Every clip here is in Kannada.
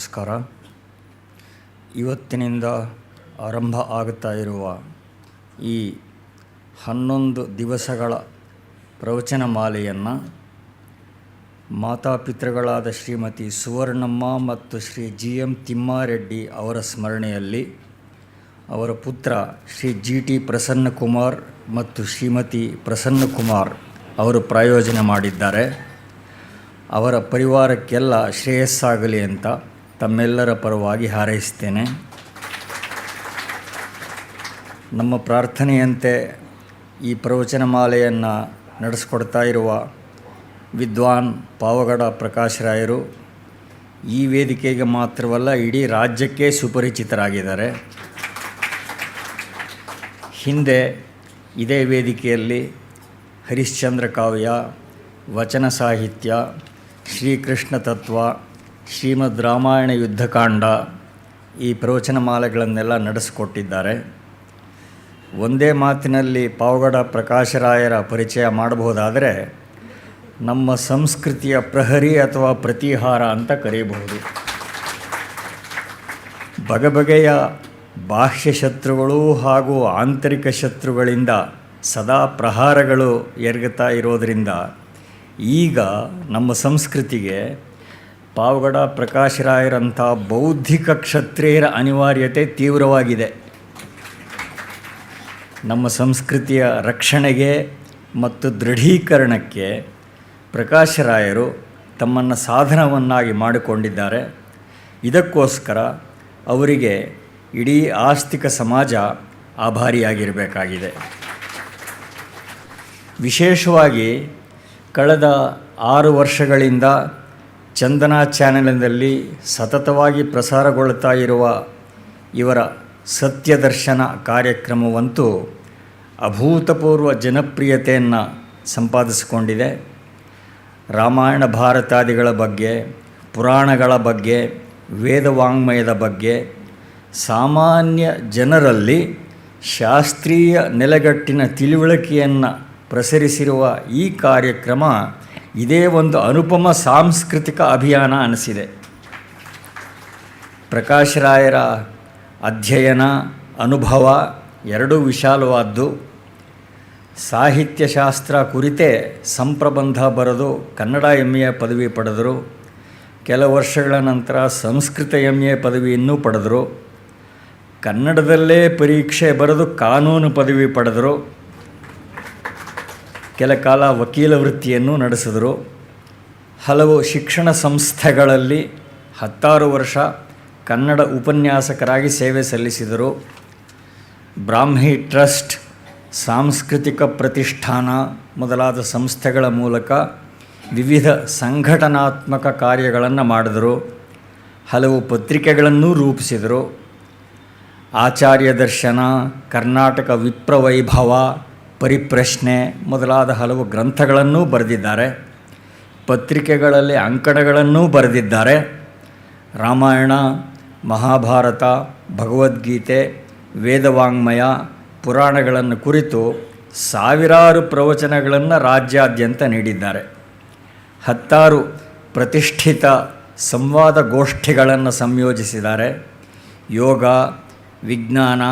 ನಮಸ್ಕಾರ. ಇವತ್ತಿನಿಂದ ಆರಂಭ ಆಗುತ್ತಾ ಇರುವ ಈ 11 ದಿವಸಗಳ ಪ್ರವಚನ ಮಾಲೆಯನ್ನು ಮಾತಾಪಿತೃಗಳಾದ ಶ್ರೀಮತಿ ಸುವರ್ಣಮ್ಮ ಮತ್ತು ಶ್ರೀ GM ತಿಮ್ಮಾರೆಡ್ಡಿ ಅವರ ಸ್ಮರಣೆಯಲ್ಲಿ ಅವರ ಪುತ್ರ ಶ್ರೀ GT ಪ್ರಸನ್ನಕುಮಾರ್ ಮತ್ತು ಶ್ರೀಮತಿ ಪ್ರಸನ್ನಕುಮಾರ್ ಅವರು ಪ್ರಾಯೋಜನೆ ಮಾಡಿದ್ದಾರೆ. ಅವರ ಪರಿವಾರಕ್ಕೆಲ್ಲ ಶ್ರೇಯಸ್ಸಾಗಲಿ ಅಂತ ತಮ್ಮೆಲ್ಲರ ಪರವಾಗಿ ಹಾರೈಸ್ತೇನೆ. ನಮ್ಮ ಪ್ರಾರ್ಥನೆಯಂತೆ ಈ ಪ್ರವಚನ ಮಾಲೆಯನ್ನು ನಡೆಸ್ಕೊಡ್ತಾ ಇರುವ ವಿದ್ವಾನ್ ಪಾವಗಡ ಪ್ರಕಾಶ್ ರಾಯರು ಈ ವೇದಿಕೆಗೆ ಮಾತ್ರವಲ್ಲ ಇಡೀ ರಾಜ್ಯಕ್ಕೆ ಸುಪರಿಚಿತರಾಗಿದ್ದಾರೆ. ಹಿಂದೆ ಇದೇ ವೇದಿಕೆಯಲ್ಲಿ ಹರಿಶ್ಚಂದ್ರ ಕಾವ್ಯ, ವಚನ ಸಾಹಿತ್ಯ, ಶ್ರೀಕೃಷ್ಣ ತತ್ವ, ಶ್ರೀಮದ್ ರಾಮಾಯಣ ಯುದ್ಧಕಾಂಡ ಈ ಪ್ರವಚನ ಮಾಲೆಗಳನ್ನೆಲ್ಲ ನಡೆಸಿಕೊಟ್ಟಿದ್ದಾರೆ. ಒಂದೇ ಮಾತಿನಲ್ಲಿ ಪಾವಗಡ ಪ್ರಕಾಶರಾಯರ ಪರಿಚಯ ಮಾಡಬಹುದಾದರೆ ನಮ್ಮ ಸಂಸ್ಕೃತಿಯ ಪ್ರಹರಿ ಅಥವಾ ಪ್ರತಿಹಾರ ಅಂತ ಕರೆಯಬಹುದು. ಬಗೆಬಗೆಯ ಬಾಹ್ಯ ಶತ್ರುಗಳು ಹಾಗೂ ಆಂತರಿಕ ಶತ್ರುಗಳಿಂದ ಸದಾ ಪ್ರಹಾರಗಳು ಎರಗುತ್ತಾ ಇರೋದರಿಂದ ಈಗ ನಮ್ಮ ಸಂಸ್ಕೃತಿಗೆ ಪಾವಗಡ ಪ್ರಕಾಶರಾಯರಂಥ ಬೌದ್ಧಿಕ ಕ್ಷತ್ರಿಯರ ಅನಿವಾರ್ಯತೆ ತೀವ್ರವಾಗಿದೆ. ನಮ್ಮ ಸಂಸ್ಕೃತಿಯ ರಕ್ಷಣೆಗೆ ಮತ್ತು ದೃಢೀಕರಣಕ್ಕೆ ಪ್ರಕಾಶರಾಯರು ತಮ್ಮನ್ನು ಸಾಧನವನ್ನಾಗಿ ಮಾಡಿಕೊಂಡಿದ್ದಾರೆ. ಇದಕ್ಕೋಸ್ಕರ ಅವರಿಗೆ ಇಡೀ ಆಸ್ತಿಕ ಸಮಾಜ ಆಭಾರಿಯಾಗಿರಬೇಕಾಗಿದೆ. ವಿಶೇಷವಾಗಿ ಕಳೆದ 6 ವರ್ಷಗಳಿಂದ ಚಂದನ ಚಾನೆಲ್ನಲ್ಲಿ ಸತತವಾಗಿ ಪ್ರಸಾರಗೊಳ್ಳುತ್ತಾ ಇರುವ ಇವರ ಸತ್ಯದರ್ಶನ ಕಾರ್ಯಕ್ರಮವಂತೂ ಅಭೂತಪೂರ್ವ ಜನಪ್ರಿಯತೆಯನ್ನು ಸಂಪಾದಿಸಿಕೊಂಡಿದೆ. ರಾಮಾಯಣ ಭಾರತಾದಿಗಳ ಬಗ್ಗೆ, ಪುರಾಣಗಳ ಬಗ್ಗೆ, ವೇದವಾಂಗ್ಮಯದ ಬಗ್ಗೆ ಸಾಮಾನ್ಯ ಜನರಲ್ಲಿ ಶಾಸ್ತ್ರೀಯ ನೆಲೆಗಟ್ಟಿನ ತಿಳುವಳಿಕೆಯನ್ನು ಪ್ರಸರಿಸಿರುವ ಈ ಕಾರ್ಯಕ್ರಮ ಇದೇ ಒಂದು ಅನುಪಮ ಸಾಂಸ್ಕೃತಿಕ ಅಭಿಯಾನ ಅನಿಸಿದೆ. ಪ್ರಕಾಶರಾಯರ ಅಧ್ಯಯನ, ಅನುಭವ ಎರಡೂ ವಿಶಾಲವಾದ್ದು. ಸಾಹಿತ್ಯಶಾಸ್ತ್ರ ಕುರಿತೇ ಸಂಪ್ರಬಂಧ ಬರೆದು ಕನ್ನಡ MA ಪದವಿ ಪಡೆದರು. ಕೆಲ ವರ್ಷಗಳ ನಂತರ ಸಂಸ್ಕೃತ MA ಪದವಿಯನ್ನು ಪಡೆದರು. ಕನ್ನಡದಲ್ಲೇ ಪರೀಕ್ಷೆ ಬರೆದು ಕಾನೂನು ಪದವಿ ಪಡೆದರು. ಕೆಲ ಕಾಲ ವಕೀಲ ವೃತ್ತಿಯನ್ನು ನಡೆಸಿದರು. ಹಲವು ಶಿಕ್ಷಣ ಸಂಸ್ಥೆಗಳಲ್ಲಿ 16 ವರ್ಷ ಕನ್ನಡ ಉಪನ್ಯಾಸಕರಾಗಿ ಸೇವೆ ಸಲ್ಲಿಸಿದರು. ಬ್ರಾಹ್ಮಿ ಟ್ರಸ್ಟ್, ಸಾಂಸ್ಕೃತಿಕ ಪ್ರತಿಷ್ಠಾನ ಮೊದಲಾದ ಸಂಸ್ಥೆಗಳ ಮೂಲಕ ವಿವಿಧ ಸಂಘಟನಾತ್ಮಕ ಕಾರ್ಯಗಳನ್ನು ಮಾಡಿದರು. ಹಲವು ಪತ್ರಿಕೆಗಳನ್ನೂ ರೂಪಿಸಿದರು. ಆಚಾರ್ಯ ದರ್ಶನ, ಕರ್ನಾಟಕ ವಿಪ್ರವೈಭವ, ಪರಿಪ್ರಶ್ನೆ ಮೊದಲಾದ ಹಲವು ಗ್ರಂಥಗಳನ್ನೂ ಬರೆದಿದ್ದಾರೆ. ಪತ್ರಿಕೆಗಳಲ್ಲಿ ಅಂಕಣಗಳನ್ನೂ ಬರೆದಿದ್ದಾರೆ. ರಾಮಾಯಣ, ಮಹಾಭಾರತ, ಭಗವದ್ಗೀತೆ, ವೇದವಾಂಗ್ಮಯ, ಪುರಾಣಗಳನ್ನು ಕುರಿತು ಸಾವಿರಾರು ಪ್ರವಚನಗಳನ್ನು ರಾಜ್ಯಾದ್ಯಂತ ನೀಡಿದ್ದಾರೆ. 10 ಪ್ರತಿಷ್ಠಿತ ಸಂವಾದ ಗೋಷ್ಠಿಗಳನ್ನು ಸಂಯೋಜಿಸಿದ್ದಾರೆ. ಯೋಗ, ವಿಜ್ಞಾನ,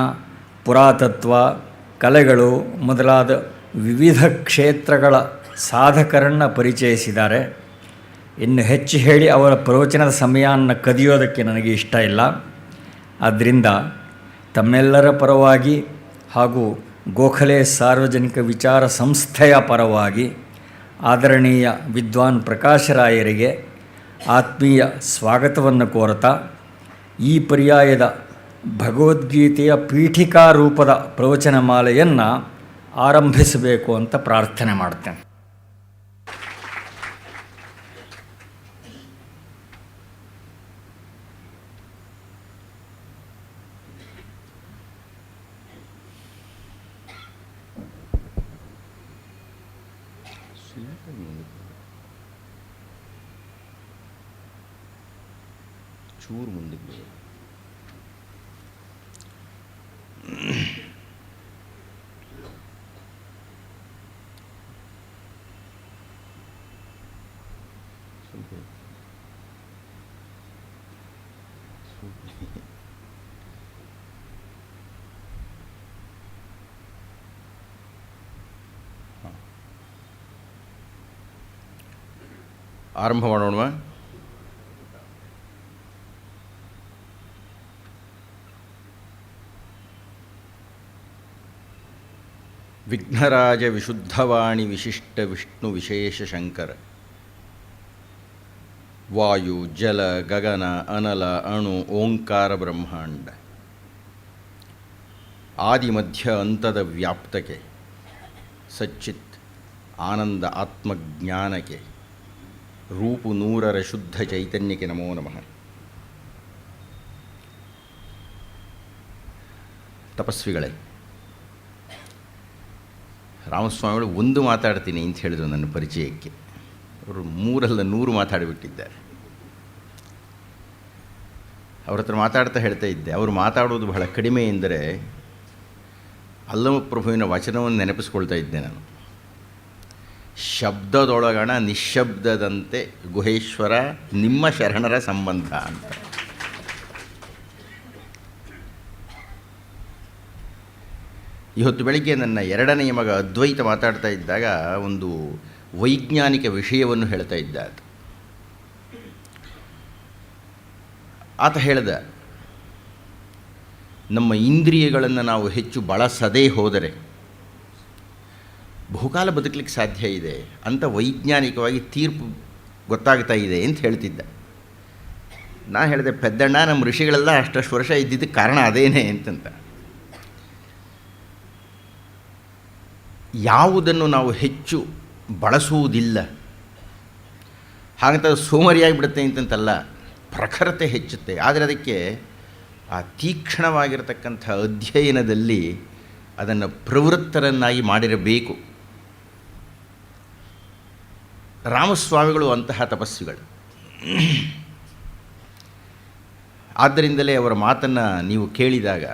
ಪುರಾತತ್ವ, ಕಲೆಗಳು ಮೊದಲಾದ ವಿವಿಧ ಕ್ಷೇತ್ರಗಳ ಸಾಧಕರನ್ನು ಪರಿಚಯಿಸಿದ್ದಾರೆ. ಇನ್ನು ಹೆಚ್ಚು ಹೇಳಿ ಅವರ ಪ್ರವಚನದ ಸಮಯವನ್ನು ಕದಿಯೋದಕ್ಕೆ ನನಗೆ ಇಷ್ಟ ಇಲ್ಲ. ಆದ್ದರಿಂದ ತಮ್ಮೆಲ್ಲರ ಪರವಾಗಿ ಹಾಗೂ ಗೋಖಲೆ ಸಾರ್ವಜನಿಕ ವಿಚಾರ ಸಂಸ್ಥೆಯ ಪರವಾಗಿ ಆದರಣೀಯ ವಿದ್ವಾನ್ ಪ್ರಕಾಶರಾಯರಿಗೆ ಆತ್ಮೀಯ ಸ್ವಾಗತವನ್ನು ಕೋರುತ್ತಾ ಈ ಪರ್ಯಾಯದ ಭಗವದ್ಗೀತೆಯ ಪೀಠಿಕಾ ರೂಪದ ಪ್ರವಚನ ಮಾಲೆಯನ್ನು ಆರಂಭಿಸಬೇಕು ಅಂತ ಪ್ರಾರ್ಥನೆ ಮಾಡ್ತೇನೆ. ಚೂರು ಮುಂದಕ್ಕೆ ಆರಂಭ ಮಾಡೋಣವಾ? ವಿಘ್ನರಾಜ ವಿಶುದ್ಧವಾಣಿ ವಿಶಿಷ್ಟ ವಿಷ್ಣು ವಿಶೇಷ ಶಂಕರ. ವಾಯು ಜಲ ಗಗನ ಅನಲ ಅಣು ಓಂಕಾರ ಬ್ರಹ್ಮಾಂಡ ಆದಿ ಮಧ್ಯ ಅಂತದ ವ್ಯಾಪ್ತಕ್ಕೆ ಸಚ್ಚಿತ್ ಆನಂದ ಆತ್ಮಜ್ಞಾನಕ್ಕೆ ರೂಪು ನೂರರ ಶುದ್ಧ ಚೈತನ್ಯಕ್ಕೆ ನಮೋ ನಮಃ. ತಪಸ್ವಿಗಳೇ, ರಾಮಸ್ವಾಮಿಗಳು ಒಂದು ಮಾತಾಡ್ತೀನಿ ಅಂತ ಹೇಳಿದರು ನನ್ನ ಪರಿಚಯಕ್ಕೆ. ಅವರು 300 ಮಾತಾಡಿಬಿಟ್ಟಿದ್ದಾರೆ. ಅವ್ರ ಹತ್ರ ಮಾತಾಡ್ತಾ ಹೇಳ್ತಾ ಇದ್ದೆ, ಅವರು ಮಾತಾಡೋದು ಬಹಳ ಕಡಿಮೆ ಎಂದರೆ ಅಲ್ಲಮಪ್ರಭುವಿನ ವಚನವನ್ನು ನೆನಪಿಸ್ಕೊಳ್ತಾ ಇದ್ದೆ ನಾನು. ಶಬ್ದದೊಳಗಣ ನಿಶ್ಶಬ್ದದಂತೆ ಗುಹೇಶ್ವರ ನಿಮ್ಮ ಶರಣರ ಸಂಬಂಧ ಅಂತ. ಇವತ್ತು ಬೆಳಗ್ಗೆ ನನ್ನ 2ನೇ ಮಗ ಅದ್ವೈತ ಮಾತಾಡ್ತಾ ಇದ್ದಾಗ ಒಂದು ವೈಜ್ಞಾನಿಕ ವಿಷಯವನ್ನು ಹೇಳ್ತಾ ಇದ್ದ. ಆತ ಹೇಳ್ದ, ನಮ್ಮ ಇಂದ್ರಿಯಗಳನ್ನು ನಾವು ಹೆಚ್ಚು ಬಳಸದೇ ಹೋದರೆ ಬಹುಕಾಲ ಬದುಕಲಿಕ್ಕೆ ಸಾಧ್ಯ ಇದೆ ಅಂತ ವೈಜ್ಞಾನಿಕವಾಗಿ ತೀರ್ಪು ಗೊತ್ತಾಗ್ತಾ ಇದೆ ಅಂತ ಹೇಳ್ತಿದ್ದ. ನಾ ಹೇಳಿದೆ, ಪೆದ್ದಣ್ಣ, ನಮ್ಮ ಋಷಿಗಳೆಲ್ಲ ಅಷ್ಟಷ್ಟು ವರ್ಷ ಇದ್ದಿದ್ದಕ್ಕೆ ಕಾರಣ ಅದೇನೇ ಅಂತಂತ. ಯಾವುದನ್ನು ನಾವು ಹೆಚ್ಚು ಬಳಸುವುದಿಲ್ಲ ಹಾಗಂತ ಸೋಮರಿಯಾಗಿಬಿಡುತ್ತೆ ಅಂತಂತಲ್ಲ, ಪ್ರಖರತೆ ಹೆಚ್ಚುತ್ತೆ. ಆದರೆ ಅದಕ್ಕೆ ಆ ತೀಕ್ಷ್ಣವಾಗಿರತಕ್ಕಂಥ ಅಧ್ಯಯನದಲ್ಲಿ ಅದನ್ನು ಪ್ರವೃತ್ತರನ್ನಾಗಿ ಮಾಡಿರಬೇಕು. ರಾಮಸ್ವಾಮಿಗಳು ಅಂತಹ ತಪಸ್ವಿಗಳು. ಆದ್ದರಿಂದಲೇ ಅವರ ಮಾತನ್ನು ನೀವು ಕೇಳಿದಾಗ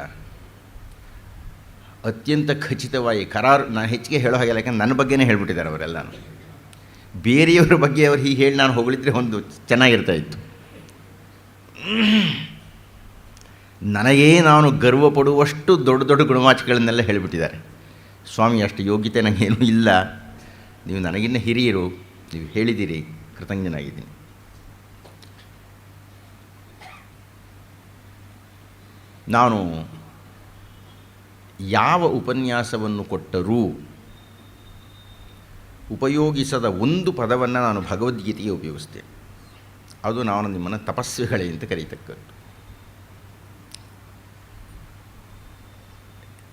ಅತ್ಯಂತ ಖಚಿತವಾಗಿ ನಾನು ಹೆಚ್ಚಿಗೆ ಹೇಳೋ ಹಾಗಿಲ್ಲ, ಯಾಕಂದ್ರೆ ನನ್ನ ಬಗ್ಗೆನೇ ಹೇಳ್ಬಿಟ್ಟಿದ್ದಾರೆ ಅವರೆಲ್ಲನೂ. ಬೇರೆಯವರ ಬಗ್ಗೆ ಅವ್ರು ಹೀಗೆ ಹೇಳಿ ನಾನು ಹೊಗಳಿದ್ರೆ ಒಂದು ಚೆನ್ನಾಗಿರ್ತಾಯಿತ್ತು. ನನಗೇ ನಾನು ಗರ್ವಪಡುವಷ್ಟು ದೊಡ್ಡ ದೊಡ್ಡ ಗುಣವಾಚಕಗಳನ್ನೆಲ್ಲ ಹೇಳಿಬಿಟ್ಟಿದ್ದಾರೆ. ಸ್ವಾಮಿ, ಅಷ್ಟು ಯೋಗ್ಯತೆ ನನಗೇನೂ ಇಲ್ಲ, ನೀವು ನನಗಿನ್ನ ಹಿರಿಯರು, ನೀವು ಹೇಳಿದ್ದೀರಿ, ಕೃತಜ್ಞನಾಗಿದ್ದೀನಿ. ನಾನು ಯಾವ ಉಪನ್ಯಾಸವನ್ನು ಕೊಟ್ಟರೂ ಉಪಯೋಗಿಸದ ಒಂದು ಪದವನ್ನು ನಾನು ಭಗವದ್ಗೀತೆಗೆ ಉಪಯೋಗಿಸ್ತೇನೆ. ಅದು ನಾನು ನಿಮ್ಮನ್ನು ತಪಸ್ವಿಗಳೇ ಅಂತ ಕರೀತಕ್ಕದ್ದು.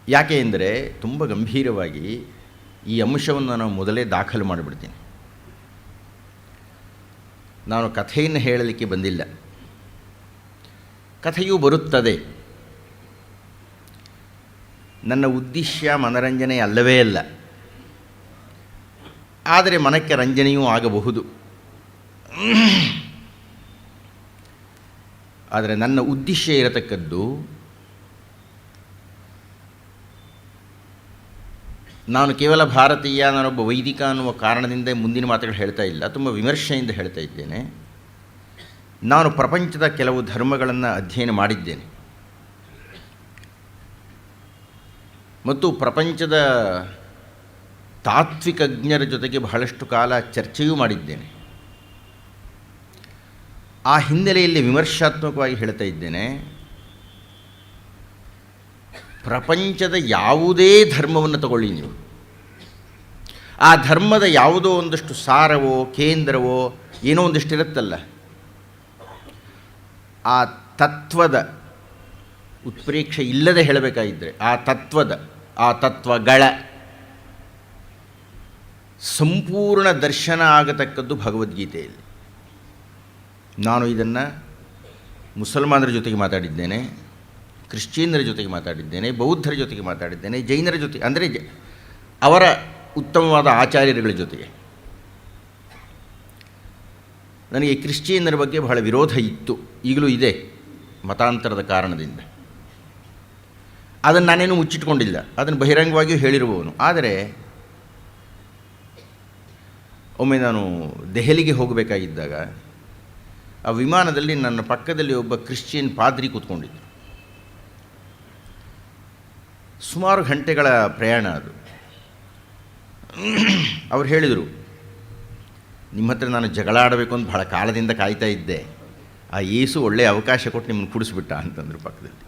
ಯಾಕೆ ಎಂದರೆ ತುಂಬ ಗಂಭೀರವಾಗಿ ಈ ಅಂಶವನ್ನು ನಾನು ಮೊದಲೇ ದಾಖಲು ಮಾಡಿಬಿಡ್ತೀನಿ. ನಾನು ಕಥೆಯನ್ನು ಹೇಳಲಿಕ್ಕೆ ಬಂದಿಲ್ಲ, ಕಥೆಯೂ ಬರುತ್ತದೆ. ನನ್ನ ಉದ್ದೇಶ ಮನರಂಜನೆ ಅಲ್ಲವೇ ಅಲ್ಲ, ಆದರೆ ಮನಕ್ಕೆ ರಂಜನೆಯೂ ಆಗಬಹುದು. ಆದರೆ ನನ್ನ ಉದ್ದೇಶ ಇರತಕ್ಕದ್ದು ನಾನು ಕೇವಲ ಭಾರತೀಯ, ನಾನೊಬ್ಬ ವೈದಿಕ ಅನ್ನುವ ಕಾರಣದಿಂದ ಮುಂದಿನ ಮಾತುಗಳು ಹೇಳ್ತಾ ಇಲ್ಲ, ತುಂಬ ವಿಮರ್ಶೆಯಿಂದ ಹೇಳ್ತಾ ಇದ್ದೇನೆ. ನಾನು ಪ್ರಪಂಚದ ಕೆಲವು ಧರ್ಮಗಳನ್ನು ಅಧ್ಯಯನ ಮಾಡಿದ್ದೇನೆ ಮತ್ತು ಪ್ರಪಂಚದ ತಾತ್ವಿಕಜ್ಞರ ಜೊತೆಗೆ ಬಹಳಷ್ಟು ಕಾಲ ಚರ್ಚೆಯೂ ಮಾಡಿದ್ದೇನೆ. ಆ ಹಿನ್ನೆಲೆಯಲ್ಲಿ ವಿಮರ್ಶಾತ್ಮಕವಾಗಿ ಹೇಳ್ತಾ ಇದ್ದೇನೆ, ಪ್ರಪಂಚದ ಯಾವುದೇ ಧರ್ಮವನ್ನು ತಗೊಳ್ಳಿ ನೀವು, ಆ ಧರ್ಮದ ಯಾವುದೋ ಒಂದಷ್ಟು ಸಾರವೋ ಕೇಂದ್ರವೋ ಏನೋ ಒಂದಷ್ಟು ಇರುತ್ತಲ್ಲ, ಆ ತತ್ವದ ಉತ್ಪ್ರೇಕ್ಷೆ ಇಲ್ಲದೆ ಹೇಳಬೇಕಾಗಿದ್ದರೆ ಆ ತತ್ವಗಳ ಸಂಪೂರ್ಣ ದರ್ಶನ ಆಗತಕ್ಕದ್ದು ಭಗವದ್ಗೀತೆಯಲ್ಲಿ. ನಾನು ಇದನ್ನು ಮುಸಲ್ಮಾನರ ಜೊತೆಗೆ ಮಾತಾಡಿದ್ದೇನೆ, ಕ್ರಿಶ್ಚಿಯನ್ನರ ಜೊತೆಗೆ ಮಾತಾಡಿದ್ದೇನೆ, ಬೌದ್ಧರ ಜೊತೆಗೆ ಮಾತಾಡಿದ್ದೇನೆ, ಜೈನರ ಜೊತೆ, ಅಂದರೆ ಅವರ ಉತ್ತಮವಾದ ಆಚಾರ್ಯರುಗಳ ಜೊತೆಗೆ. ನನಗೆ ಕ್ರಿಶ್ಚಿಯನ್ನರ ಬಗ್ಗೆ ಬಹಳ ವಿರೋಧ ಇತ್ತು, ಈಗಲೂ ಇದೆ, ಮತಾಂತರದ ಕಾರಣದಿಂದ. ಅದನ್ನು ನಾನೇನು ಮುಚ್ಚಿಟ್ಕೊಂಡಿಲ್ಲ, ಅದನ್ನು ಬಹಿರಂಗವಾಗಿಯೂ ಹೇಳಿರುವವನು. ಆದರೆ ಒಮ್ಮೆ ನಾನು ದೆಹಲಿಗೆ ಹೋಗಬೇಕಾಗಿದ್ದಾಗ ಆ ವಿಮಾನದಲ್ಲಿ ನನ್ನ ಪಕ್ಕದಲ್ಲಿ ಒಬ್ಬ ಕ್ರಿಶ್ಚಿಯನ್ ಪಾದ್ರಿ ಕೂತ್ಕೊಂಡಿದ್ದರು. ಸುಮಾರು ಗಂಟೆಗಳ ಪ್ರಯಾಣ ಅದು. ಅವ್ರು ಹೇಳಿದರು, ನಿಮ್ಮ ಹತ್ರ ನಾನು ಜಗಳ ಆಡಬೇಕು ಅಂತ ಬಹಳ ಕಾಲದಿಂದ ಕಾಯ್ತಾ ಇದ್ದೆ, ಆ ಯೇಸು ಒಳ್ಳೆಯ ಅವಕಾಶ ಕೊಟ್ಟು ನಿಮ್ಮನ್ನು ಕೂಡಿಸ್ಬಿಟ್ಟ ಅಂತಂದರು ಪಕ್ಕದಲ್ಲಿ.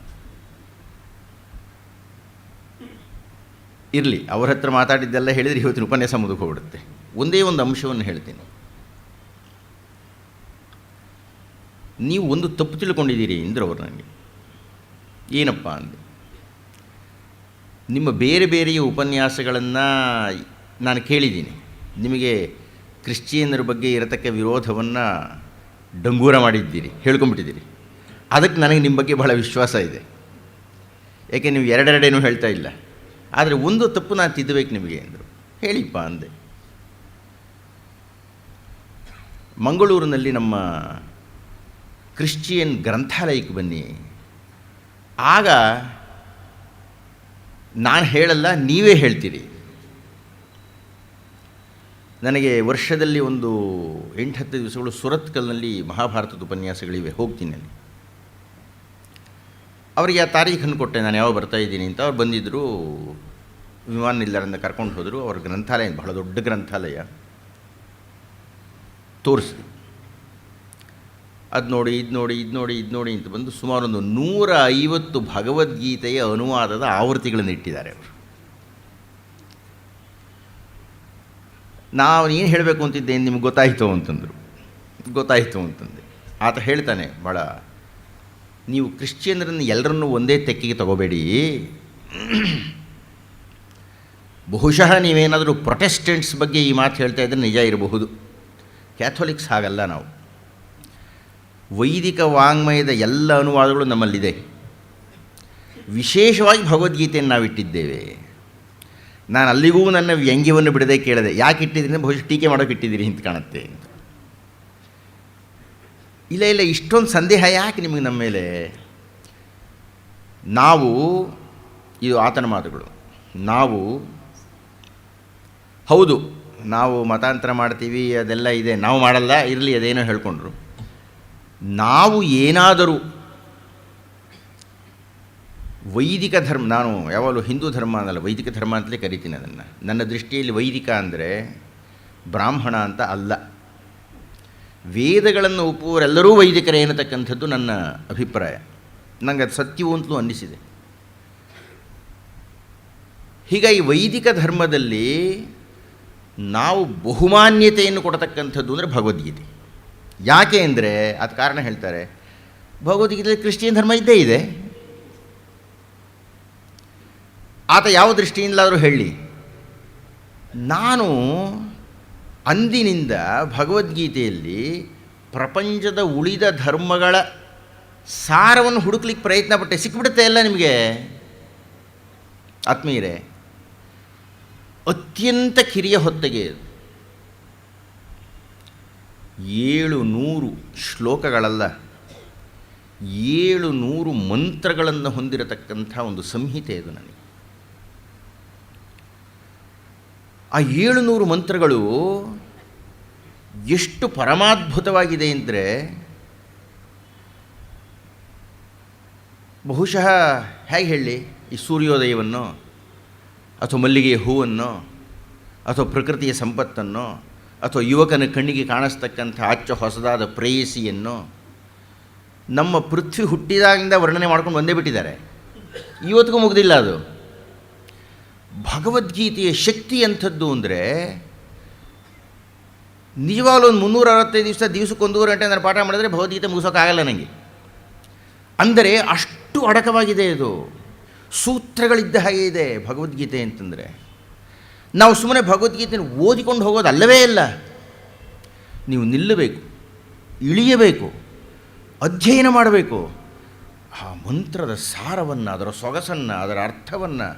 ಇರಲಿ, ಅವ್ರ ಹತ್ರ ಮಾತಾಡಿದ್ದೆಲ್ಲ ಹೇಳಿದರೆ ಇವತ್ತಿನ ಉಪನ್ಯಾಸ ಮುದುಕು ಹೋಗ್ಬಿಡುತ್ತೆ. ಒಂದೇ ಒಂದು ಅಂಶವನ್ನು ಹೇಳ್ತೀನಿ. ನೀವು ಒಂದು ತಪ್ಪು ತಿಳ್ಕೊಂಡಿದ್ದೀರಿ ಅಂದರು ಅವರು ನನಗೆ. ಏನಪ್ಪ ಅಂದೆ. ನಿಮ್ಮ ಬೇರೆ ಬೇರೆಯ ಉಪನ್ಯಾಸಗಳನ್ನು ನಾನು ಕೇಳಿದ್ದೀನಿ. ನಿಮಗೆ ಕ್ರಿಶ್ಚಿಯನ್ನರ ಬಗ್ಗೆ ಇರತಕ್ಕ ವಿರೋಧವನ್ನು ಡಂಗೂರ ಮಾಡಿದ್ದೀರಿ, ಹೇಳ್ಕೊಂಬಿಟ್ಟಿದ್ದೀರಿ. ಅದಕ್ಕೆ ನನಗೆ ನಿಮ್ಮ ಬಗ್ಗೆ ಬಹಳ ವಿಶ್ವಾಸ ಇದೆ. ಏಕೆ ನೀವು ಎರಡೆರಡೇನೂ ಹೇಳ್ತಾ ಇಲ್ಲ. ಆದರೆ ಒಂದು ತಪ್ಪು ನಾನು ತಿದ್ದಬೇಕು ನಿಮಗೆ ಅಂದರು. ಹೇಳಿಪ್ಪ ಅಂದೆ. ಮಂಗಳೂರಿನಲ್ಲಿ ನಮ್ಮ ಕ್ರಿಶ್ಚಿಯನ್ ಗ್ರಂಥಾಲಯಕ್ಕೆ ಬನ್ನಿ. ಆಗ ನಾನು ಹೇಳಲ್ಲ, ನೀವೇ ಹೇಳ್ತೀರಿ. ನನಗೆ ವರ್ಷದಲ್ಲಿ ಒಂದು 8-10 ದಿವಸಗಳು ಸುರತ್ಕಲ್ನಲ್ಲಿ ಮಹಾಭಾರತದ ಉಪನ್ಯಾಸಗಳಿವೆ, ಹೋಗ್ತೀನಿ ಅಲ್ಲಿ. ಅವರಿಗೆ ಆ ತಾರೀಖನ್ನು ಕೊಟ್ಟೆ, ನಾನು ಯಾವಾಗ ಬರ್ತಾಯಿದ್ದೀನಿ ಅಂತ. ಅವ್ರು ಬಂದಿದ್ದರು, ವಿಮಾನ ನಿಲ್ದಾಣದಿಂದ ಕರ್ಕೊಂಡು ಹೋದರು. ಅವ್ರ ಗ್ರಂಥಾಲಯ ಬಹಳ ದೊಡ್ಡ ಗ್ರಂಥಾಲಯ ತೋರಿಸಿದ್ರು. ಅದು ನೋಡಿ, ಇದು ನೋಡಿ, ಇದು ನೋಡಿ, ಇದು ನೋಡಿ ಅಂತ ಬಂದು ಸುಮಾರು ಒಂದು 150 ಭಗವದ್ಗೀತೆಯ ಅನುವಾದದ ಆವೃತ್ತಿಗಳನ್ನು ಇಟ್ಟಿದ್ದಾರೆ ಅವರು. ನಾವು ಏನು ಹೇಳಬೇಕು ಅಂತಿದ್ದೆ ನಿಮ್ಗೆ ಗೊತ್ತಾಯಿತು ಅಂತಂದರು. ಗೊತ್ತಾಯಿತು ಅಂತಂದೆ. ಆತ ಹೇಳ್ತಾನೆ, ಭಾಳ ನೀವು ಕ್ರಿಶ್ಚಿಯನ್ನರನ್ನು ಎಲ್ಲರನ್ನೂ ಒಂದೇ ತೆಕ್ಕಿಗೆ ತಗೋಬೇಡಿ. ಬಹುಶಃ ನೀವೇನಾದರೂ ಪ್ರೊಟೆಸ್ಟೆಂಟ್ಸ್ ಬಗ್ಗೆ ಈ ಮಾತು ಹೇಳ್ತಾ ಇದ್ದರೆ ನಿಜ ಇರಬಹುದು. ಕ್ಯಾಥೋಲಿಕ್ಸ್ ಹಾಗಲ್ಲ. ನಾವು ವೈದಿಕ ವಾಂಗ್ಮಯದ ಎಲ್ಲ ಅನುವಾದಗಳು ನಮ್ಮಲ್ಲಿದೆ. ವಿಶೇಷವಾಗಿ ಭಗವದ್ಗೀತೆಯನ್ನು ನಾವು ಇಟ್ಟಿದ್ದೇವೆ. ನಾನು ಅಲ್ಲಿಗೂ ನನ್ನ ವ್ಯಂಗ್ಯವನ್ನು ಬಿಡದೆ ಕೇಳಿದೆ, ಯಾಕೆ ಇಟ್ಟಿದ್ದೀನಿ? ಬಹುಶಃ ಟೀಕೆ ಮಾಡೋಕೆ ಇಟ್ಟಿದ್ದೀರಿ ಅಂತ ಕಾಣುತ್ತೆ. ಇಲ್ಲ ಇಲ್ಲ, ಇಷ್ಟೊಂದು ಸಂದೇಹ ಯಾಕೆ ನಿಮಗೆ ನಮ್ಮ ಮೇಲೆ? ನಾವು, ಇದು ಆತನ ಮಾತುಗಳು, ನಾವು ಹೌದು ನಾವು ಮತಾಂತರ ಮಾಡ್ತೀವಿ, ಅದೆಲ್ಲ ಇದೆ, ನಾವು ಮಾಡಲ್ಲ, ಇರಲಿ, ಅದೇನೋ ಹೇಳ್ಕೊಂಡ್ರು. ನಾವು ಏನಾದರೂ ವೈದಿಕ ಧರ್ಮ, ನಾನು ಯಾವಾಗಲೂ ಹಿಂದೂ ಧರ್ಮ ಅನ್ನಲ್ಲ, ವೈದಿಕ ಧರ್ಮ ಅಂತಲೇ ಕರಿತೀನಿ ಅದನ್ನು. ನನ್ನ ದೃಷ್ಟಿಯಲ್ಲಿ ವೈದಿಕ ಅಂದರೆ ಬ್ರಾಹ್ಮಣ ಅಂತ ಅಲ್ಲ. ವೇದಗಳನ್ನು ಒಪ್ಪುವರೆಲ್ಲರೂ ವೈದಿಕರೇ ಎನ್ನತಕ್ಕಂಥದ್ದು ನನ್ನ ಅಭಿಪ್ರಾಯ. ನನಗೆ ಅದು ಸತ್ಯವೂ ಅಂತಲೂ ಅನ್ನಿಸಿದೆ. ಹೀಗಾಗಿ ವೈದಿಕ ಧರ್ಮದಲ್ಲಿ ನಾವು ಬಹುಮಾನ್ಯತೆಯನ್ನು ಕೊಡತಕ್ಕಂಥದ್ದು ಅಂದರೆ ಭಗವದ್ಗೀತೆ. ಯಾಕೆ ಅಂದರೆ ಅದು ಕಾರಣ ಹೇಳ್ತಾರೆ, ಭಗವದ್ಗೀತೆಯಲ್ಲಿ ಕ್ರಿಶ್ಚಿಯನ್ ಧರ್ಮ ಇದ್ದೇ ಇದೆ. ಆತ ಯಾವ ದೃಷ್ಟಿಯಿಂದಲಾದರೂ ಹೇಳಿ, ನಾನು ಅಂದಿನಿಂದ ಭಗವದ್ಗೀತೆಯಲ್ಲಿ ಪ್ರಪಂಚದ ಉಳಿದ ಧರ್ಮಗಳ ಸಾರವನ್ನು ಹುಡುಕ್ಲಿಕ್ಕೆ ಪ್ರಯತ್ನ ಪಟ್ಟೆ. ಸಿಕ್ಬಿಡುತ್ತೆ ಎಲ್ಲ ನಿಮಗೆ ಆತ್ಮೀಯರೇ. ಅತ್ಯಂತ ಕಿರಿಯ ಹೊತ್ತಿಗೆ 700 ಶ್ಲೋಕಗಳಲ್ಲ, 700 ಮಂತ್ರಗಳನ್ನು ಹೊಂದಿರತಕ್ಕಂಥ ಒಂದು ಸಂಹಿತೆ ಇದು ನನಗೆ. ಆ 700 ಮಂತ್ರಗಳು ಎಷ್ಟು ಪರಮಾದ್ಭುತವಾಗಿದೆ ಅಂದರೆ, ಬಹುಶಃ ಹೇಗೆ ಹೇಳಿ, ಈ ಸೂರ್ಯೋದಯವನ್ನು ಅಥವಾ ಮಲ್ಲಿಗೆಯ ಹೂವನ್ನು ಅಥವಾ ಪ್ರಕೃತಿಯ ಸಂಪತ್ತನ್ನು ಅಥವಾ ಯುವಕನ ಕಣ್ಣಿಗೆ ಕಾಣಿಸ್ತಕ್ಕಂಥ ಅಚ್ಚ ಹೊಸದಾದ ಪ್ರೇಯಸಿಯನ್ನು ನಮ್ಮ ಪೃಥ್ವಿ ಹುಟ್ಟಿದಾಗಿಂದ ವರ್ಣನೆ ಮಾಡ್ಕೊಂಡು ಬಂದೇ ಬಿಟ್ಟಿದ್ದಾರೆ. ಇವತ್ತಿಗೂ ಮುಗ್ದಿಲ್ಲ ಅದು. ಭಗವದ್ಗೀತೆಯ ಶಕ್ತಿ ಅಂಥದ್ದು ಅಂದರೆ, ನಿಜವಾಗ್ಲೂ ಒಂದು 365 ದಿವಸಕ್ಕೆ 1.5 ಗಂಟೆ ನಾನು ಪಾಠ ಮಾಡಿದ್ರೆ ಭಗವದ್ಗೀತೆ ಮುಗಿಸೋಕ್ಕಾಗಲ್ಲ ನನಗೆ. ಅಂದರೆ ಅಷ್ಟು ಅಡಕವಾಗಿದೆ ಇದು. ಸೂತ್ರಗಳಿದ್ದ ಹಾಗೆ ಇದೆ ಭಗವದ್ಗೀತೆ ಅಂತಂದರೆ. ನಾವು ಸುಮ್ಮನೆ ಭಗವದ್ಗೀತೆಯನ್ನು ಓದಿಕೊಂಡು ಹೋಗೋದು ಅಲ್ಲವೇ ಇಲ್ಲ. ನೀವು ನಿಲ್ಲಬೇಕು, ಇಳಿಯಬೇಕು, ಅಧ್ಯಯನ ಮಾಡಬೇಕು. ಆ ಮಂತ್ರದ ಸಾರವನ್ನು, ಅದರ ಸೊಗಸನ್ನು, ಅದರ ಅರ್ಥವನ್ನು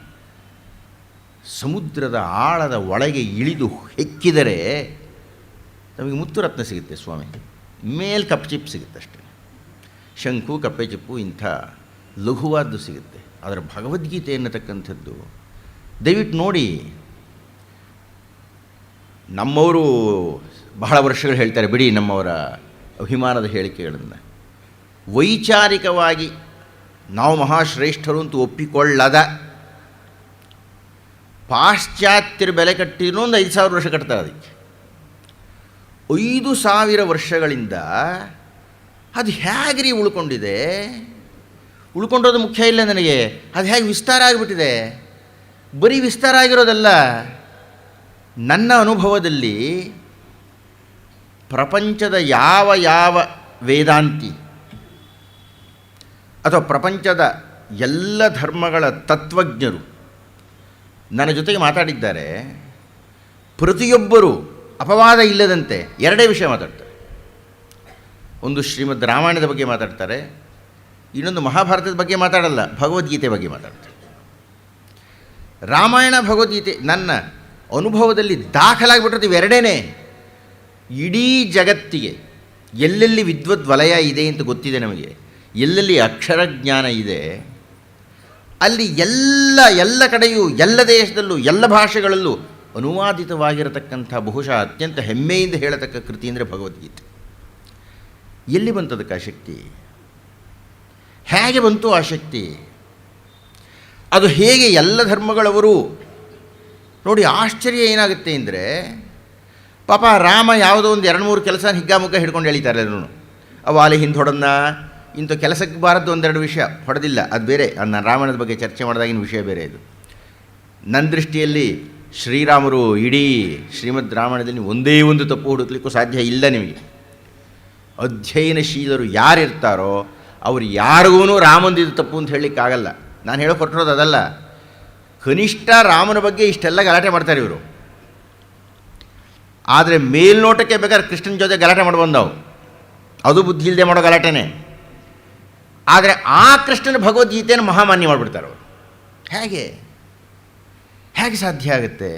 ಸಮುದ್ರದ ಆಳದ ಒಳಗೆ ಇಳಿದು ಹೆಕ್ಕಿದರೆ ನಮಗೆ ಮುತ್ತುರತ್ನ ಸಿಗುತ್ತೆ ಸ್ವಾಮಿ. ಮೇಲೆ ಕಪ್ಪು ಚಿಪ್ಪು ಸಿಗುತ್ತೆ ಅಷ್ಟೇ. ಶಂಕು, ಕಪ್ಪೆ ಚಿಪ್ಪು ಇಂಥ ಲಘುವಾದ್ದು ಸಿಗುತ್ತೆ. ಅದರ ಭಗವದ್ಗೀತೆ ಎನ್ನತಕ್ಕಂಥದ್ದು ದಯವಿಟ್ಟು ನೋಡಿ. ನಮ್ಮವರು ಬಹಳ ವರ್ಷಗಳು ಹೇಳ್ತಾರೆ, ಬಿಡಿ ನಮ್ಮವರ ಅಭಿಮಾನದ ಹೇಳಿಕೆಗಳನ್ನು, ವೈಚಾರಿಕವಾಗಿ ನಾವು ಮಹಾಶ್ರೇಷ್ಠರು ಅಂತ ಒಪ್ಪಿಕೊಳ್ಳದ ಪಾಶ್ಚಾತ್ಯರ ಬೆಲೆ ಕಟ್ಟಿನೂ ಒಂದು 5,000 ವರ್ಷ ಕಟ್ತಾರೆ. ಅದಕ್ಕೆ 5,000 ವರ್ಷಗಳಿಂದ ಅದು ಹೇಗ್ರಿ ಉಳ್ಕೊಂಡಿದೆ? ಉಳ್ಕೊಂಡೋದು ಮುಖ್ಯ ಇಲ್ಲ ನನಗೆ, ಅದು ಹೇಗೆ ವಿಸ್ತಾರ ಆಗಿಬಿಟ್ಟಿದೆ. ಬರೀ ವಿಸ್ತಾರ ಆಗಿರೋದಲ್ಲ, ನನ್ನ ಅನುಭವದಲ್ಲಿ ಪ್ರಪಂಚದ ಯಾವ ವೇದಾಂತಿ ಅಥವಾ ಪ್ರಪಂಚದ ಎಲ್ಲ ಧರ್ಮಗಳ ತತ್ವಜ್ಞರು ನನ್ನ ಜೊತೆಗೆ ಮಾತಾಡಿದ್ದಾರೆ. ಪ್ರತಿಯೊಬ್ಬರೂ ಅಪವಾದ ಇಲ್ಲದಂತೆ 2 ವಿಷಯ ಮಾತಾಡ್ತಾರೆ. ಒಂದು ಶ್ರೀಮದ್ ರಾಮಾಯಣದ ಬಗ್ಗೆ ಮಾತಾಡ್ತಾರೆ, ಇನ್ನೊಂದು ಮಹಾಭಾರತದ ಬಗ್ಗೆ ಮಾತಾಡಲ್ಲ, ಭಗವದ್ಗೀತೆ ಬಗ್ಗೆ ಮಾತಾಡ್ತಾರೆ. ರಾಮಾಯಣ ಭಗವದ್ಗೀತೆ ನನ್ನ ಅನುಭವದಲ್ಲಿ ದಾಖಲಾಗಿಬಿಟ್ಟಿರ್ತೀವಿ 2. ಇಡೀ ಜಗತ್ತಿಗೆ ಎಲ್ಲೆಲ್ಲಿ ವಿದ್ವದ್ ವಲಯ ಇದೆ ಅಂತ ಗೊತ್ತಿದೆ ನಮಗೆ, ಎಲ್ಲೆಲ್ಲಿ ಅಕ್ಷರಜ್ಞಾನ ಇದೆ, ಅಲ್ಲಿ ಎಲ್ಲ ಕಡೆಯೂ ಎಲ್ಲ ದೇಶದಲ್ಲೂ ಎಲ್ಲ ಭಾಷೆಗಳಲ್ಲೂ ಅನುವಾದಿತವಾಗಿರತಕ್ಕಂಥ ಬಹುಶಃ ಅತ್ಯಂತ ಹೆಮ್ಮೆಯಿಂದ ಹೇಳತಕ್ಕ ಕೃತಿ ಅಂದರೆ ಭಗವದ್ಗೀತೆ. ಎಲ್ಲಿ ಬಂತದಕ್ಕೆ ಆ ಶಕ್ತಿ? ಹೇಗೆ ಬಂತು ಆ ಶಕ್ತಿ? ಅದು ಹೇಗೆ ಎಲ್ಲ ಧರ್ಮಗಳವರು ನೋಡಿ. ಆಶ್ಚರ್ಯ ಏನಾಗುತ್ತೆ ಅಂದರೆ, ಪಾಪ ರಾಮ ಯಾವುದೋ ಒಂದು 2-3 ಕೆಲಸ ಹಿಗ್ಗಾಮುಗ್ಗ ಹಿಡ್ಕೊಂಡು ಎಳಿತಾರೆ ಎಲ್ಲರೂ. ಅವು ಅಲ್ಲಿ ಹಿಂದೆ ಹೊಡೆದನ್ನ ಇಂಥ ಕೆಲಸಕ್ಕೆ ಬಾರದ್ದು 1-2 ವಿಷಯ ಹೊಡೆದಿಲ್ಲ, ಅದು ಬೇರೆ. ನಾನು ರಾಮಾಯಣದ ಬಗ್ಗೆ ಚರ್ಚೆ ಮಾಡಿದಾಗಿನ ವಿಷಯ ಬೇರೆ ಇದು. ನನ್ನ ದೃಷ್ಟಿಯಲ್ಲಿ ಶ್ರೀರಾಮರು ಇಡೀ ಶ್ರೀಮದ್ ರಾಮಾಯಣದಲ್ಲಿ ಒಂದೇ ಒಂದು ತಪ್ಪು ಹುಡುಕ್ಲಿಕ್ಕೂ ಸಾಧ್ಯ ಇಲ್ಲ. ನಿಮಗೆ ಅಧ್ಯಯನಶೀಲರು ಯಾರಿರ್ತಾರೋ ಅವ್ರು ಯಾರಿಗೂ ರಾಮಂದಿದ್ದು ತಪ್ಪು ಅಂತ ಹೇಳಲಿಕ್ಕಾಗಲ್ಲ. ನಾನು ಹೇಳೋ ಹೊರಟಿರೋದು ಅದಲ್ಲ. ಕನಿಷ್ಠ ರಾಮನ ಬಗ್ಗೆ ಇಷ್ಟೆಲ್ಲ ಗಲಾಟೆ ಮಾಡ್ತಾರೆ ಇವರು. ಆದರೆ ಮೇಲ್ನೋಟಕ್ಕೆ ಬೇಕಾದ್ರೆ ಕೃಷ್ಣನ ಜೊತೆ ಗಲಾಟೆ ಮಾಡಿ ಬಂದವು, ಅದು ಬುದ್ಧಿ ಇಲ್ಲದೆ ಮಾಡೋ ಗಲಾಟೆನೇ. ಆದರೆ ಆ ಕೃಷ್ಣನ ಭಗವದ್ಗೀತೆಯನ್ನು ಮಹಾಮಾನ್ಯ ಮಾಡಿಬಿಡ್ತಾರೆ ಅವರು. ಹೇಗೆ ಸಾಧ್ಯ ಆಗುತ್ತೆ?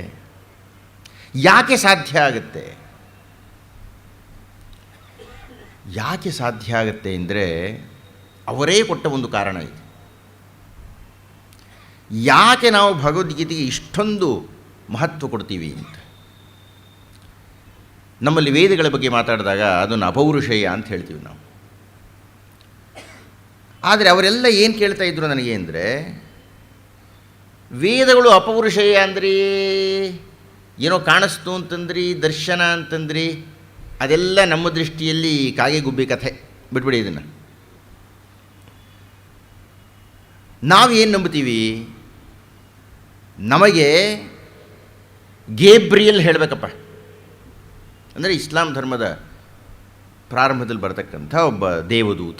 ಯಾಕೆ ಸಾಧ್ಯ ಆಗುತ್ತೆ? ಯಾಕೆ ಸಾಧ್ಯ ಆಗುತ್ತೆ ಅಂದರೆ ಅವರೇ ಕೊಟ್ಟ ಒಂದು ಕಾರಣ ಇದೆ. ಯಾಕೆ ನಾವು ಭಗವದ್ಗೀತೆಗೆ ಇಷ್ಟೊಂದು ಮಹತ್ವ ಕೊಡ್ತೀವಿ ಅಂತ. ನಮ್ಮಲ್ಲಿ ವೇದಗಳ ಬಗ್ಗೆ ಮಾತಾಡಿದಾಗ ಅದನ್ನು ಅಪೌರುಷೇಯ ಅಂತ ಹೇಳ್ತೀವಿ ನಾವು. ಆದರೆ ಅವರೆಲ್ಲ ಏನು ಕೇಳ್ತಾ ಇದ್ರು ನನಗೆ ಅಂದರೆ, ವೇದಗಳು ಅಪೌರುಷೇಯ ಅಂದ್ರಿ, ಏನೋ ಕಾಣಿಸ್ತು ಅಂತಂದ್ರಿ, ದರ್ಶನ ಅಂತಂದ್ರಿ, ಅದೆಲ್ಲ ನಮ್ಮ ದೃಷ್ಟಿಯಲ್ಲಿ ಕಾಗೆ ಗುಬ್ಬಿ ಕಥೆ, ಬಿಟ್ಬಿಡಿ ಇದನ್ನು. ನಾವೇನು ನಂಬ್ತೀವಿ? ನಮಗೆ ಗೇಬ್ರಿಯಲ್ ಹೇಳಬೇಕಪ್ಪ ಅಂದರೆ ಇಸ್ಲಾಂ ಧರ್ಮದ ಪ್ರಾರಂಭದಲ್ಲಿ ಬರತಕ್ಕಂಥ ಒಬ್ಬ ದೇವದೂತ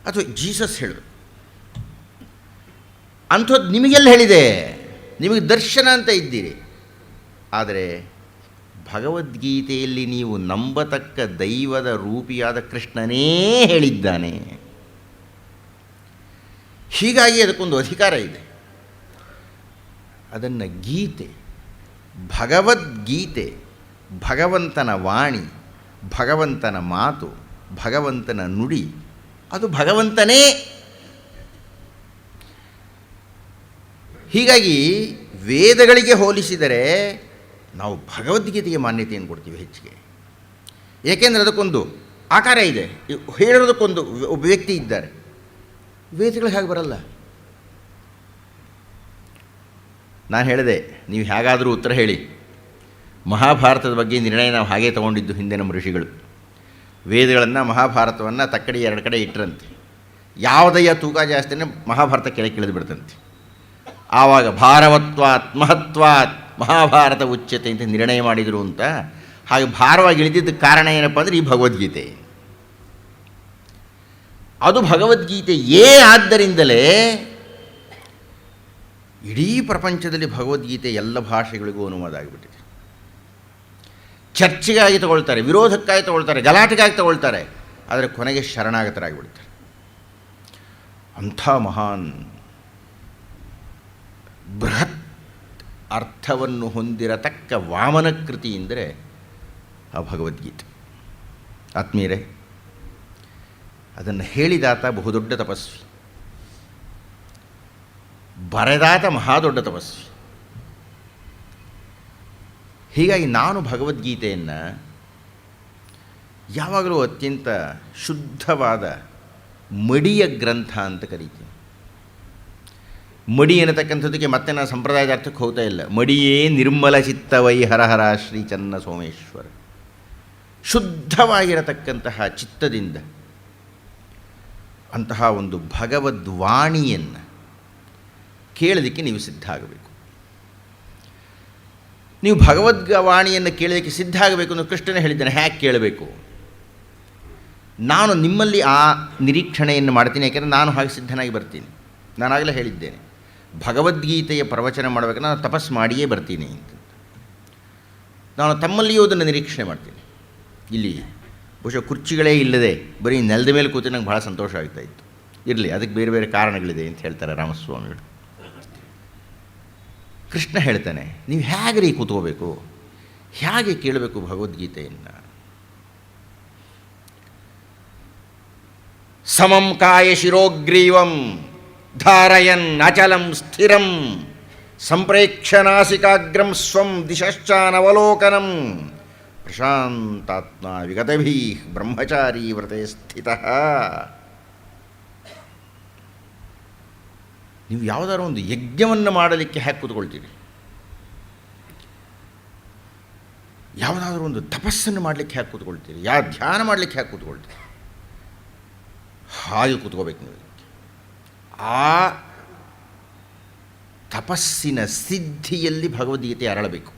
ಅಥವಾ ಜೀಸಸ್ ಹೇಳಬೇಕು. ಅಂಥದ್ದು ನಿಮಗೆಲ್ಲ ಹೇಳಿದೆ, ನಿಮಗೆ ದರ್ಶನ ಅಂತ ಇದ್ದೀರಿ. ಆದರೆ ಭಗವದ್ಗೀತೆಯಲ್ಲಿ ನೀವು ನಂಬತಕ್ಕ ದೈವದ ರೂಪಿಯಾದ ಕೃಷ್ಣನೇ ಹೇಳಿದ್ದಾನೆ. ಹೀಗಾಗಿ ಅದಕ್ಕೊಂದು ಅಧಿಕಾರ ಇದೆ. ಅದನ್ನು ಗೀತೆ, ಭಗವದ್ಗೀತೆ, ಭಗವಂತನ ವಾಣಿ, ಭಗವಂತನ ಮಾತು, ಭಗವಂತನ ನುಡಿ, ಅದು ಭಗವಂತನೇ. ಹೀಗಾಗಿ ವೇದಗಳಿಗೆ ಹೋಲಿಸಿದರೆ ನಾವು ಭಗವದ್ಗೀತೆಗೆ ಮಾನ್ಯತೆಯನ್ನು ಕೊಡ್ತೀವಿ ಹೆಚ್ಚಿಗೆ. ಏಕೆಂದರೆ ಅದಕ್ಕೊಂದು ಆಕಾರ ಇದೆ, ಹೇಳೋದಕ್ಕೊಂದು ಒಬ್ಬ ವ್ಯಕ್ತಿ ಇದ್ದಾರೆ. ವೇದಗಳಿಗೆ ಹಾಗೆ ಬರಲ್ಲ. ನಾನು ಹೇಳಿದೆ, ನೀವು ಹೇಗಾದರೂ ಉತ್ತರ ಹೇಳಿ. ಮಹಾಭಾರತದ ಬಗ್ಗೆ ನಿರ್ಣಯ ನಾವು ಹಾಗೇ ತೊಗೊಂಡಿದ್ದು ಹಿಂದೆ ನಮ್ಮ ಋಷಿಗಳು. ವೇದಗಳನ್ನು ಮಹಾಭಾರತವನ್ನು ತಕ್ಕಡಿ 2 ಕಡೆ ಇಟ್ಟರಂತೆ. ಯಾವುದಯ್ಯ ತೂಕ ಜಾಸ್ತಿನೇ ಮಹಾಭಾರತ ಕೆಳಗೆ ಇಳಿದು ಬಿಡ್ತಂತೆ. ಆವಾಗ ಭಾರವತ್ವಾತ್ ಮಹತ್ವಾತ್ ಮಹಾಭಾರತ ಉಚ್ಯತೆ ಅಂತ ನಿರ್ಣಯ ಮಾಡಿದರು ಅಂತ. ಹಾಗೆ ಭಾರವಾಗಿ ಇಳಿದಿದ್ದಕ್ಕೆ ಕಾರಣ ಏನಪ್ಪ ಅಂದರೆ ಈ ಭಗವದ್ಗೀತೆ. ಅದು ಭಗವದ್ಗೀತೆಯೇ. ಆದ್ದರಿಂದಲೇ ಇಡೀ ಪ್ರಪಂಚದಲ್ಲಿ ಭಗವದ್ಗೀತೆ ಎಲ್ಲ ಭಾಷೆಗಳಿಗೂ ಅನುವಾದ ಆಗಿಬಿಟ್ಟಿದೆ. ಚರ್ಚೆಗಾಗಿ ತಗೊಳ್ತಾರೆ, ವಿರೋಧಕ್ಕಾಗಿ ತಗೊಳ್ತಾರೆ, ಗಲಾಟೆಗಾಗಿ ತಗೊಳ್ತಾರೆ, ಆದರೆ ಕೊನೆಗೆ ಶರಣಾಗತರಾಗಿಬಿಡ್ತಾರೆ. ಅಂಥ ಮಹಾನ್ ಬೃಹತ್ ಅರ್ಥವನ್ನು ಹೊಂದಿರತಕ್ಕ ವಾಮನ ಕೃತಿ ಎಂದರೆ ಆ ಭಗವದ್ಗೀತೆ. ಆತ್ಮೀಯರೇ, ಅದನ್ನು ಹೇಳಿದಾತ ಬಹುದೊಡ್ಡ ತಪಸ್ವಿ, ಬರೆದಾತ ಮಹಾದೊಡ್ಡ ತಪಸ್ವಿ. ಹೀಗಾಗಿ ನಾನು ಭಗವದ್ಗೀತೆಯನ್ನು ಯಾವಾಗಲೂ ಅತ್ಯಂತ ಶುದ್ಧವಾದ ಮಡಿಯ ಗ್ರಂಥ ಅಂತ ಕರೀತೀನಿ. ಮಡಿ ಅನ್ನತಕ್ಕಂಥದ್ದಕ್ಕೆ ಮತ್ತೆ ನಾನು ಸಂಪ್ರದಾಯದ ಅರ್ಥಕ್ಕೆ ಹೋಗ್ತಾ ಇಲ್ಲ. ಮಡಿಯೇ ನಿರ್ಮಲ ಚಿತ್ತವೈ ಹರಹರ ಶ್ರೀ ಚನ್ನ ಸೋಮೇಶ್ವರ. ಶುದ್ಧವಾಗಿರತಕ್ಕಂತಹ ಚಿತ್ತದಿಂದ ಅಂತಹ ಒಂದು ಭಗವದ್ವಾಣಿಯನ್ನು ಕೇಳೋದಕ್ಕೆ ನೀವು ಸಿದ್ಧ ಆಗಬೇಕು. ನೀವು ಭಗವದ್ವಾಣಿಯನ್ನು ಕೇಳೋದಕ್ಕೆ ಸಿದ್ಧ ಆಗಬೇಕು ಅಂತ ಕೃಷ್ಣನೇ ಹೇಳಿದ್ದಾನೆ. ಹ್ಯಾಕೆ ಕೇಳಬೇಕು? ನಾನು ನಿಮ್ಮಲ್ಲಿ ಆ ನಿರೀಕ್ಷಣೆಯನ್ನು ಮಾಡ್ತೀನಿ, ಯಾಕೆಂದರೆ ನಾನು ಹಾಗೆ ಸಿದ್ಧನಾಗಿ ಬರ್ತೀನಿ. ನಾನಾಗಲೇ ಹೇಳಿದ್ದೇನೆ, ಭಗವದ್ಗೀತೆಯ ಪ್ರವಚನ ಮಾಡಬೇಕಾದ್ರೆ ನಾನು ತಪಸ್ಸು ಮಾಡಿಯೇ ಬರ್ತೀನಿ ಅಂತ. ನಾನು ತಮ್ಮಲ್ಲಿಯೂ ಅದನ್ನು ನಿರೀಕ್ಷಣೆ ಮಾಡ್ತೀನಿ. ಇಲ್ಲಿ ಬಹುಶಃ ಕುರ್ಚಿಗಳೇ ಇಲ್ಲದೆ ಬರೀ ನೆಲದ ಮೇಲೆ ಕೂತು ನಂಗೆ ಭಾಳ ಸಂತೋಷ ಆಗ್ತಾಯಿತ್ತು. ಇರಲಿ, ಅದಕ್ಕೆ ಬೇರೆ ಬೇರೆ ಕಾರಣಗಳಿದೆ ಅಂತ ಹೇಳ್ತಾರೆ ರಾಮಸ್ವಾಮಿಗಳು. ಕೃಷ್ಣ ಹೇಳ್ತಾನೆ, ನೀವು ಹೇಗೆ ಕೂತ್ಕೋಬೇಕು, ಹೇಗೆ ಕೇಳಬೇಕು ಭಗವದ್ಗೀತೆಯನ್ನು. ಸಮಂ ಕಾಯ ಶಿರೋಗ್ರೀವಂ ಧಾರಯನ್ ಅಚಲಂ ಸ್ಥಿರಂ ಸಂಪ್ರೇಕ್ಷನಾಸಿಕಾಗ್ರಂ ಸ್ವಂ ದಿಶಶ್ಚಾನವಲೋಕನಂ ಪ್ರಶಾಂತಾತ್ಮ ವಿಗತಭೀ ಬ್ರಹ್ಮಚಾರಿ ವ್ರತೆ ಸ್ಥಿತಃ. ನೀವು ಯಾವುದಾದ್ರು ಒಂದು ಯಜ್ಞವನ್ನು ಮಾಡಲಿಕ್ಕೆ ಹ್ಯಾಕೆ ಕೂತ್ಕೊಳ್ತೀರಿ? ಯಾವುದಾದ್ರೂ ಒಂದು ತಪಸ್ಸನ್ನು ಮಾಡಲಿಕ್ಕೆ ಹ್ಯಾಕೆ ಕೂತ್ಕೊಳ್ತೀರಿ? ಧ್ಯಾನ ಮಾಡಲಿಕ್ಕೆ ಹ್ಯಾಕೆ ಕೂತ್ಕೊಳ್ತೀರಿ? ಹಾಗೆ ಕೂತ್ಕೋಬೇಕು ನೀವು. ಆ ತಪಸ್ಸಿನ ಸಿದ್ಧಿಯಲ್ಲಿ ಭಗವದ್ಗೀತೆ ಅರಳಬೇಕು.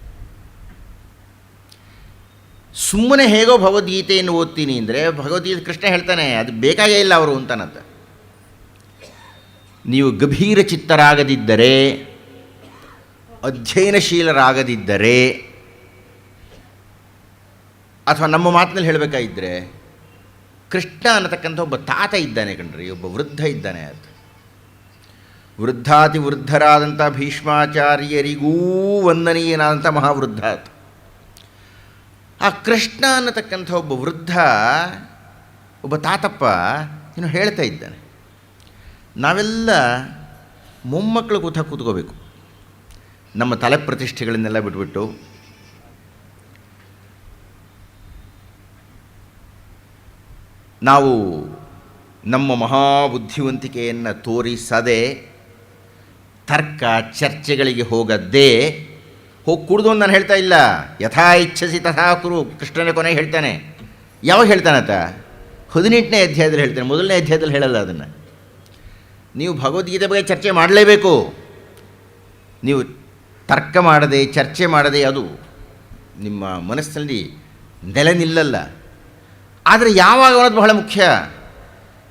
ಸುಮ್ಮನೆ ಹೇಗೋ ಭಗವದ್ಗೀತೆಯನ್ನು ಓದ್ತೀನಿ ಅಂದರೆ ಭಗವದ್ಗೀತೆ ಕೃಷ್ಣ ಹೇಳ್ತಾನೆ ಅದು ಬೇಕಾಗೇ ಇಲ್ಲ ಅವರು ಅಂತಾನಂತ. ನೀವು ಗಂಭೀರ ಚಿತ್ತರಾಗದಿದ್ದರೆ, ಅಧ್ಯಯನಶೀಲರಾಗದಿದ್ದರೆ, ಅಥವಾ ನಮ್ಮ ಮಾತಿನಲ್ಲಿ ಹೇಳಬೇಕಾಗಿದ್ದರೆ, ಕೃಷ್ಣ ಅನ್ನತಕ್ಕಂಥ ಒಬ್ಬ ತಾತ ಇದ್ದಾನೆ ಕಣ್ರಿ, ಒಬ್ಬ ವೃದ್ಧ ಇದ್ದಾನೆ. ಅದು ವೃದ್ಧಾತಿ ವೃದ್ಧರಾದಂಥ ಭೀಷ್ಮಾಚಾರ್ಯರಿಗೂ ವಂದನೀಯನಾದಂಥ ಮಹಾವೃದ್ಧ ಅದು. ಆ ಕೃಷ್ಣ ಅನ್ನತಕ್ಕಂಥ ಒಬ್ಬ ವೃದ್ಧ, ಒಬ್ಬ ತಾತಪ್ಪ ಇನ್ನು ಹೇಳ್ತಾ ಇದ್ದಾನೆ, ನಾವೆಲ್ಲ ಮೊಮ್ಮಕ್ಕಳು ಕೂತ್ಕೋಬೇಕು. ನಮ್ಮ ತಲೆ ಪ್ರತಿಷ್ಠೆಗಳನ್ನೆಲ್ಲ ಬಿಟ್ಬಿಟ್ಟು ನಾವು ನಮ್ಮ ಮಹಾಬುದ್ಧಿವಂತಿಕೆಯನ್ನು ತೋರಿಸದೆ, ತರ್ಕ ಚರ್ಚೆಗಳಿಗೆ ಹೋಗದ್ದೇ ಹೋಗಿ ಕುಡಿದು ಅಂತ ನಾನು ಹೇಳ್ತಾ ಇಲ್ಲ. ಯಥಾ ಇಚ್ಛಸಿ ತಥಾ ಕುರು, ಕೃಷ್ಣನೇ ಕೊನೆಗೆ ಹೇಳ್ತಾನೆ. ಯಾವಾಗ ಹೇಳ್ತಾನತ್ತ? 18ನೇ ಅಧ್ಯಾಯದಲ್ಲಿ ಹೇಳ್ತಾನೆ, 1ನೇ ಅಧ್ಯಾಯದಲ್ಲಿ ಹೇಳಲ್ಲ ಅದನ್ನು. ನೀವು ಭಗವದ್ಗೀತೆ ಬಗ್ಗೆ ಚರ್ಚೆ ಮಾಡಲೇಬೇಕು. ನೀವು ತರ್ಕ ಮಾಡದೆ, ಚರ್ಚೆ ಮಾಡದೆ ಅದು ನಿಮ್ಮ ಮನಸ್ಸಿನಲ್ಲಿ ನೆಲೆ ನಿಲ್ಲಲ್ಲ. ಆದರೆ ಯಾವಾಗ ಅನ್ನೋದು ಬಹಳ ಮುಖ್ಯ.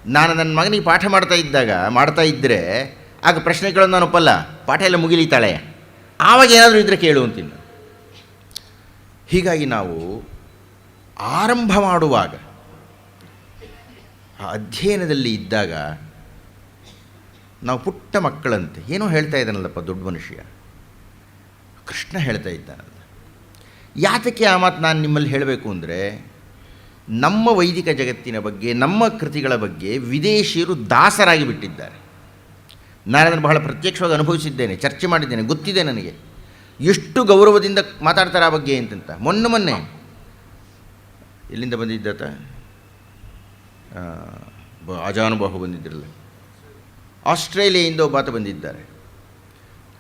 ನಾನು ನನ್ನ ಮಗನಿಗೆ ಪಾಠ ಮಾಡ್ತಾ ಇದ್ದರೆ ಆಗ ಪ್ರಶ್ನೆಗಳನ್ನು ನಾನು ಒಪ್ಪಲ್ಲ, ಪಾಠ ಎಲ್ಲ ಮುಗಿಲಿತಾಳೆ, ಆವಾಗ ಏನಾದರೂ ಇದ್ದರೆ ಕೇಳು ಅಂತೀನಿ. ಹೀಗಾಗಿ ನಾವು ಆರಂಭ ಮಾಡುವಾಗ, ಆ ಅಧ್ಯಯನದಲ್ಲಿ ಇದ್ದಾಗ ನಾವು ಪುಟ್ಟ ಮಕ್ಕಳಂತೆ ಏನೋ ಹೇಳ್ತಾ ಇದ್ದಾನಲ್ಲಪ್ಪ ದೊಡ್ಡ ಮನುಷ್ಯ, ಕೃಷ್ಣ ಹೇಳ್ತಾ ಇದ್ದಾನಲ್ಲ. ಯಾತಕ್ಕೆ ಆ ಮಾತು ನಾನು ನಿಮ್ಮಲ್ಲಿ ಹೇಳಬೇಕು ಅಂದರೆ, ನಮ್ಮ ವೈದಿಕ ಜಗತ್ತಿನ ಬಗ್ಗೆ, ನಮ್ಮ ಕೃತಿಗಳ ಬಗ್ಗೆ ವಿದೇಶಿಯರು ದಾಸರಾಗಿ ಬಿಟ್ಟಿದ್ದಾರೆ. ನಾನು ಅದನ್ನು ಬಹಳ ಪ್ರತ್ಯಕ್ಷವಾಗಿ ಅನುಭವಿಸಿದ್ದೇನೆ, ಚರ್ಚೆ ಮಾಡಿದ್ದೇನೆ, ಗೊತ್ತಿದೆ ನನಗೆ ಎಷ್ಟು ಗೌರವದಿಂದ ಮಾತಾಡ್ತಾರೆ ಆ ಬಗ್ಗೆ ಅಂತಂತ. ಮೊನ್ನೆ ಎಲ್ಲಿಂದ ಬಂದಿದ್ದಾತ, ಅಜಾನುಬಾಹು ಬಂದಿದ್ದಿರಲ್ಲ, ಆಸ್ಟ್ರೇಲಿಯಾದಿಂದ ಒಬ್ಬಾತ ಬಂದಿದ್ದಾರೆ,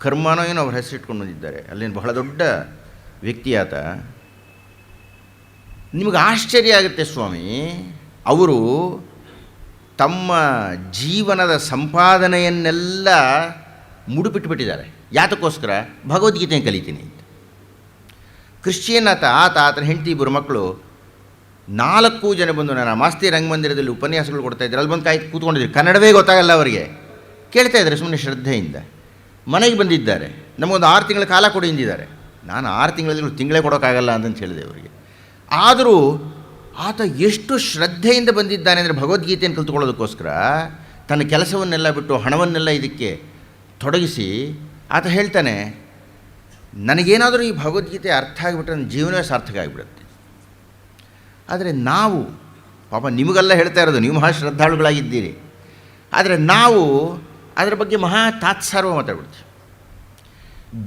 ಕರ್ಮಾನೋ ಏನೋ ಅವ್ರ ಹೆಸರಿಟ್ಕೊಂಡು ಬಂದಿದ್ದಾರೆ. ಅಲ್ಲೇನು ಬಹಳ ದೊಡ್ಡ ವ್ಯಕ್ತಿ ಆತ. ನಿಮಗೆ ಆಶ್ಚರ್ಯ ಆಗುತ್ತೆ ಸ್ವಾಮಿ, ಅವರು ತಮ್ಮ ಜೀವನದ ಸಂಪಾದನೆಯನ್ನೆಲ್ಲ ಮುಡುಪಿಟ್ಟುಬಿಟ್ಟಿದ್ದಾರೆ. ಯಾತಕ್ಕೋಸ್ಕರ? ಭಗವದ್ಗೀತೆಯನ್ನು ಕಲಿತೀನಿ ಅಂತ. ಕ್ರಿಶ್ಚಿಯನ್ ಆತನ ಹೆಂಡತಿ ಇಬ್ಬರು ಮಕ್ಕಳು 4 ಜನ ಬಂದು ನಾನು ಮಾಸ್ತಿ ರಂಗಮಂದಿರದಲ್ಲಿ ಉಪನ್ಯಾಸಗಳು ಕೊಡ್ತಾ ಇದ್ದಾರೆ, ಅಲ್ಲಿ ಬಂದು ಕೂತ್ಕೊಂಡಿದ್ರು. ಕನ್ನಡವೇ ಗೊತ್ತಾಗಲ್ಲ ಅವರಿಗೆ, ಕೇಳ್ತಾ ಇದ್ದಾರೆ ಸುಮ್ಮನೆ ಶ್ರದ್ಧೆಯಿಂದ. ಮನೆಗೆ ಬಂದಿದ್ದಾರೆ, ನಮಗೊಂದು 6 ತಿಂಗಳ ಕಾಲ ಕೊಡಿ ಎಂದಿದ್ದಾರೆ. ನಾನು 6 ತಿಂಗಳಲ್ಲಿ ತಿಂಗಳೇ ಕೊಡೋಕ್ಕಾಗಲ್ಲ ಅಂತಂದು ಹೇಳಿದೆ ಅವರಿಗೆ. ಆದರೂ ಆತ ಎಷ್ಟು ಶ್ರದ್ಧೆಯಿಂದ ಬಂದಿದ್ದಾನೆ ಅಂದರೆ ಭಗವದ್ಗೀತೆಯನ್ನು ಕಲಿತುಕೊಳ್ಳೋದಕ್ಕೋಸ್ಕರ ತನ್ನ ಕೆಲಸವನ್ನೆಲ್ಲ ಬಿಟ್ಟು ಹಣವನ್ನೆಲ್ಲ ಇದಕ್ಕೆ ತೊಡಗಿಸಿ ಆತ ಹೇಳ್ತಾನೆ, ನನಗೇನಾದರೂ ಈ ಭಗವದ್ಗೀತೆ ಅರ್ಥ ಆಗಿಬಿಟ್ರೆ ನನ್ನ ಜೀವನವೇ ಸಾರ್ಥಕ ಆಗಿಬಿಡುತ್ತೆ. ಆದರೆ ನಾವು ಪಾಪ ನಿಮಗೆಲ್ಲ ಹೇಳ್ತಾ ಇರೋದು, ನೀವು ಮಹಾ ಶ್ರದ್ಧಾಳುಗಳಾಗಿದ್ದೀರಿ, ಆದರೆ ನಾವು ಅದರ ಬಗ್ಗೆ ಮಹಾ ತಾತ್ಸಾರ್ವ ಮಾತಾಡ್ಬಿಡ್ತೀವಿ.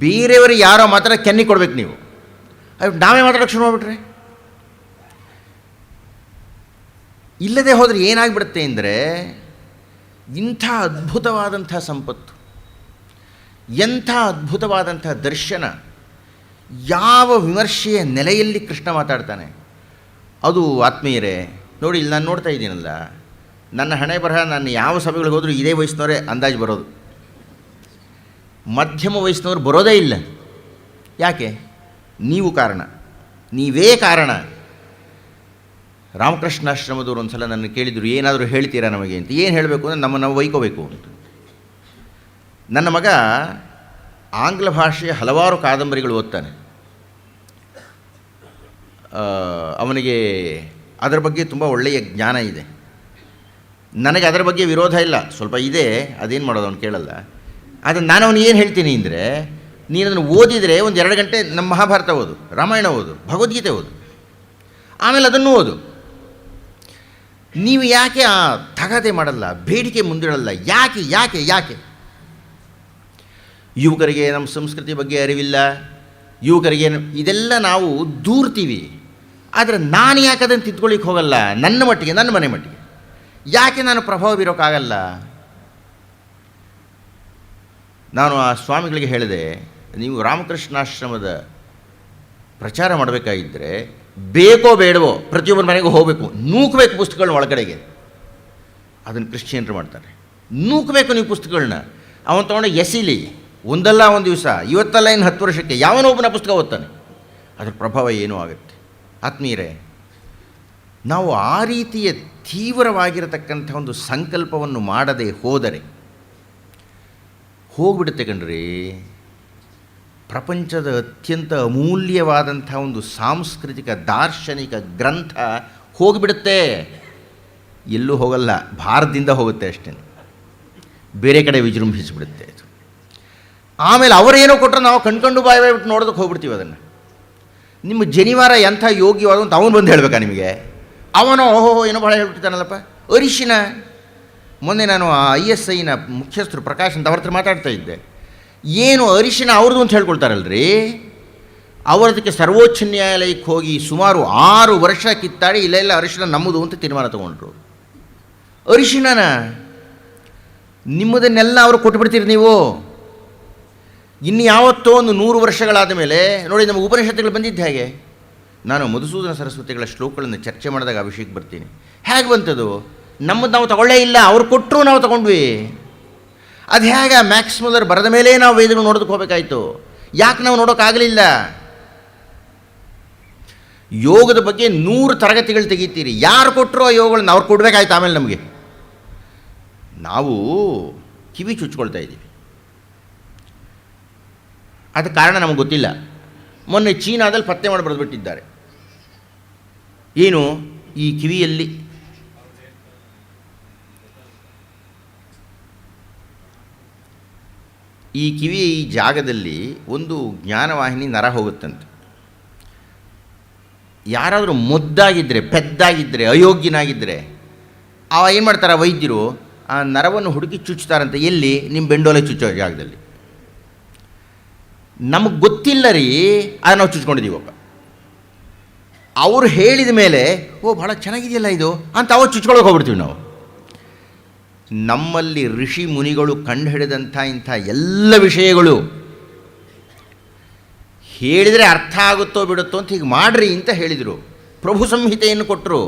ಬೇರೆಯವರು ಯಾರೋ ಮಾತ್ರ ಕೆನ್ನಿ ಕೊಡ್ಬೇಕು ನೀವು, ಅದು ನಾವೇ ಮಾತಾಡೋಕ್ಕೆ ಶುರು ಮಾಡಿಬಿಟ್ರೆ ಇಲ್ಲದೆ ಹೋದರೆ ಏನಾಗಿಬಿಡುತ್ತೆ ಅಂದರೆ ಇಂಥ ಅದ್ಭುತವಾದಂಥ ಸಂಪತ್ತು, ಎಂಥ ಅದ್ಭುತವಾದಂಥ ದರ್ಶನ, ಯಾವ ವಿಮರ್ಶೆಯ ನೆಲೆಯಲ್ಲಿ ಕೃಷ್ಣ ಮಾತಾಡ್ತಾನೆ. ಅದು ಆತ್ಮೀಯರೇ ನೋಡಿ, ಇಲ್ಲಿ ನಾನು ನೋಡ್ತಾ ಇದ್ದೀನಲ್ಲ, ನನ್ನ ಹಣೆ ಬರಹ ನಾನು ಯಾವ ಸಭೆಗಳಿಗೆ ಹೋದರೂ ಇದೇ ವಯಸ್ಸಿನವರೇ ಅಂದಾಜು ಬರೋದು, ಮಧ್ಯಮ ವಯಸ್ಸಿನವರು ಬರೋದೇ ಇಲ್ಲ. ಯಾಕೆ? ನೀವು ಕಾರಣ, ನೀವೇ ಕಾರಣ. ರಾಮಕೃಷ್ಣಾಶ್ರಮದವರು ಒಂದು ಸಲ ನನ್ನ ಕೇಳಿದರು, ಏನಾದರೂ ಹೇಳ್ತೀರಾ ನಮಗೆ ಅಂತ. ಏನು ಹೇಳಬೇಕು ಅಂದರೆ ನಾವು ವೈಕೋಬೇಕು ಅಂತ. ನನ್ನ ಮಗ ಆಂಗ್ಲ ಭಾಷೆಯ ಹಲವಾರು ಕಾದಂಬರಿಗಳು ಓದ್ತಾನೆ. ಅವನಿಗೆ ಅದರ ಬಗ್ಗೆ ತುಂಬ ಒಳ್ಳೆಯ ಜ್ಞಾನ ಇದೆ. ನನಗೆ ಅದರ ಬಗ್ಗೆ ವಿರೋಧ ಇಲ್ಲ, ಸ್ವಲ್ಪ ಇದೆ, ಅದೇನು ಮಾಡೋದು ಅವನು ಕೇಳಲ್ಲ. ಆದರೆ ನಾನು ಅವನು ಏನು ಹೇಳ್ತೀನಿ ಅಂದರೆ, ನೀನು ಅದನ್ನು ಓದಿದರೆ ಒಂದು 2 ಗಂಟೆ ನಮ್ಮ ಮಹಾಭಾರತ ಓದು, ರಾಮಾಯಣ ಓದು, ಭಗವದ್ಗೀತೆ ಓದು, ಆಮೇಲೆ ಅದನ್ನು ಓದು. ನೀವು ಯಾಕೆ ಆ ತಗಾದೆ ಮಾಡಲ್ಲ, ಬೇಡಿಕೆ ಮುಂದಿಡಲ್ಲ? ಯಾಕೆ ಯಾಕೆ ಯಾಕೆ? ಯುವಕರಿಗೆ ನಮ್ಮ ಸಂಸ್ಕೃತಿ ಬಗ್ಗೆ ಅರಿವಿಲ್ಲ, ಯುವಕರಿಗೆ ಇದೆಲ್ಲ ನಾವು ದೂರ್ತೀವಿ. ಆದರೆ ನಾನು ಯಾಕೆ ಅದನ್ನು ತಿದ್ಕೊಳ್ಳಿಕ್ಕೆ ಹೋಗಲ್ಲ? ನನ್ನ ಮಟ್ಟಿಗೆ, ನನ್ನ ಮನೆ ಮಟ್ಟಿಗೆ ಯಾಕೆ ನಾನು ಪ್ರಭಾವ ಬೀರೋಕ್ಕಾಗಲ್ಲ? ನಾನು ಆ ಸ್ವಾಮಿಗಳಿಗೆ ಹೇಳಿದೆ, ನೀವು ರಾಮಕೃಷ್ಣಾಶ್ರಮದ ಪ್ರಚಾರ ಮಾಡಬೇಕಾಗಿದ್ದರೆ ಬೇಕೋ ಬೇಡವೋ ಪ್ರತಿಯೊಬ್ಬರ ಮನೆಗೂ ಹೋಗಬೇಕು, ನೂಕಬೇಕು ಪುಸ್ತಕಗಳನ್ನ ಒಳಗಡೆಗೆ. ಅದನ್ನು ಕ್ರಿಶ್ಚಿಯನ್ರು ಮಾಡ್ತಾರೆ. ನೂಕಬೇಕು ನೀವು ಪುಸ್ತಕಗಳನ್ನ. ಅವನು ತೊಗೊಂಡು ಎಸಿಲಿ, ಒಂದಲ್ಲ ಒಂದು ದಿವಸ, ಇವತ್ತಲ್ಲ ಇನ್ನು 10 ವರ್ಷಕ್ಕೆ ಯಾವನೊಬ್ಬನ ಪುಸ್ತಕ ಓದ್ತಾನೆ. ಅದರ ಪ್ರಭಾವ ಏನೂ ಆಗುತ್ತೆ. ಆತ್ಮೀಯರೇ, ನಾವು ಆ ರೀತಿಯ ತೀವ್ರವಾಗಿರತಕ್ಕಂಥ ಒಂದು ಸಂಕಲ್ಪವನ್ನು ಮಾಡದೆ ಹೋದರೆ ಹೋಗ್ಬಿಡುತ್ತೆ ಕಣ್ರಿ. ಪ್ರಪಂಚದ ಅತ್ಯಂತ ಅಮೂಲ್ಯವಾದಂಥ ಒಂದು ಸಾಂಸ್ಕೃತಿಕ ದಾರ್ಶನಿಕ ಗ್ರಂಥ ಹೋಗಿಬಿಡುತ್ತೆ. ಎಲ್ಲೂ ಹೋಗಲ್ಲ, ಭಾರತದಿಂದ ಹೋಗುತ್ತೆ ಅಷ್ಟೇ, ಬೇರೆ ಕಡೆ ವಿಜೃಂಭಿಸಿಬಿಡುತ್ತೆ ಅದು. ಆಮೇಲೆ ಅವರೇನೋ ಕೊಟ್ಟರೆ ನಾವು ಕಣ್ಕೊಂಡು ಬಾಯಿ ಬಿಟ್ಟು ನೋಡೋದಕ್ಕೆ ಹೋಗ್ಬಿಡ್ತೀವಿ ಅದನ್ನು. ನಿಮ್ಮ ಜನಿವಾರ ಎಂಥ ಯೋಗ್ಯವಾದ ಅಂತ ಅವನು ಬಂದು ಹೇಳಬೇಕಾ ನಿಮಗೆ? ಅವನು ಓಹೋ ಏನೋ ಭಾಳ ಹೇಳ್ಬಿಡ್ತಾನಲ್ಲಪ್ಪ. ಅರಿಶಿನ, ಮೊನ್ನೆ ನಾನು ISIನ ಮುಖ್ಯಸ್ಥರು ಪ್ರಕಾಶ್ ಅಂತ ಅವ್ರ ಹತ್ರ ಮಾತಾಡ್ತಾ ಇದ್ದೆ. ಏನು ಅರಿಶಿನ ಅವ್ರದ್ದು ಅಂತ ಹೇಳ್ಕೊಳ್ತಾರಲ್ರಿ, ಅವರದಕ್ಕೆ ಸರ್ವೋಚ್ಚ ನ್ಯಾಯಾಲಯಕ್ಕೆ ಹೋಗಿ ಸುಮಾರು 6 ವರ್ಷ ಕಿತ್ತಾಡಿ ಇಲ್ಲ ಅರಿಶಿನ ನಮ್ಮದು ಅಂತ ತೀರ್ಮಾನ ತೊಗೊಂಡ್ರು. ಅರಿಶಿಣನ ನಿಮ್ಮದನ್ನೆಲ್ಲ ಅವರು ಕೊಟ್ಬಿಡ್ತೀರಿ ನೀವು. ಇನ್ನು ಯಾವತ್ತೋ ಒಂದು 100 ವರ್ಷಗಳಾದ ಮೇಲೆ ನೋಡಿ, ನಮ್ಮ ಉಪನಿಷತ್ತುಗಳು ಬಂದಿದ್ದು ಹೇಗೆ? ನಾನು ಮಧುಸೂದನ ಸರಸ್ವತಿಗಳ ಶ್ಲೋಕಗಳನ್ನು ಚರ್ಚೆ ಮಾಡಿದಾಗ ಆ ವಿಷಯಕ್ಕೆ ಬರ್ತೀನಿ. ಹೇಗೆ ಬಂತದು? ನಮ್ಮದು ನಾವು ತಗೊಳ್ಳೇ ಇಲ್ಲ, ಅವ್ರು ಕೊಟ್ಟರು ನಾವು ತಗೊಂಡ್ವಿ. ಅದು ಹೇಗೆ? ಮ್ಯಾಕ್ಸ್ ಮುಲ್ಲರ್ ಬರೆದ ಮೇಲೆ ನಾವು ವೇದಗಳು ನೋಡೋದಕ್ಕೆ ಹೋಗಬೇಕಾಯ್ತು. ಯಾಕೆ ನಾವು ನೋಡೋಕ್ಕಾಗಲಿಲ್ಲ? ಯೋಗದ ಬಗ್ಗೆ 100 ತರಗತಿಗಳು ತೆಗಿತೀರಿ, ಯಾರು ಕೊಟ್ಟರು ಆ ಯೋಗಗಳನ್ನ ಅವ್ರು ಕೊಡಬೇಕಾಯ್ತು. ಆಮೇಲೆ ನಮಗೆ ನಾವು ಕಿವಿ ಚುಚ್ಕೊಳ್ತಾ ಇದ್ದೀವಿ. ಅದಕ್ಕೆ ಕಾರಣ ನಮಗೆ ಗೊತ್ತಿಲ್ಲ. ಮೊನ್ನೆ ಚೀನಾದಲ್ಲಿ ಪತ್ತೆ ಮಾಡಿ ಬರೆದುಬಿಟ್ಟಿದ್ದಾರೆ. ಏನು? ಈ ಕಿವಿಯಲ್ಲಿ ಈ ಜಾಗದಲ್ಲಿ ಒಂದು ಜ್ಞಾನವಾಹಿನಿ ನರ ಹೋಗುತ್ತಂತೆ. ಯಾರಾದರೂ ಮುದ್ದಾಗಿದ್ದರೆ, ಪೆದ್ದಾಗಿದ್ದರೆ, ಅಯೋಗ್ಯನಾಗಿದ್ದರೆ ಏನು ಮಾಡ್ತಾರೆ ವೈದ್ಯರು? ಆ ನರವನ್ನು ಹುಡುಕಿ ಚುಚ್ತಾರಂತೆ. ಎಲ್ಲಿ? ನಿಮ್ಮ ಬೆಂಡೋಲೆ ಚುಚ್ಚೋ ಜಾಗದಲ್ಲಿ. ನಮಗೆ ಗೊತ್ತಿಲ್ಲ ರೀ, ಅದು ನಾವು ಚುಚ್ಕೊಂಡಿದ್ದೀವಪ್ಪ. ಅವರು ಹೇಳಿದ ಮೇಲೆ ಓ ಭಾಳ ಚೆನ್ನಾಗಿದೆಯಲ್ಲ ಇದು ಅಂತ ಅವ್ರು ಚುಚ್ಕೊಳಕ್ಕೆ ಹೋಗ್ಬಿಡ್ತೀವಿ ನಾವು. ನಮ್ಮಲ್ಲಿ ಋಷಿ ಮುನಿಗಳು ಕಂಡುಹಿಡಿದಂಥ ಇಂಥ ಎಲ್ಲ ವಿಷಯಗಳು ಹೇಳಿದರೆ ಅರ್ಥ ಆಗುತ್ತೋ ಬಿಡುತ್ತೋ ಅಂತ ಹೀಗೆ ಮಾಡ್ರಿ ಅಂತ ಹೇಳಿದರು. ಪ್ರಭು ಸಂಹಿತೆಯನ್ನು ಕೊಟ್ಟರು.